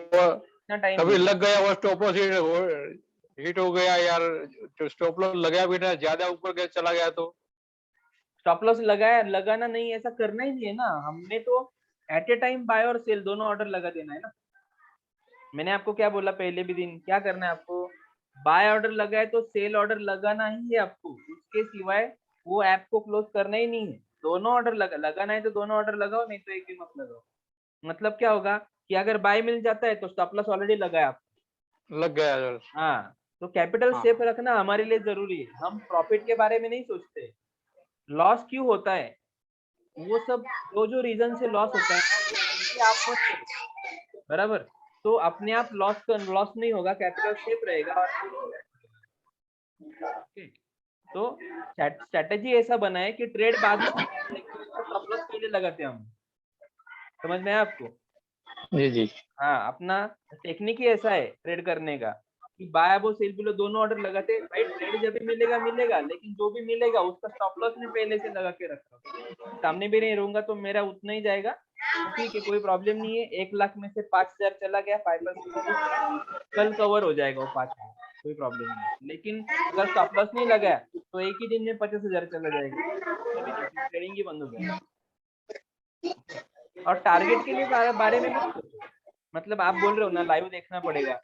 टाइम कभी लग गया वो स्टॉप लॉस हिट हो गया यार, जो स्टॉप लॉस लगाया भी ना ज्यादा ऊपर गया चला गया तो स्टॉप लॉस लगाना नहीं, ऐसा करना ही नहीं है ना। हमने तो एट ए टाइम बाय और सेल दोनों ऑर्डर लगा देना है ना। मैंने आपको क्या बोला पहले भी दिन, क्या करना है आपको, बाय ऑर्डर लगाए तो सेल ऑर्डर लगाना ही है आपको, उसके सिवाय वो ऐप को क्लोज करना ही नहीं है। दोनों ऑर्डर लगाना है तो दोनों ऑर्डर लगाओ, नहीं तो एक भी मत लगाओ। मतलब क्या होगा कि अगर बाय मिल जाता है तो स्टॉप लॉस ऑलरेडी लगा है आपको, लग गया। हाँ, तो कैपिटल सेफ रखना हमारे लिए जरूरी है। हम प्रॉफिट के बारे में नहीं सोचते, लॉस क्यों होता है, वो सब जो रीजन से लॉस होता है ना, आप मत करो। बराबर। तो अपने आप लॉस नहीं होगा, कैपिटल सेफ रहेगा। और तो स्ट्रेटेजी ऐसा बना है कि ट्रेड बाद में स्टॉप लॉस पहले लगाते हैं हम। समझ में आया आपको? जी जी। हाँ, अपना टेक्निक ही ऐसा है ट्रेड करने का कि बाय अबो सेल बिलो दोनों ऑर्डर लगाते हैं भाई। ट्रेड जब भी मिलेगा, लेकिन जो भी मिलेगा उसका स्टॉप लॉस में पहले से लगा के रखा हूं। सामने भी नहीं रहूंगा तो मेरा उतना ही जाएगा, तो ठीक है, कोई प्रॉब्लम नहीं है। 1 लाख में से 5,000 चला गया, 5% कल कवर हो जाएगा वो 5,000, कोई प्रॉब्लम नहीं। लेकिन अगर स्टॉप लॉस नहीं लगाया तो एक ही दिन में 50,000 चला जाएगा, ट्रेडिंग ही बंद हो जाएगा। और टारगेट के लिए बारे में मत सोचो। मतलब आप बोल रहे हो ना लाइव देखना पड़ेगा,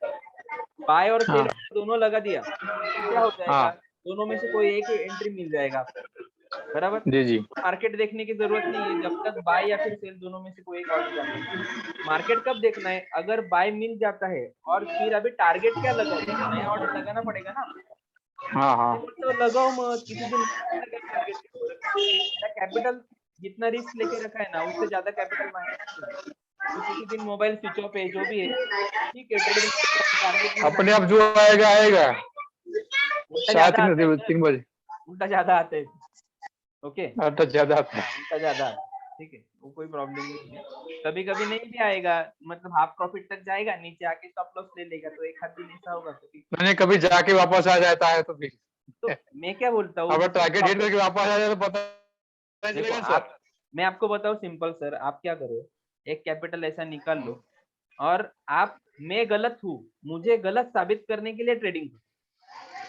बाय और सेल दोनों लगा दिया तो क्या हो जाएगा, दोनों में से कोई एक एंट्री मिल जाएगा आपको। बराबर। जी जी। मार्केट देखने की जरूरत नहीं है, जब तक बाय या फिर सेल दोनों में से कोई एक ऑर्डर जाता है। मार्केट कब देखना है, अगर बाय मिल जाता है और फिर अभी टारगेट क्या लगाओ, नया ऑर्डर लगाना पड़ेगा ना। हाँ हाँ तो लगाओ मत, किसी दिन टारगेट कैपिटल जितना रिस्क लेके रखा है ना उससे ज्यादा कैपिटल माइनस, तो किसी दिन मोबाइल स्विच ऑफ है जो भी है, ठीक है, ट्रेड टारगेट अपने आप जो आएगा आएगा। उल्टा 3 बजे उल्टा ज्यादा आता है। ओके, तो ज्यादा आता है। उल्टा ज्यादा, ठीक है, वो कोई प्रॉब्लम नहीं है। कभी कभी नहीं भी आएगा, मतलब हाफ प्रॉफिट तक जाएगा, नीचे आके स्टॉप लॉस ले लेगा, तो एक हाथ दिन ऐसा होगा तो मैंने कभी जाके वापस आ जाता है तो फिर तो मैं क्या बोलता हूँ, अगर टारगेट हिट करके वापस आ जाए तो पता नहीं देखो चलेगा सर। मैं आपको बताऊँ सिंपल सर, आप क्या करो, एक कैपिटल ऐसा निकाल लो और आप, मैं गलत हूँ, मुझे गलत साबित करने के लिए ट्रेडिंग करो।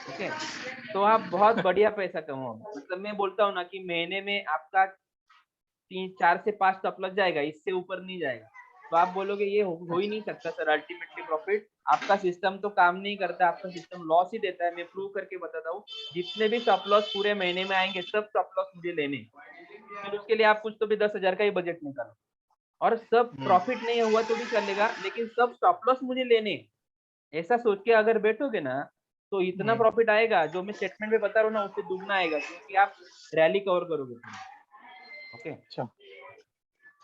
ओके, तो आप बहुत बढ़िया पैसा कमाओ। मतलब मैं बोलता हूँ ना कि महीने में आपका 3, 4 से 5 स्टॉप लग जाएगा, इससे ऊपर नहीं जाएगा। तो आप बोलोगे ये हो ही नहीं सकता सर अल्टीमेटली प्रॉफिट। आपका सिस्टम तो काम नहीं करता, आपका सिस्टम लॉस ही देता है। मैं प्रूव करके बताता हूँ, जितने भी स्टॉप लॉस पूरे महीने में आएंगे सब स्टॉप लॉस मुझे लेने। फिर उसके लिए आप कुछ तो भी 10,000 का ही बजट निकालो, और सब प्रॉफिट नहीं हुआ तो भी चलेगा, लेकिन सब स्टॉप लॉस मुझे लेने। ऐसा सोच के अगर बैठोगे ना तो इतना प्रॉफिट आएगा, जो मैं स्टेटमेंट में बता रहा हूँ ना उससे दुगना आएगा, क्योंकि आप रैली कवर करोगे। ओके,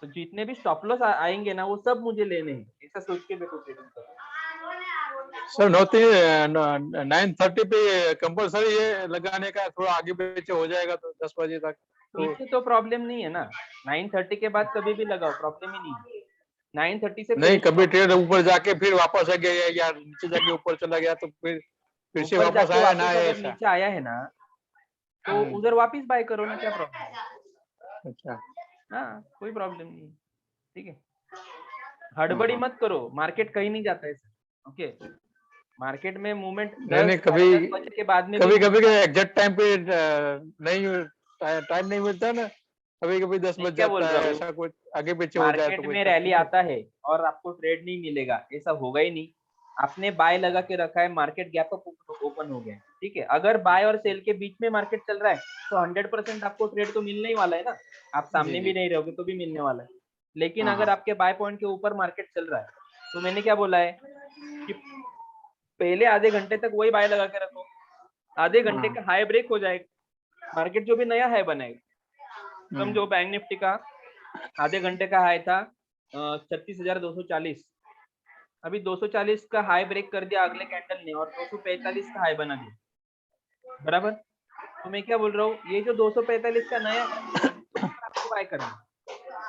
तो जितने भी स्टॉप लॉस आएंगे ना वो सब मुझे लेने हैं, ऐसा सोच के बैठो ट्रेडिंग करो। सर 9:30 पे कंपलसरी ये लगाने का, थोड़ा आगे पीछे हो जाएगा तो 10 बजे तक पीछे तो प्रॉब्लम नहीं है ना, 9:30 के बाद कभी भी लगाओ, प्रॉब्लम ही नहीं है। 9:30 से नहीं, पहले कभी ट्रेड ऊपर जाके फिर वापस आ गया या नीचे जाके ऊपर चला गया तो फिर से ऊपर वापस जाके आया वापस ना अगर ऐसा। नीचे आया है ना तो उधर वापस बाय करो ना, क्या प्रॉब्लम है। अच्छा, हाँ, कोई प्रॉब्लम नहीं है, ठीक है। हड़बड़ी मत करो, मार्केट कहीं नहीं जाता है सर। ओके, मार्केट में मूवमेंट नहीं 10 कभी 10 बजे के बाद में कभी भी कभी एग्जैक्ट टाइम पे नहीं टाइम नहीं मिलता ना, कभी कभी 10 मैं बज क्या बोल जाता रहा है, हूँ, ऐसा कुछ आगे पीछे हो जाए मार्केट तो कोई में रैली ठीक है। आता है और आपको ट्रेड नहीं मिलेगा, ऐसा होगा ही नहीं। आपने बाय लगा के रखा है, मार्केट गैप अप ओपन हो गया है, ठीक है। अगर बाय और सेल के बीच में मार्केट चल रहा है तो 100% आपको ट्रेड तो मिलने ही वाला है ना, आप सामने भी नहीं रहोगे तो भी मिलने वाला है। लेकिन अगर आपके बाय पॉइंट के ऊपर मार्केट चल रहा है तो मैंने क्या बोला है कि पहले आधे घंटे तक वही बाय लगा के रखो, आधे घंटे का हाई ब्रेक हो जाएगा, मार्केट जो भी नया हाई बनाएगा। समझो बैंक निफ्टी का आधे घंटे का हाई था 36,240, अभी 240 का हाई ब्रेक कर दिया अगले कैंडल ने और 245 का हाई बना दिया, बराबर। तो मैं क्या बोल रहा हूँ, ये जो 245 का नया आपको बाय करना है।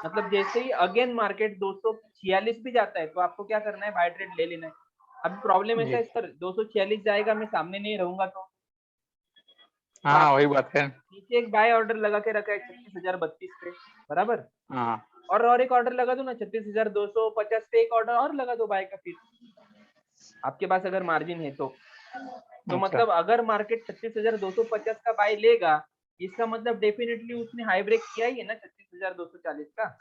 मतलब जैसे ही अगेन मार्केट 246 भी जाता है तो आपको क्या करना है, बाय ट्रेड ले लेना है। अभी प्रॉब्लम ऐसा है सर, 246 जाएगा, मैं सामने नहीं रहूंगा तो हाँ वही बात है। नीचे एक बाय ऑर्डर लगा के रखा है 36,032 पे, बराबर। हाँ और एक ऑर्डर लगा दो ना 36,250 पे, एक ऑर्डर और लगा दो बाय का, फिर आपके पास अगर मार्जिन है तो मतलब अगर मार्केट 36,250 का बाय लेगा, इसका मतलब डेफिनेटली उसने हाई ब्रेक किया ही है ना 36,240 का।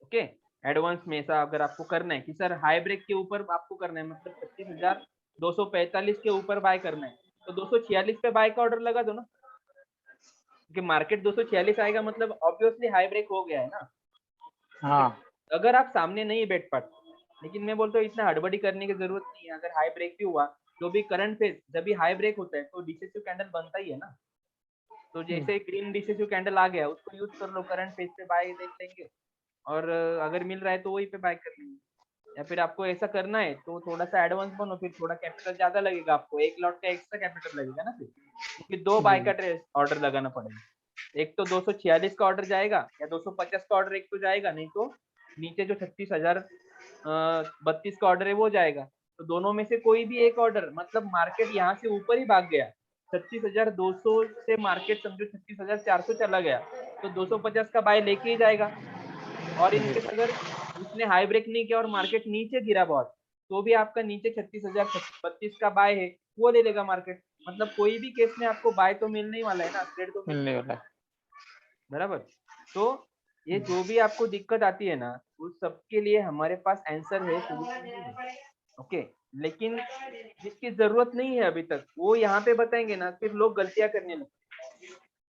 ओके, एडवांस में ऐसा अगर आपको करना है कि सर हाई ब्रेक के ऊपर आपको करना है, मतलब 36,245 के ऊपर बाय करना है, तो 246 पे बाय का ऑर्डर लगा दो ना, क्योंकि मार्केट 246 आएगा मतलब ऑब्वियसली हाई ब्रेक हो गया है ना। हाँ, अगर आप सामने नहीं बैठ पाते, लेकिन मैं बोलता हूँ इतना हड़बड़ी करने की जरूरत नहीं है। अगर हाई ब्रेक भी हुआ, जो भी करंट फेज जब भी हाई ब्रेक होता है तो डिसेसिव कैंडल बनता ही है ना, तो जैसे ग्रीन डिसेसिव कैंडल आ गया उसको यूज कर लो, करंट फेज पे बाय देख लेंगे, और अगर मिल रहा है तो वही पे बाय कर लेंगे। या फिर आपको ऐसा करना है तो थोड़ा सा एडवांस बनो, फिर थोड़ा कैपिटल ज्यादा लगेगा आपको, एक लॉट का एक्स्ट्रा कैपिटल लगेगा ना, फिर क्योंकि 2 बाय का ऑर्डर लगाना पड़ेगा। एक तो 246 का ऑर्डर जाएगा या 250 का ऑर्डर एक तो जाएगा, नहीं तो नीचे जो 36,032 का ऑर्डर है वो जाएगा। तो दोनों में से कोई भी एक ऑर्डर, मतलब मार्केट यहाँ से ऊपर ही भाग गया, 36,200 से मार्केट समझो 36,400 चला गया, तो 250 का बाय लेके ही जाएगा। और इनकेस अगर उसने हाई ब्रेक नहीं किया और मार्केट नीचे गिरा बहुत, तो भी आपका नीचे 36,032 का बाय है वो ले लेगा मार्केट। मतलब कोई भी केस में आपको बाय तो मिलने ही वाला है ना, ट्रेड तो मिलने वाला है, बराबर। तो ये जो भी आपको दिक्कत आती है ना, उस सबके लिए हमारे पास आंसर है, सॉल्यूशन है। ओके, लेकिन जिसकी जरूरत नहीं है अभी तक वो यहाँ पे बताएंगे ना, फिर लोग गलतियां करने लगते।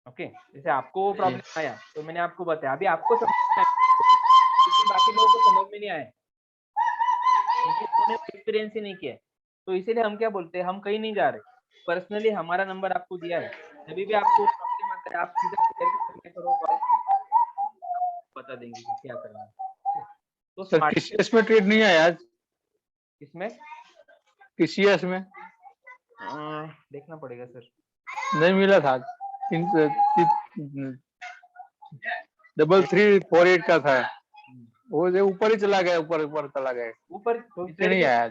ओके, जैसे आपको वो प्रॉब्लम आया तो मैंने आपको बताया, अभी आपको समझ में आया, लेकिन बाकी लोगों को समझ में नहीं आया क्योंकि उन्होंने एक्सपीरियंस ही नहीं किया। तो इसीलिए हम क्या बोलते हैं, हम कहीं नहीं जा रहे, पर्सनली हमारा नंबर आपको दिया है, जब भी आपको प्रॉब्लम आता है आप सीधा करो, कॉल बता देंगे कि क्या करना है। तो सर स्मार्ट टीसीएस में ट्रेड नहीं आया आज, इसमें टीसीएस में देखना पड़ेगा सर। नहीं मिला था, 3348 का था, वो जो ऊपर ही चला गया, ऊपर ऊपर चला गया, ऊपर तो नीचे नहीं आया।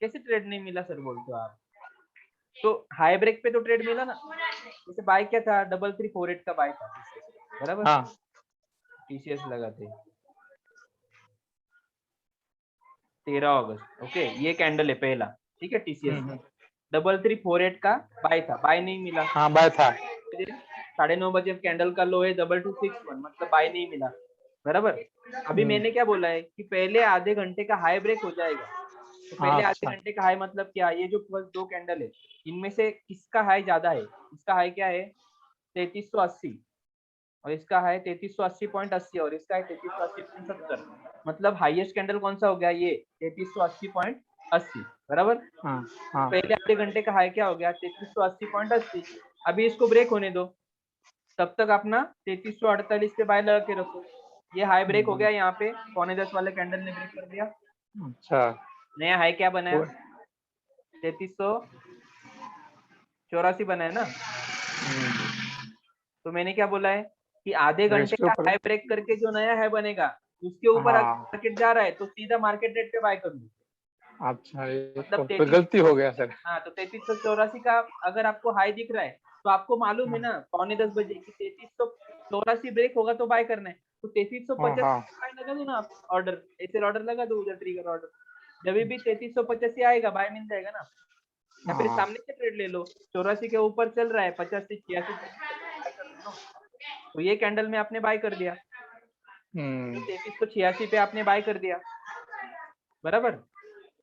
कैसे ट्रेड नहीं मिला सर बोलते हो आप? तो हाई ब्रेक पे तो ट्रेड मिला ना, जैसे बाय क्या था 3348 का बाय था, बराबर। हाँ, टीसीएस लगाते 13 अगस्त। ओके, ये कैंडल है पहला, ठीक है, टीसीएस 3348 का बाय था, बाय नहीं मिला। हाँ बाय था। 9:30 बजे कैंडल का लो है 2261, मतलब बाय नहीं मिला। बराबर। अभी मैंने क्या बोला है कि पहले आधे घंटे का हाई ब्रेक हो जाएगा, तो पहले आधे घंटे का हाई मतलब क्या, ये जो फर्स्ट दो कैंडल है इनमें से किसका हाई ज्यादा है, इसका हाई क्या है 3380 और इसका है 3380.80 और इसका है 3380.70, मतलब हाईएस्ट कैंडल कौन सा हो गया, ये 3380.80 बराबर। पहले आधे घंटे का हाई क्या हो गया 3380.80। अभी इसको ब्रेक होने दो, तब तक अपना 3348 पे बाय लगा के रखो। ये हाई ब्रेक हो गया, यहाँ पे 9:45 वाले कैंडल ने ब्रेक कर दिया। अच्छा, नया हाई क्या बनाया 3384 बनाया ना। तो मैंने क्या बोला है कि आधे घंटे का हाई ब्रेक करके जो नया हाई बनेगा उसके ऊपर मार्केट जा रहा है तो सीधा मार्केट रेट पे बाय कर लो। अच्छा, मतलब तो गलती हो गया सर। हाँ, तो 3384 का अगर आपको हाई दिख रहा है तो आपको मालूम है ना 9:45 बजे कि 3384 ब्रेक होगा तो बाय करना है, तो 3350 बाय लगा दो ना आप, ऑर्डर एसएल ऑर्डर लगा दो उधर, ट्रिगर ऑर्डर। जब भी 3385 आएगा बाय मिल जाएगा ना, या फिर सामने से ट्रेड ले लो 84 के ऊपर चल रहा है 50 से 86 तो ये कैंडल में आपने बाय कर दिया, 3386 पे आपने बाय कर दिया बराबर।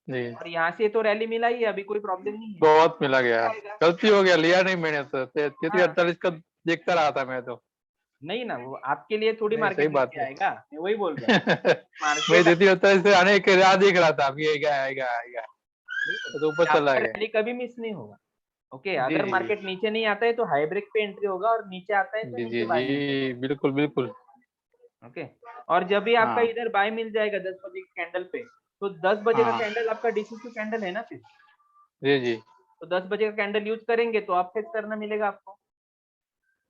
और यहाँ से तो रैली मिला ही है, अभी कोई प्रॉब्लम नहीं है। बहुत मिला गया, गलती हो गया, लिया नहीं मैंने तो 3348 का देखता रहा था मैं तो। नहीं ना, वो आपके लिए थोड़ी मार्केट नीचे आएगा, मैं वही बोल रहा हूँ। मैं 3348 से आने के राह देख रहा था, अभी आएगा तो ऊपर चला गया। रैली कभी मिस नहीं होगा। ओके, अगर मार्केट नीचे नहीं आता है तो हाई ब्रेक पे एंट्री होगा और नीचे आता है तो नीचे बाय मिल जाएगा। बिल्कुल बिल्कुल। ओके, और जब भी आपका इधर बाय मिल जाएगा 10 बजे के कैंडल पे, तो 10 बजे का कैंडल आपका डीसीक्यू कैंडल है ना फिर। जी। तो 10 बजे का कैंडल यूज करेंगे तो आप फेस करना मिलेगा आपको,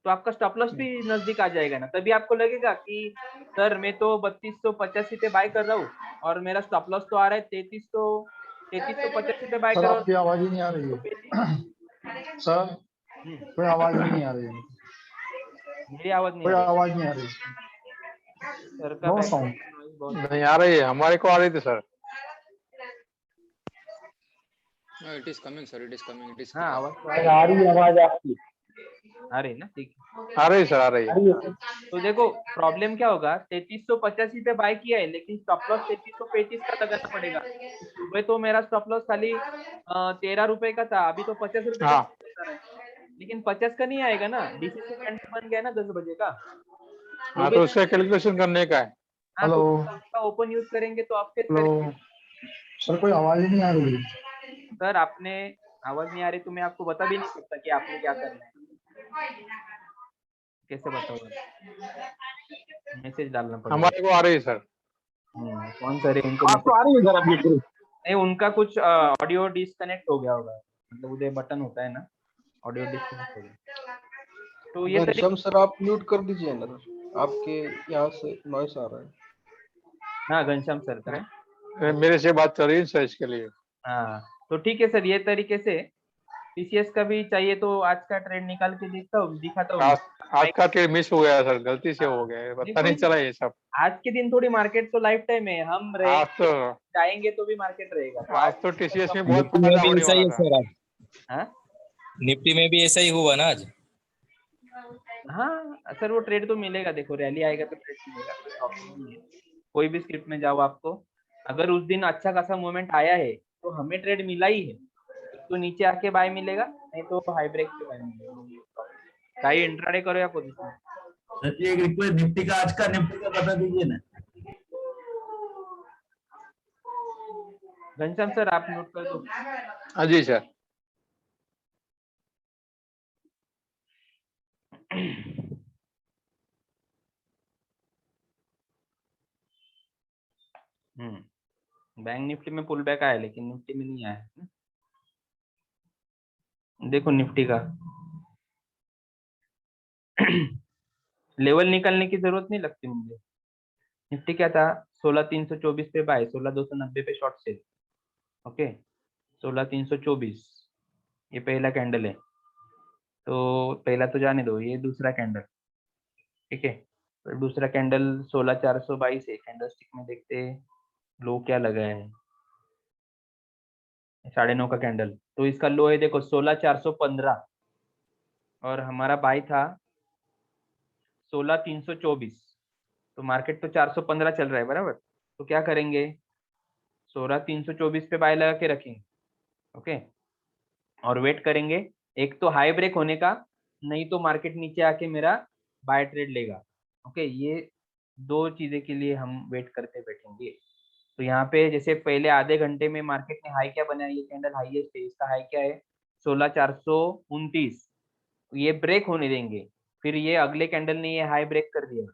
तो आपका स्टॉप लॉस भी नजदीक आ जाएगा ना। तभी आपको लगेगा कि सर मैं तो 3285 पे बाय कर रहा हूँ और मेरा स्टॉप लॉस तो आ रहा है 3385 पे बाय कर रहा हूँ। आपकी आवाज ही नहीं आ रही है सर, कोई आवाज नहीं आ रही है। मेरी आवाज नहीं कोई आ रही, आवाज नहीं आ रही सर का नो साउंड नहीं आ रही है, हमारे को आ रही थी sir. No, it is coming, sir. It is coming. It is. हाँ, आवाज आ रही है आवाज आपकी, आ रही ना, ठीक आ रही सर, आ रही है। तो देखो प्रॉब्लम क्या होगा 3385 पे बाय किया है लेकिन स्टॉप लॉस 3335 का लगाना पड़ेगा। सुबह तो मेरा स्टॉप लॉस खाली 13 रुपए का था, अभी तो 50 रुपए का है, लेकिन 50 का नहीं आएगा ना, डीसीसी कैंडल बन गया ना 10 बजे का। तो उसका कैलकुलेशन करने का है। हेलो, तो ओपन यूज करेंगे तो आप हेलो सर, कोई आवाज ही नहीं आ रही है। सर आपने आवाज नहीं आ रही तो मैं आपको बता भी नहीं सकता कि आपने क्या करना है, कैसे बताऊंगा, मैसेज डालना पड़ेगा। हमारे को आ रही है सर। कौन सा रे उनको आपको आ रही है सर अभी? नहीं, उनका कुछ ऑडियो डिस्कनेक्ट हो गया होगा, मतलब उधर बटन होता है ना, ऑडियो डिस्कनेक्ट हो गया। तो ये घनश्याम सर आप म्यूट कर दीजिए ना, आपके यहाँ से नॉइस आ रहा है। हाँ, घनश्याम सर का है, मेरे से बात कर रही है सर इसके लिए। हाँ तो ठीक है सर, ये तरीके से टीसीएस का भी चाहिए तो आज का ट्रेड निकाल के दिखाता हूँ। आज का ट्रेड मिस हो गया सर, गलती से हो गया, पता नहीं चला ये सब। आज के दिन थोड़ी मार्केट तो लाइफ टाइम है, हम आज तो जाएंगे तो भी मार्केट रहेगा। तो आज तो टीसीएस में बहुत निफ्टी में भी ऐसा ही है सर आज। निफ्टी में भी ऐसा ही हुआ ना आज। हाँ सर, वो ट्रेड तो मिलेगा, देखो रैली आएगा तो ट्रेड मिलेगा, कोई प्रॉब्लम नहीं है। कोई भी स्क्रिप्ट में जाओ, आपको अगर उस दिन अच्छा खासा मूवमेंट आया है तो हमें ट्रेड मिला ही है, तो नीचे आके बाय मिलेगा, नहीं तो हाई ब्रेक पे बाय मिलेगा। चाहे इंट्राडे करो या पोजीशन। सर जी एक रिक्वेस्ट, निफ्टी का आज का बता दीजिए ना। घनश्याम सर आप नोट कर दो। हाँ जी सर। बैंक निफ्टी में पुल बैक आया लेकिन निफ्टी में नहीं आया। देखो निफ्टी का लेवल निकालने की जरूरत नहीं लगती मुझे। निफ्टी क्या था 16324 पे बाय, 16290 पे शॉर्ट सेल। ओके, 16324 ये पहला कैंडल है, तो पहला तो जाने दो, ये दूसरा कैंडल, ठीक है। तो दूसरा कैंडल 16422 है, कैंडल स्टिक में देखते हैं लो क्या लगा है, 9:30 का कैंडल, तो इसका लो है देखो 16415 और हमारा बाय था 16324, तो मार्केट तो 415 चल रहा है बराबर, तो क्या करेंगे 16,324 पे बाय लगा के रखेंगे। ओके, और वेट करेंगे एक तो हाई ब्रेक होने का, नहीं तो मार्केट नीचे आके मेरा बाय ट्रेड लेगा। ओके, ये दो चीजें के लिए हम वेट करते बैठेंगे। तो यहाँ पे जैसे पहले आधे घंटे में मार्केट ने हाई क्या बनाया, ये कैंडल हाईएस्ट है, इसका हाई क्या है 16,429, ये ब्रेक होने देंगे, फिर ये अगले कैंडल ने ये हाई ब्रेक कर दिया।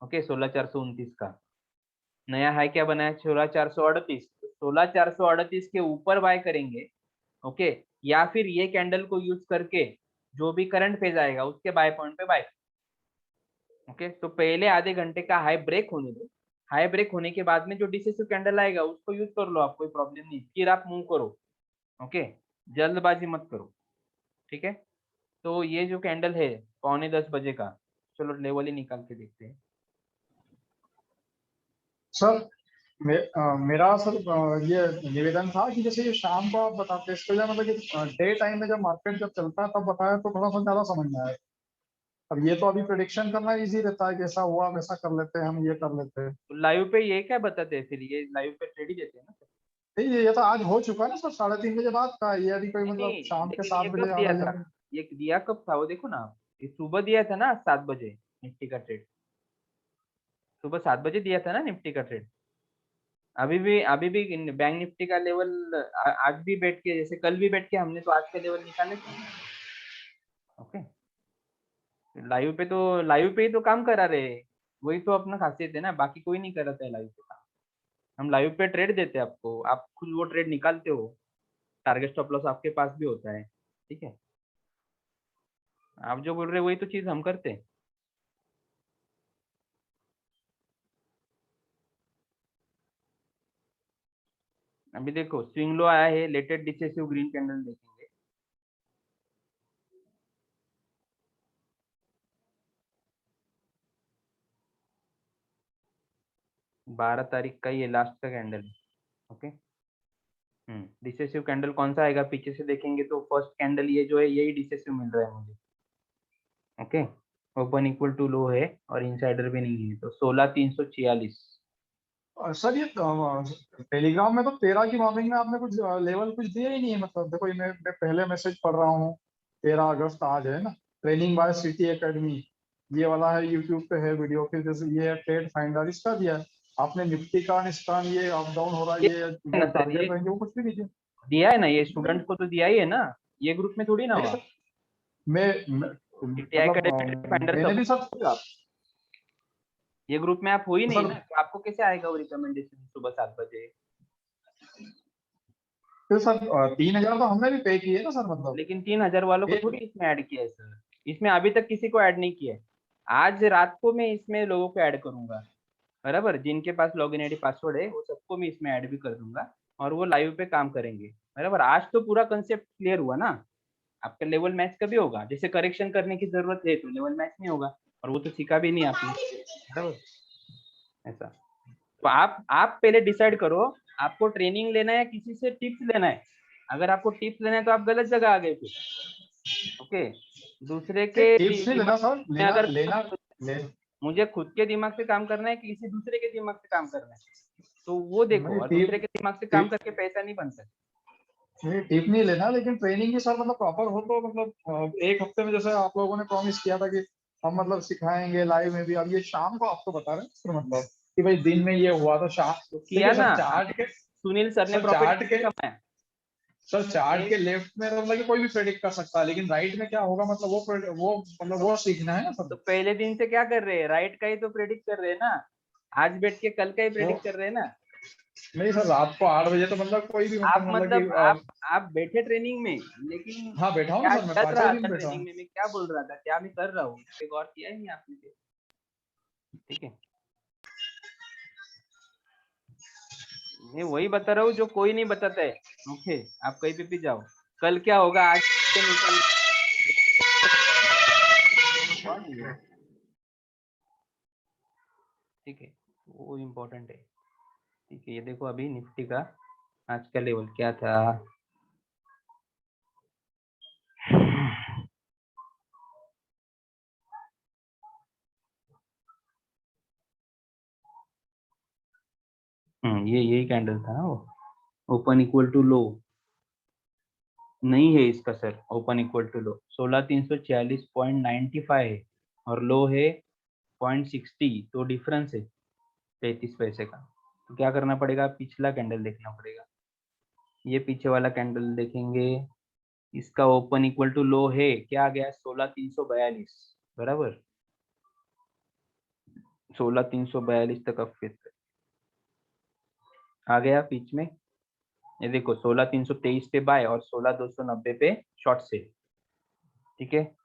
ओके, 16,429 का नया हाई क्या बनाया 16,438, 16,438 के ऊपर बाय करेंगे। ओके, या फिर ये कैंडल को यूज करके जो भी करंट फेज आएगा उसके बाय पॉइंट पे बाय। ओके, तो पहले आधे घंटे का हाई ब्रेक होने दो, हाई ब्रेक होने के बाद में जो डिसेसिव कैंडल आएगा उसको यूज कर लो, आप कोई प्रॉब्लम नहीं, फिर आप मूव करो। ओके, जल्दबाजी मत करो, ठीक है। तो ये जो कैंडल है 9:45 का, चलो लेवल ही निकाल के देखते हैं। सर मेरा सर ये निवेदन था कि जैसे ये शाम को आप बताते इसके लिए मतलब कि डे टाइम में जब मार्केट जब चलता है तब बताया तो थोड़ा सा ज्यादा समझ में आया। अब ये तो अभी प्रेडिक्शन करना इजी रहता है, जैसा हुआ वैसा कर लेते हैं, हम ये कर लेते हैं। तो लाइव पे ये क्या बताते हैं, फिर ये लाइव पे ट्रेड ही देते हैं ना। नहीं ये तो आज हो चुका है ना सर, 3:30 बजे बाद का, ये अभी कोई नहीं मतलब नहीं, शाम के लेकिन 7 ये बजे कब आ दिया रहा था, है। ये दिया कब था वो देखो ना आप, ये सुबह दिया था ना 7 बजे, निफ्टी का ट्रेड सुबह 7 बजे दिया था ना निफ्टी का ट्रेड। अभी भी बैंक निफ्टी का लेवल आज भी बैठ के, जैसे कल भी बैठ के हमने तो आज के लेवल निकाले थे। ओके, लाइव पे ही तो काम करा रहे हैं, वही तो अपना खासियत है ना, बाकी कोई नहीं कराता है लाइव पे काम। हम लाइव पे ट्रेड देते हैं आपको, आप खुद वो ट्रेड निकालते हो, टारगेट स्टॉप लॉस आपके पास भी होता है, ठीक है। आप जो बोल रहे हो वही तो चीज हम करते हैं। अभी देखो स्विंग लो आया है, लेटेड डिसेसिव ग्रीन कैंडल देखेंगे। बारह तारीख का ये लास्ट का कैंडल है। ओके, डिसेसिव कैंडल कौन सा आएगा पीछे से देखेंगे तो फर्स्ट कैंडल ये जो है यही डिसेसिव मिल रहा है मुझे। Okay, open equal to low है और इनसाइडर भी नहीं है, तो 16,346। सर ये टेलीग्राम में तो 13 की मॉर्निंग में आपने कुछ लेवल कुछ दिया ही नहीं है। मतलब देखो ये मैं पहले मैसेज पढ़ रहा हूँ, 13 अगस्त आज है ना, ट्रेनिंग बाय सिटी एकेडमी, ये वाला है, यूट्यूब पे है वीडियो, फिर जैसे ये ट्रेड फाइंडर इसका दिया है आपने, निफ्टी का निस्तान ये अप डाउन हो रहा है, ये ना जो सर, ये टारगेट रहेंगे वो कुछ भी नहीं दिया। दिया है ना, ये स्टूडेंट को तो दिया ही है ना, ये ग्रुप में थोड़ी ना नहीं हुआ। सर, मतलब फाइंडर मैंने भी सब सर, ये ग्रुप में आप हो ही नहीं सर ना, तो आपको कैसे आएगा वो रिकमेंडेशन सुबह 7 बजे। फिर सर 3,000 तो हमने भी पे किए ना सर, मतलब लेकिन 3,000 वालों को एक थोड़ी इसमें ऐड किया है सर, इसमें अभी तक किसी को ऐड नहीं किया है। आज रात को मैं इसमें लोगों को ऐड करूंगा, बराबर, जिनके पास लॉगिन आईडी पासवर्ड है वो सबको मैं इसमें ऐड भी कर दूंगा, और वो लाइव पे काम करेंगे, बराबर। आज तो पूरा कंसेप्ट क्लियर हुआ ना, आपका लेवल मैच कभी होगा, जैसे करेक्शन करने की जरूरत है तो लेवल मैच नहीं होगा, और वो तो सीखा भी नहीं आपने, बराबर ऐसा। तो आप पहले डिसाइड करो आपको ट्रेनिंग लेना है या किसी से टिप्स लेना है। अगर आपको टिप्स लेना है तो आप गलत जगह आ गए फिर। ओके, दूसरे के टिप्स नहीं लेना सर, दिमाग में लेना अगर लेना ले मुझे खुद के दिमाग से काम करना है कि किसी दूसरे के दिमाग से काम करना है, तो वो देखो, नहीं और दूसरे टिप के दिमाग से काम टिप करके पैसा नहीं बनता। नहीं टिप नहीं लेना, लेकिन ट्रेनिंग की सर मतलब प्रॉपर हो तो मतलब 1 हफ्ते में जैसे आप लोगों ने प्रॉमिस किया था कि हम मतलब सिखाएंगे लाइव में भी, अब ये शाम को आप तो बता रहे हैं सर, मतलब कि भाई दिन में ये हुआ तो शाम, तो किया देखिए ना, सर चार्ट के, सुनील सर ने सर प्रॉफिट चार्ट के कमाया। सर चार्ट के लेफ्ट में तो मतलब कि कोई भी प्रेडिक्ट कर सकता है, लेकिन राइट में क्या होगा मतलब वो सीखना है ना सर। तो पहले दिन से क्या कर रहे हैं, राइट का ही तो प्रेडिक्ट कर रहे हैं ना, आज बैठ के कल का ही वो प्रेडिक्ट कर रहे हैं ना। नहीं सर, रात को 8 बजे तो मतलब कोई भी आप मतलब कि मतलब आप बैठे ट्रेनिंग में, लेकिन हाँ बैठा हूँ ना क्या सर, मैं चल 5 रहा बजे था भी बैठा ट्रेनिंग हूँ। में, मैं क्या बोल रहा था, क्या मैं कर रहा हूँ, इस पे गौर किया ही नहीं आपने फिर। ठीक है, मैं वही बता रहा हूँ जो कोई नहीं बताता है। ओके, आप कहीं पे भी जाओ, कल क्या होगा आज से निकल, ठीक है, वो इम्पोर्टेंट है। ठीक है, ये देखो अभी निफ्टी का आज का लेवल क्या था, ये यही कैंडल था वो, ओपन इक्वल टू लो नहीं है इसका sir, open equal to low 16,346.95 है और लो है 0.60, तो डिफरेंस है 33 पैसे का। तो क्या करना पड़ेगा, पिछला कैंडल देखना पड़ेगा। ये पीछे वाला कैंडल देखेंगे, इसका ओपन इक्वल टू लो है क्या आ गया, 16,342 बराबर, 16,342 तक अपफेस आ गया बीच में। ये देखो 16,323 पे बाय और 16,290 पे शॉर्ट सेल, ठीक है।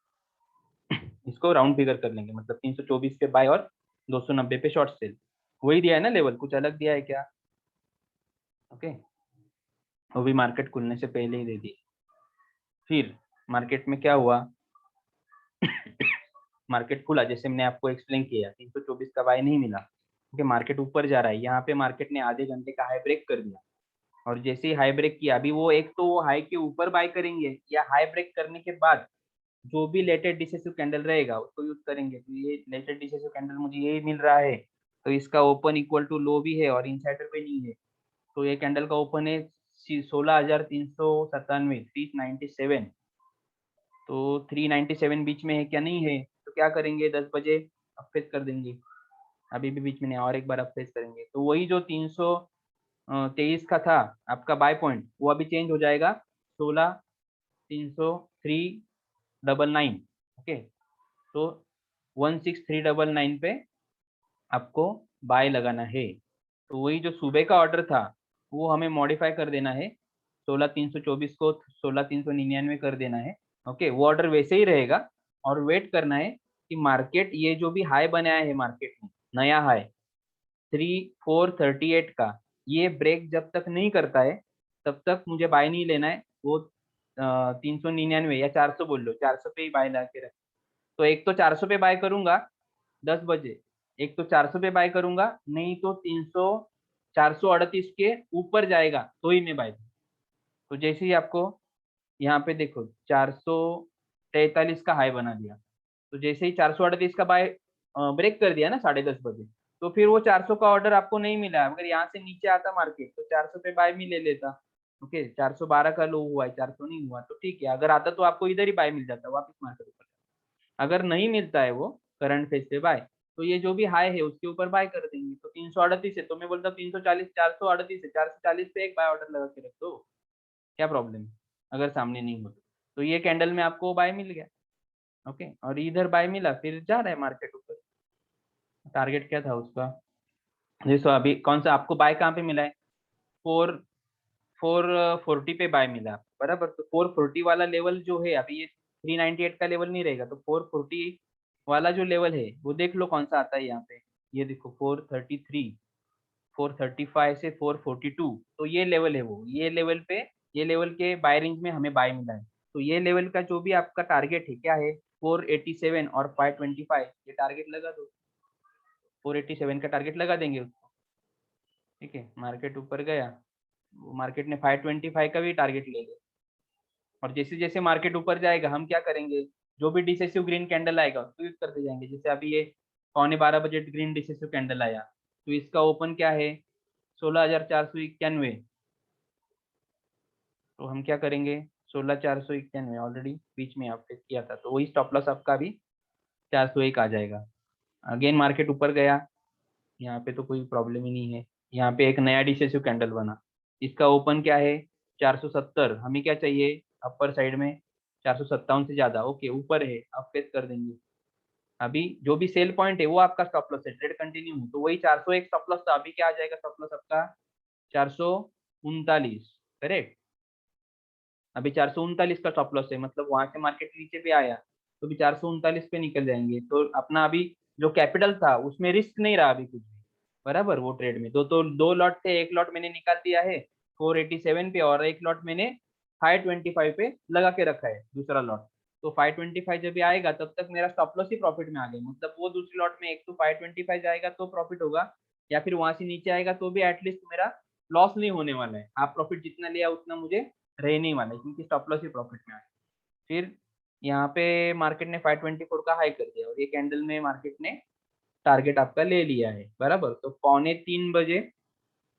इसको राउंड फिगर कर लेंगे, मतलब 324 पे बाय और 290 पे शॉर्ट सेल, वही दिया है ना लेवल, कुछ अलग दिया है क्या? ओके, वो भी मार्केट खुलने से पहले ही दे दी। फिर मार्केट में क्या हुआ, मार्केट खुला जैसे मैंने आपको एक्सप्लेन किया, 324 का बाय नहीं मिला क्योंकि मार्केट ऊपर जा रहा है। यहाँ पे मार्केट ने आधे घंटे का हाई ब्रेक कर दिया और जैसे ही हाई ब्रेक किया, अभी वो एक तो वो हाई के ऊपर बाय करेंगे या हाई ब्रेक करने के बाद जो भी लेटेस्ट डिसेसिव कैंडल रहेगा उसको यूज करेंगे। तो ये लेटेस्ट डिसेसिव कैंडल मुझे यही मिल रहा है, तो इसका ओपन इक्वल टू लो भी है और इनसाइडर पे नहीं है, तो ये कैंडल का ओपन है 16,397 397, तो 397 बीच में है क्या, नहीं है, तो क्या करेंगे 10 बजे अपफेस कर देंगे, अभी भी बीच में नहीं, और एक बार अपफेस करेंगे। तो वही जो 323 का था आपका बाय पॉइंट, वो अभी चेंज हो जाएगा 16,399, ओके। तो 16,399 पे आपको बाय लगाना है। तो वही जो सुबह का ऑर्डर था वो हमें मॉडिफाई कर देना है, 16,324 को 16,399 कर देना है, ओके। वो ऑर्डर वैसे ही रहेगा और वेट करना है कि मार्केट ये जो भी हाई बनाया है मार्केट में, नया हाई 3,438 का, ये ब्रेक जब तक नहीं करता है तब तक मुझे बाय नहीं लेना है। वो 399 या 400 बोल लो, 400 पे ही बाय ला के रख। तो एक तो 400 पे बाय करूंगा 10 बजे, एक तो 400 पे बाय करूंगा, नहीं तो 438 के ऊपर जाएगा तो ही मैं बाय। तो जैसे ही आपको यहाँ पे देखो 443 का हाई बना दिया, तो जैसे ही 438 का बाय ब्रेक कर दिया ना 10:30 बजे, तो फिर वो 400 का ऑर्डर आपको नहीं मिला। अगर यहाँ से नीचे आता मार्केट तो 400 पे बाय भी ले लेता, ओके। 412 का लो हुआ है, 400 नहीं हुआ, तो ठीक है। अगर आता तो आपको इधर ही बाय मिल जाता, वापस मार्केट ऊपर। अगर नहीं मिलता है वो करंट फेज पे बाय, तो ये जो भी हाई है उसके ऊपर बाय कर देंगे। तो 338 है तो मैं बोलता हूँ 340, 438 है, 440 पे एक बाय ऑर्डर लगा के रख दो, क्या प्रॉब्लम है अगर सामने नहीं हो तो। ये कैंडल में आपको बाय मिल गया, ओके। और इधर बाय मिला, फिर जा रहा है मार्केट ऊपर। टारगेट क्या था उसका, जैसे अभी कौन सा आपको बाय कहाँ पे मिला है, 440 पे बाय मिला बराबर। तो 440 वाला लेवल जो है, अभी ये 398 का लेवल नहीं रहेगा, तो 440 वाला जो लेवल है वो देख लो कौन सा आता है यहाँ पे। ये देखो 433, 435 से 442, तो ये लेवल है वो, ये लेवल पे, ये लेवल के बाय रेंज में हमें बाय मिला है। तो ये लेवल का जो भी आपका टारगेट है क्या है, 487 और 525, ये टारगेट लगा दो, 487 का टारगेट लगा देंगे उसको, ठीक है। मार्केट ऊपर गया, मार्केट ने 525 का भी टारगेट ले लिया, और जैसे जैसे मार्केट ऊपर जाएगा हम क्या करेंगे, जो भी डिसेसिव ग्रीन कैंडल आएगा उसको यूज करते जाएंगे। जैसे अभी ये 11:15 बजे ग्रीन डिसेसिव कैंडल आया, तो इसका ओपन क्या है 16,491, तो हम क्या करेंगे 16,491 ऑलरेडी बीच में आप किया था, तो वही स्टॉप लॉस आपका भी 401 आ जाएगा। अगेन मार्केट ऊपर गया, यहाँ पे तो कोई प्रॉब्लम ही नहीं है। यहाँ पे एक नया डिसेसिव कैंडल बना, इसका ओपन क्या है 470, हमें क्या चाहिए अपर साइड में 457 से ज्यादा, ओके ऊपर है, आप फेस कर देंगे। अभी जो भी सेल पॉइंट है वो आपका स्टॉप लॉस है, ट्रेड कंटिन्यू है, तो वही 401 स्टॉप लॉस था, अभी क्या आ जाएगा स्टॉप लॉस आपका 439, करेक्ट। अभी 439 का स्टॉप लॉस है, मतलब वहां से मार्केट नीचे भी आया तो भी 439 पे निकल जाएंगे। तो अपना अभी जो कैपिटल था उसमें रिस्क नहीं रहा अभी कुछ भी, बराबर। वो ट्रेड में दो लॉट थे, एक लॉट मैंने निकाल दिया है 487 पे और एक लॉट मैंने 525 पे लगा के रखा है दूसरा लॉट। तो 525 जब भी आएगा तब तक मेरा स्टॉप लॉस ही प्रॉफिट में आ गया, मतलब वो दूसरी लॉट में एक तो 525 जाएगा तो प्रॉफिट होगा, या फिर वहां से नीचे आएगा तो भी एटलीस्ट मेरा लॉस नहीं होने वाला है। आप प्रॉफिट जितना लिया उतना मुझे रहने ही वाला है, क्योंकि स्टॉप लॉस ही प्रॉफिट में आया। फिर यहाँ पे मार्केट ने 524 का हाई कर दिया और ये कैंडल में मार्केट ने टारगेट आपका ले लिया है, बराबर। तो 2:45 बजे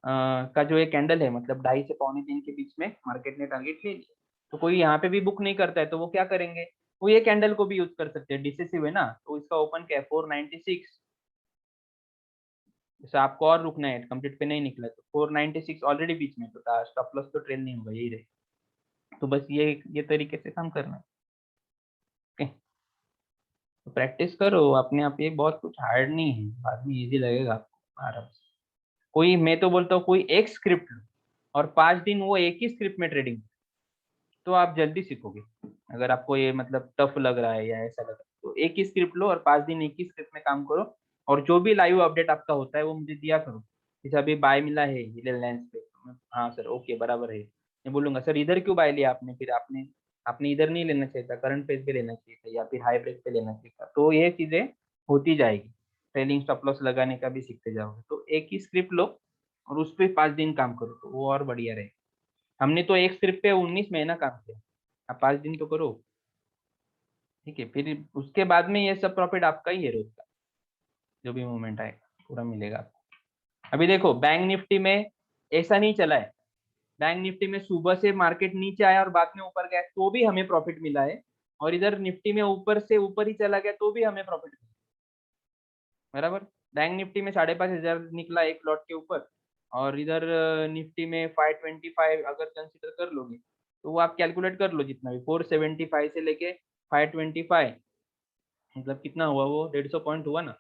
का जो ये कैंडल है, मतलब 2.5 से 2.25 के बीच में मार्केट ने टारगेट ले लिया, तो कोई यहाँ पे भी बुक नहीं करता है तो वो क्या करेंगे, वो ये कैंडल को भी यूज कर सकते हैं, डिसेसिव है ना, तो इसका ओपन क्या है 496, जैसे आपको और रुकना है, कंप्लीट पे नहीं निकला तो 496 ऑलरेडी बीच में, तो स्टॉप लॉस तो ट्रेल नहीं होगा, यही रहे। तो बस ये तरीके से काम करना है। ओके, तो प्रैक्टिस करो अपने आप, ये बहुत कुछ हार्ड नहीं है, बाद में इजी लगेगा आपको आराम से। कोई, मैं तो बोलता हूँ कोई एक स्क्रिप्ट लो और 5 दिन वो एक ही स्क्रिप्ट में ट्रेडिंग, तो आप जल्दी सीखोगे। अगर आपको ये मतलब टफ लग रहा है या ऐसा लग रहा है, तो एक ही स्क्रिप्ट लो और 5 दिन एक ही स्क्रिप्ट में काम करो, और जो भी लाइव अपडेट आपका होता है वो मुझे दिया करो। जैसे अभी बाय मिला है हिलेल लाइंस पे, हाँ सर ओके बराबर है, मैं बोलूंगा सर इधर क्यों बाय लिया आपने, फिर आपने आपने इधर नहीं लेना चाहिए था, करंट पेज पे लेना चाहिए था, या फिर हाई ब्रेक पे लेना चाहिए था। तो ये चीजें होती जाएगी, ट्रेलिंग स्टॉप लॉस लगाने का भी सीखते जाओगे। तो एक ही स्क्रिप्ट लो और उस पर 5 दिन काम करो, तो वो और बढ़िया रहेगा। हमने तो एक स्क्रिप्ट पे 19 महीना काम किया, आप 5 दिन तो करो, ठीक है। फिर उसके बाद में ये सब प्रॉफिट आपका ही है, रोज का जो भी मूवमेंट आएगा पूरा मिलेगा आपको। अभी देखो बैंक निफ्टी में ऐसा नहीं चला है, बैंक निफ्टी में सुबह से मार्केट नीचे आया और बाद में ऊपर गया तो भी हमें प्रॉफिट मिला है, और इधर निफ्टी में ऊपर से ऊपर ही चला गया तो भी हमें प्रॉफिट मिला, बराबर। बैंक निफ्टी में 5,500 निकला एक लॉट के ऊपर, और इधर निफ्टी में 525 अगर कंसिडर कर लोगे तो वो आप कैलकुलेट कर लो, जितना भी 475 से लेके 525, मतलब कितना हुआ, वो 150 पॉइंट हुआ ना,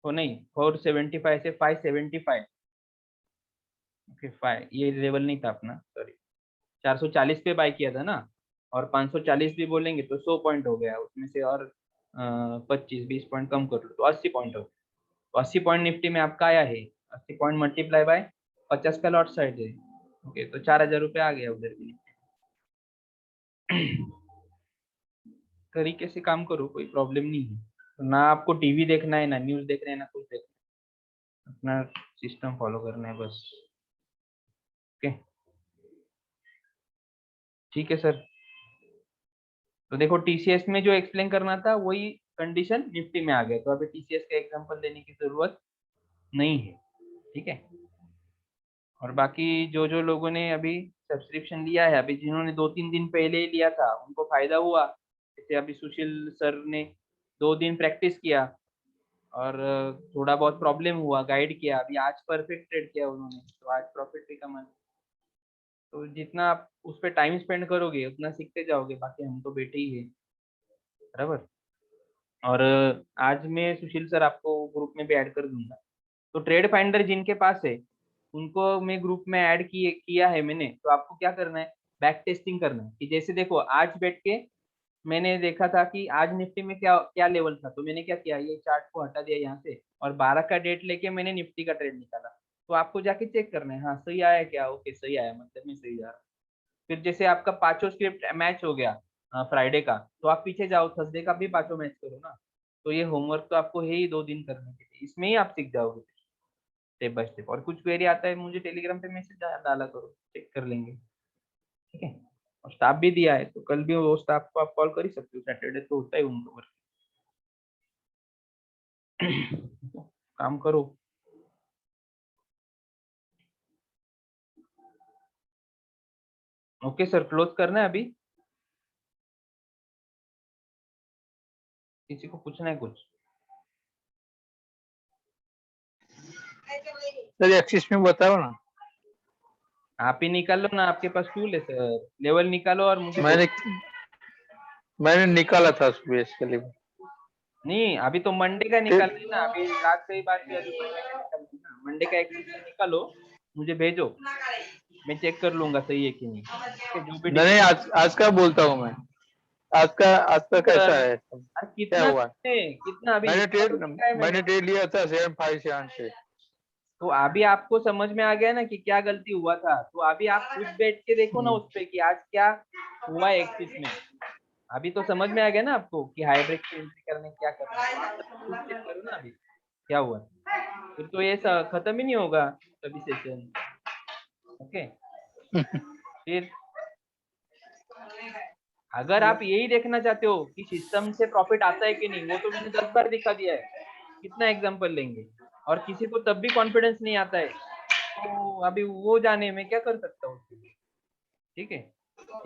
तो नहीं 475 से 575, ओके 5 ये लेवल नहीं था अपना, सॉरी 440 पे बाय किया था ना, और 540 भी बोलेंगे तो 100 पॉइंट हो गया, उसमें से और 25-20 पॉइंट कम कर लो तो 80 पॉइंट हो गया। तो 80 पॉइंट निफ्टी में आपका आया है, 80 पॉइंट मल्टीप्लाई बाय 50 का लॉट साइड है, ओके, तो 4,000 रुपये आ गया उधर भी। तरीके से काम करो, कोई प्रॉब्लम नहीं है, तो ना आपको टीवी देखना है, ना न्यूज देखना है, ना कुछ देखना है, अपना सिस्टम फॉलो करना है बस। ओके ठीक है सर। तो देखो टीसीएस में जो एक्सप्लेन करना था वही कंडीशन निफ्टी में आ गया, तो अभी टीसीएस का एग्जांपल देने की जरूरत नहीं है, ठीक है। और बाकी जो जो लोगों ने अभी सब्सक्रिप्शन लिया है, अभी जिन्होंने 2-3 दिन पहले ही लिया था उनको फायदा हुआ, जैसे अभी सुशील सर ने 2 दिन प्रैक्टिस किया और थोड़ा बहुत प्रॉब्लम हुआ, गाइड किया, अभी आज परफेक्ट ट्रेड किया उन्होंने, तो आज प्रॉफिट भी कमा। तो जितना आप उस पर टाइम स्पेंड करोगे उतना सीखते जाओगे, बाकी हम तो बैठे ही है, बराबर। और आज मैं सुशील सर आपको ग्रुप में भी ऐड कर दूंगा, तो ट्रेड फाइंडर जिनके पास है उनको मैं ग्रुप में ऐड किया है मैंने, तो आपको क्या करना है, बैक टेस्टिंग करना है, कि जैसे देखो आज बैठ के मैंने देखा था कि आज निफ्टी में क्या क्या लेवल था, तो मैंने क्या किया, ये चार्ट को हटा दिया यहाँ से और 12 का डेट लेके मैंने निफ्टी का ट्रेड निकाला, तो आपको जाके चेक करना है, हाँ सही आया क्या, ओके सही आया, मतलब मैं सही जा रहा हूँ। फिर जैसे आपका 5 स्क्रिप्ट मैच हो गया फ्राइडे का, तो आप पीछे जाओ थर्सडे का भी 5 मैच करो ना। तो ये होमवर्क तो आपको है ही 2 दिन करने के लिए, इसमें ही आप सीख जाओगे स्टेप बाय स्टेप। और कुछ क्वेरी आता है मुझे टेलीग्राम पे मैसेज डाला करो, चेक कर लेंगे, ठीक है। और स्टाफ भी दिया है, तो कल भी वो स्टाफ को आप कॉल कर ही सकते हो, सैटरडे तो होता है उनको वर्क। काम करो। ओके सर, क्लोज करना है अभी, किसी को पूछना है कुछ? सर एक्सिस में बताओ ना। आप ही निकालो ना, आपके पास टूल है सर, लेवल निकालो और मुझे मैंने निकाला था सुबह इसके लिए। नहीं अभी तो मंडे का निकालना है ना, अभी रात से ही बात की, अभी मंडे का निकालना है ना, मंडे का एक्सिस में निकालो, मुझे भेजो, मैं चेक कर लूंगा सही है कि नहीं, जो भी नहीं आज का बोलता हूँ मैं, आज का कैसा है, क्या कितना हुआ? कितना अभी मैंने ट्रेड लिया था 757 से। तो अभी आपको समझ में आ गया ना कि क्या गलती हुआ था, तो अभी आप खुद बैठ के देखो ना उस पे कि आज क्या हुआ एक्सिस में, अभी तो समझ में आ गया ना आपको कि हाई ब्रेक से एंट्री करने क्या करना है, खुद चेक करो ना अभी क्या हुआ, फिर तो ये खत्म ही नहीं होगा कभी सेशन। ओके फिर अगर आप यही देखना चाहते हो कि सिस्टम से प्रॉफिट आता है कि नहीं, वो तो मैंने 10 बार दिखा दिया है, कितना एग्जांपल लेंगे, और किसी को तब भी कॉन्फिडेंस नहीं आता है, तो अभी वो जाने में क्या कर सकता हूँ उसके लिए। ठीक है,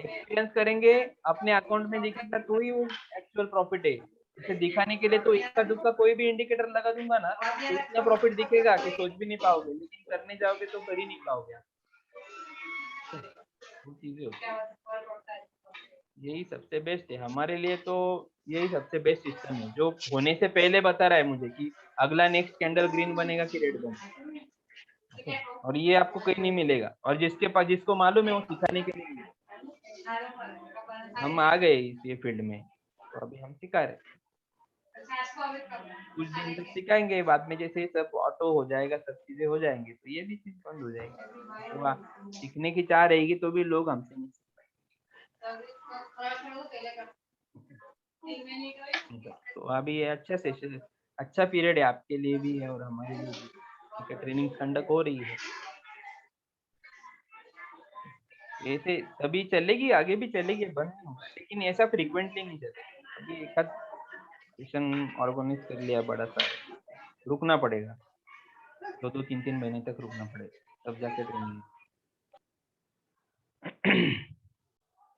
एक्सपीरियंस करेंगे, अपने अकाउंट में दिखेगा तो ही वो एक्चुअल प्रॉफिट है। इसे दिखाने के लिए तो इक्का दुक्का कोई भी इंडिकेटर लगा दूंगा ना, तो इतना प्रॉफिट दिखेगा कि सोच भी नहीं पाओगे, लेकिन करने जाओगे तो कर ही नहीं पाओगे आप। वो चीजें होती हैं। यही सबसे बेस्ट है हमारे लिए, तो यही सबसे बेस्ट सिस्टम है जो होने से पहले बता रहा है मुझे कि अगला नेक्स्ट कैंडल ग्रीन बनेगा कि रेड बनेगा। Okay? और ये आपको कहीं नहीं मिलेगा, और जिसके पास जिसको मालूम है वो सिखाने के लिए मिलेगा। हम आ गए इस ये फील्ड में, तो अभी हम सिखा रहे, कुछ दिन तक सिखाएंगे, बाद में जैसे सब ऑटो हो जाएगा, सब चीजें हो जाएंगे, तो ये भी चीज बंद हो जाएगी। तो सीखने की चाह रहेगी तो भी लोग हमसे नहीं सीख पाएंगे। तो अभी ये अच्छा सेशन, अच्छा पीरियड है आपके लिए भी है और हमारे लिए भी। ठीक है, ट्रेनिंग कंडक्ट हो रही है, ऐसे तभी चलेगी, आगे भी चलेगी, बंद नहीं होगा, लेकिन ऐसा फ्रीक्वेंटली नहीं चलेगा। अभी एक आध सेशन ऑर्गेनाइज कर लिया बड़ा सा, रुकना पड़ेगा, 2-2 3-3 महीने तक रुकना पड़ेगा, तब जाके ट्रेनिंग।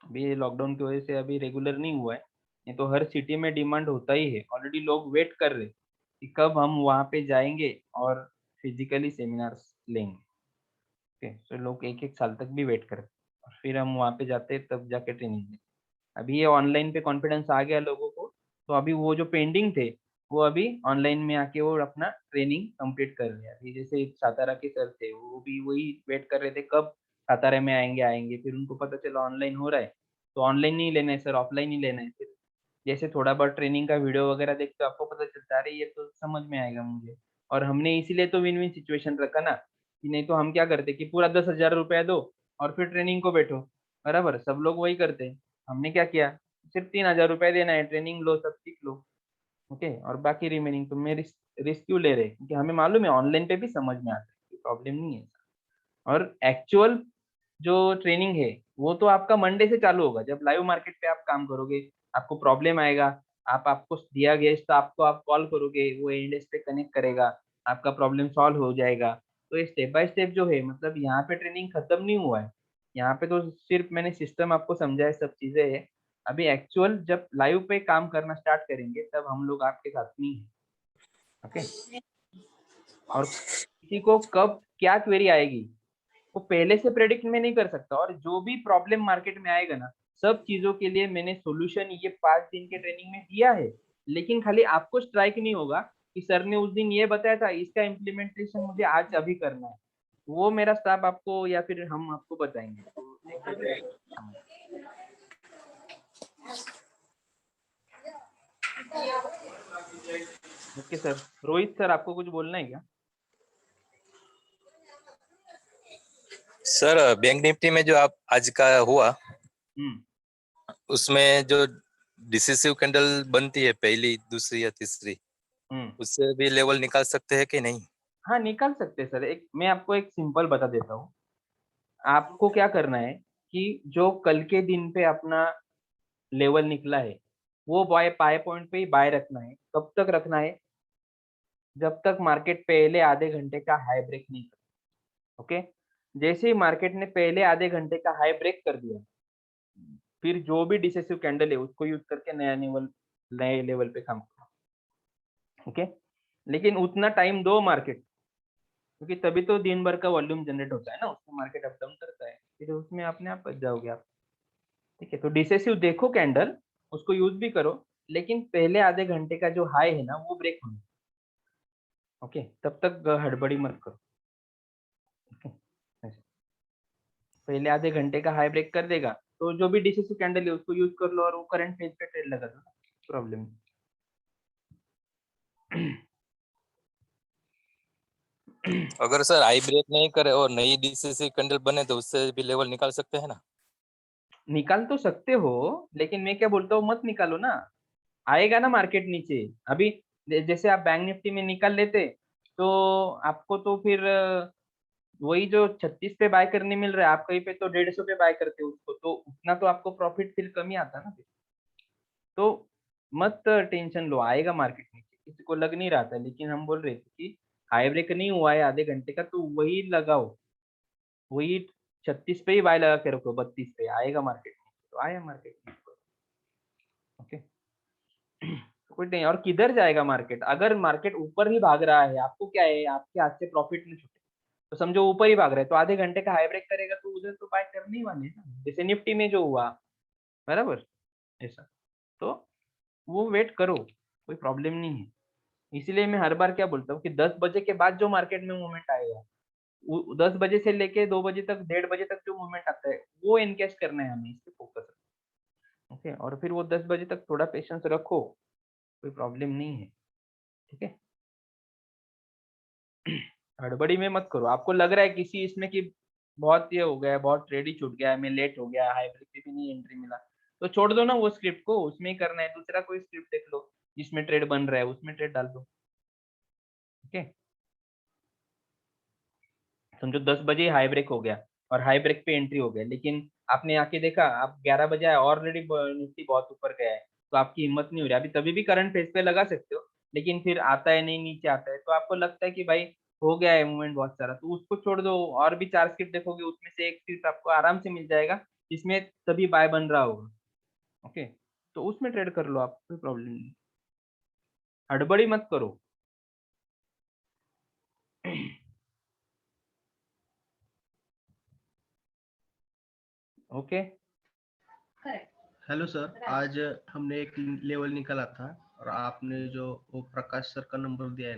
अभी लॉकडाउन की वजह से अभी रेगुलर नहीं हुआ है, नहीं तो हर सिटी में डिमांड होता ही है। ऑलरेडी लोग वेट कर रहे कि कब हम वहाँ पे जाएंगे और फिजिकली सेमिनार्स लेंगे। ओके, तो लोग 1-1 साल तक भी वेट करते, और फिर हम वहाँ पे जाते तब जाके ट्रेनिंग लें। अभी ये ऑनलाइन पे कॉन्फिडेंस आ गया लोगों को, तो अभी वो जो पेंडिंग थे वो अभी ऑनलाइन में आके वो अपना ट्रेनिंग कंप्लीट कर रहे हैं। अभी जैसे सातारा के सर थे, वो भी वही वेट कर रहे थे कब सातारा में आएंगे, फिर उनको पता चला ऑनलाइन हो रहा है, तो ऑनलाइन नहीं लेना है सर, ऑफलाइन ही लेना है। फिर जैसे थोड़ा बहुत ट्रेनिंग का वीडियो वगैरह देखते आपको पता चलता है, अरे ये तो समझ में आएगा मुझे। और हमने इसीलिए तो विन विन सिचुएशन रखा ना, कि नहीं तो हम क्या करते कि पूरा 10,000 रुपया दो और फिर ट्रेनिंग को बैठो, बराबर सब लोग वही करते हैं। हमने क्या किया, सिर्फ 3,000 रुपये देना है, ट्रेनिंग लो, सब सीख लो। ओके, और बाकी रिमेनिंग तुम में रिस्क क्यों ले रहे, क्योंकि हमें मालूम है ऑनलाइन पे भी समझ में आता है, प्रॉब्लम नहीं है। और एक्चुअल जो ट्रेनिंग है वो तो आपका मंडे से चालू होगा, जब लाइव मार्केट पे आप काम करोगे, आपको प्रॉब्लम आएगा, आपको दिया गया तो आपको आप कॉल करोगे, वो एंड पे कनेक्ट करेगा, आपका प्रॉब्लम सॉल्व हो जाएगा। तो ये स्टेप बाय स्टेप जो है, मतलब यहाँ पे ट्रेनिंग खत्म नहीं हुआ है, यहाँ पे तो सिर्फ मैंने सिस्टम आपको समझा है, सब चीजें है। अभी एक्चुअल जब लाइव पे काम करना स्टार्ट करेंगे तब हम लोग आपके साथ नहीं है। ओके, और किसी को कब क्या क्वेरी आएगी वो पहले से प्रेडिक्ट में नहीं कर सकता, और जो भी प्रॉब्लम मार्केट में आएगा ना, सब चीजों के लिए मैंने सॉल्यूशन ये 5 दिन के ट्रेनिंग में दिया है। लेकिन खाली आपको स्ट्राइक नहीं होगा कि सर ने उस दिन ये बताया था, इसका इम्प्लीमेंटेशन मुझे आज अभी करना है, वो मेरा स्टाफ आपको या फिर हम आपको बताएंगे। ओके सर, रोहित सर आपको कुछ बोलना है क्या? सर बैंक निफ्टी में जो आप आज का हुआ, उसमें जो डिसिसिव कैंडल बनती है पहली, दूसरी या तीसरी, उससे भी लेवल निकाल सकते हैं कि नहीं? हाँ निकाल सकते हैं सर। एक मैं आपको एक सिंपल बता देता हूँ, आपको क्या करना है कि जो कल के दिन पे अपना लेवल निकला है वो बाय पॉइंट पे ही बाय रखना है। कब तक रखना है, जब तक मार्केट पहले आधे घंटे का हाई ब्रेक नहीं कर। ओके, जैसे ही मार्केट ने पहले आधे घंटे का हाई ब्रेक कर दिया, फिर जो भी डिसेसिव कैंडल है उसको यूज करके नए लेवल पे काम करो। ओके, लेकिन उतना टाइम दो मार्केट, क्योंकि तभी तो दिन भर का वॉल्यूम जनरेट होता है ना, उसमें मार्केट अप डाउन करता है, फिर उसमें अपने आप बच जाओगे आप। ठीक है, तो डिसेसिव देखो कैंडल, उसको यूज भी करो, लेकिन पहले आधे घंटे का जो हाई है ना वो ब्रेक होना। ओके, तब तक हड़बड़ी मत करो। पहले आधे घंटे का हाई ब्रेक कर देगा तो जो भी डिसेसिव कैंडल है उसको यूज कर लो और वो करंट फेज पे ट्रेड लगा दो, प्रॉब्लम। अगर सर हाई ब्रेक नहीं करे और नई डीसीसी कैंडल बने तो उससे भी लेवल निकाल सकते हैं ना? निकाल तो सकते हो, लेकिन मैं क्या बोलता हूँ, मत निकालो ना, आएगा ना मार्केट नीचे। अभी जैसे आप बैंक निफ्टी में निकाल लेते तो आपको तो फिर वही जो 36 पे बाय करने मिल रहा है, आप कहीं पे तो 150 पे बाय करते हो उसको, तो उतना तो आपको प्रॉफिट फिर कम ही आता ना फिर। तो मत टेंशन लो, आएगा मार्केट नीचे, किसी को लग नहीं रहा था, लेकिन हम बोल रहे थे कि हाई ब्रेक नहीं हुआ है आधे घंटे का, तो वही लगाओ, वही 36 पे ही बाय लगा के रखो, 32 पे आएगा मार्केट में, तो आया मार्केट में। ओके कोई नहीं। और किधर जाएगा मार्केट? अगर मार्केट ऊपर ही भाग रहा है, आपको क्या है, आपके हाथ से प्रॉफिट नहीं छूटे, तो समझो ऊपर ही भाग रहा है, तो आधे घंटे का हाई ब्रेक करेगा तो उधर तो बाय करने ही वाले हैं ना, जैसे निफ्टी में जो हुआ, बराबर ऐसा। तो वो वेट करो, कोई प्रॉब्लम नहीं है। इसीलिए मैं हर बार क्या बोलता हूँ कि 10 बजे के बाद जो मार्केट में मूवमेंट आएगा, 10 बजे से लेके 2 बजे तक, 1:30 बजे तक जो मूवमेंट आता है, वो एनकैश करना है हमें, इस पे फोकस रखो। ओके, और फिर वो 10 बजे तक थोड़ा पेशेंस रखो, कोई प्रॉब्लम नहीं है, ठीक है। हड़बड़ी में मत करो। आपको लग रहा है किसी इसमें कि बहुत ये हो गया है, बहुत ट्रेड ही छूट गया है, मैं लेट हो गया, हाई ब्रेक पे भी नहीं एंट्री मिला, तो छोड़ दो ना वो स्क्रिप्ट को, उसमें ही करना है, दूसरा कोई स्क्रिप्ट देख लो जिसमें ट्रेड बन रहा है, उसमें ट्रेड डाल दो। ओके, समझो 10 बजे हाई ब्रेक हो गया और हाई ब्रेक पे एंट्री हो गया, लेकिन आपने आके देखा, आप 11 बजे आए, ऑलरेडी निफ्टी बहुत ऊपर गया है, तो आपकी हिम्मत नहीं हो रही, अभी तभी भी करंट फेज पे लगा सकते हो, लेकिन फिर आता है नहीं, नीचे आता है, तो आपको लगता है कि भाई हो गया है मूवमेंट बहुत सारा, तो उसको छोड़ दो, और भी 4 स्क्रिप्ट देखोगे, उसमें से एक स्क्रिप्ट आपको आराम से मिल जाएगा जिसमें तभी बाय बन रहा होगा। ओके, तो उसमें ट्रेड कर लो आप, कोई प्रॉब्लम नहीं, हड़बड़ी मत करो। ओके, हेलो सर, आज हमने एक लेवल निकाला था और आपने जो वो प्रकाश सर का नंबर दिया है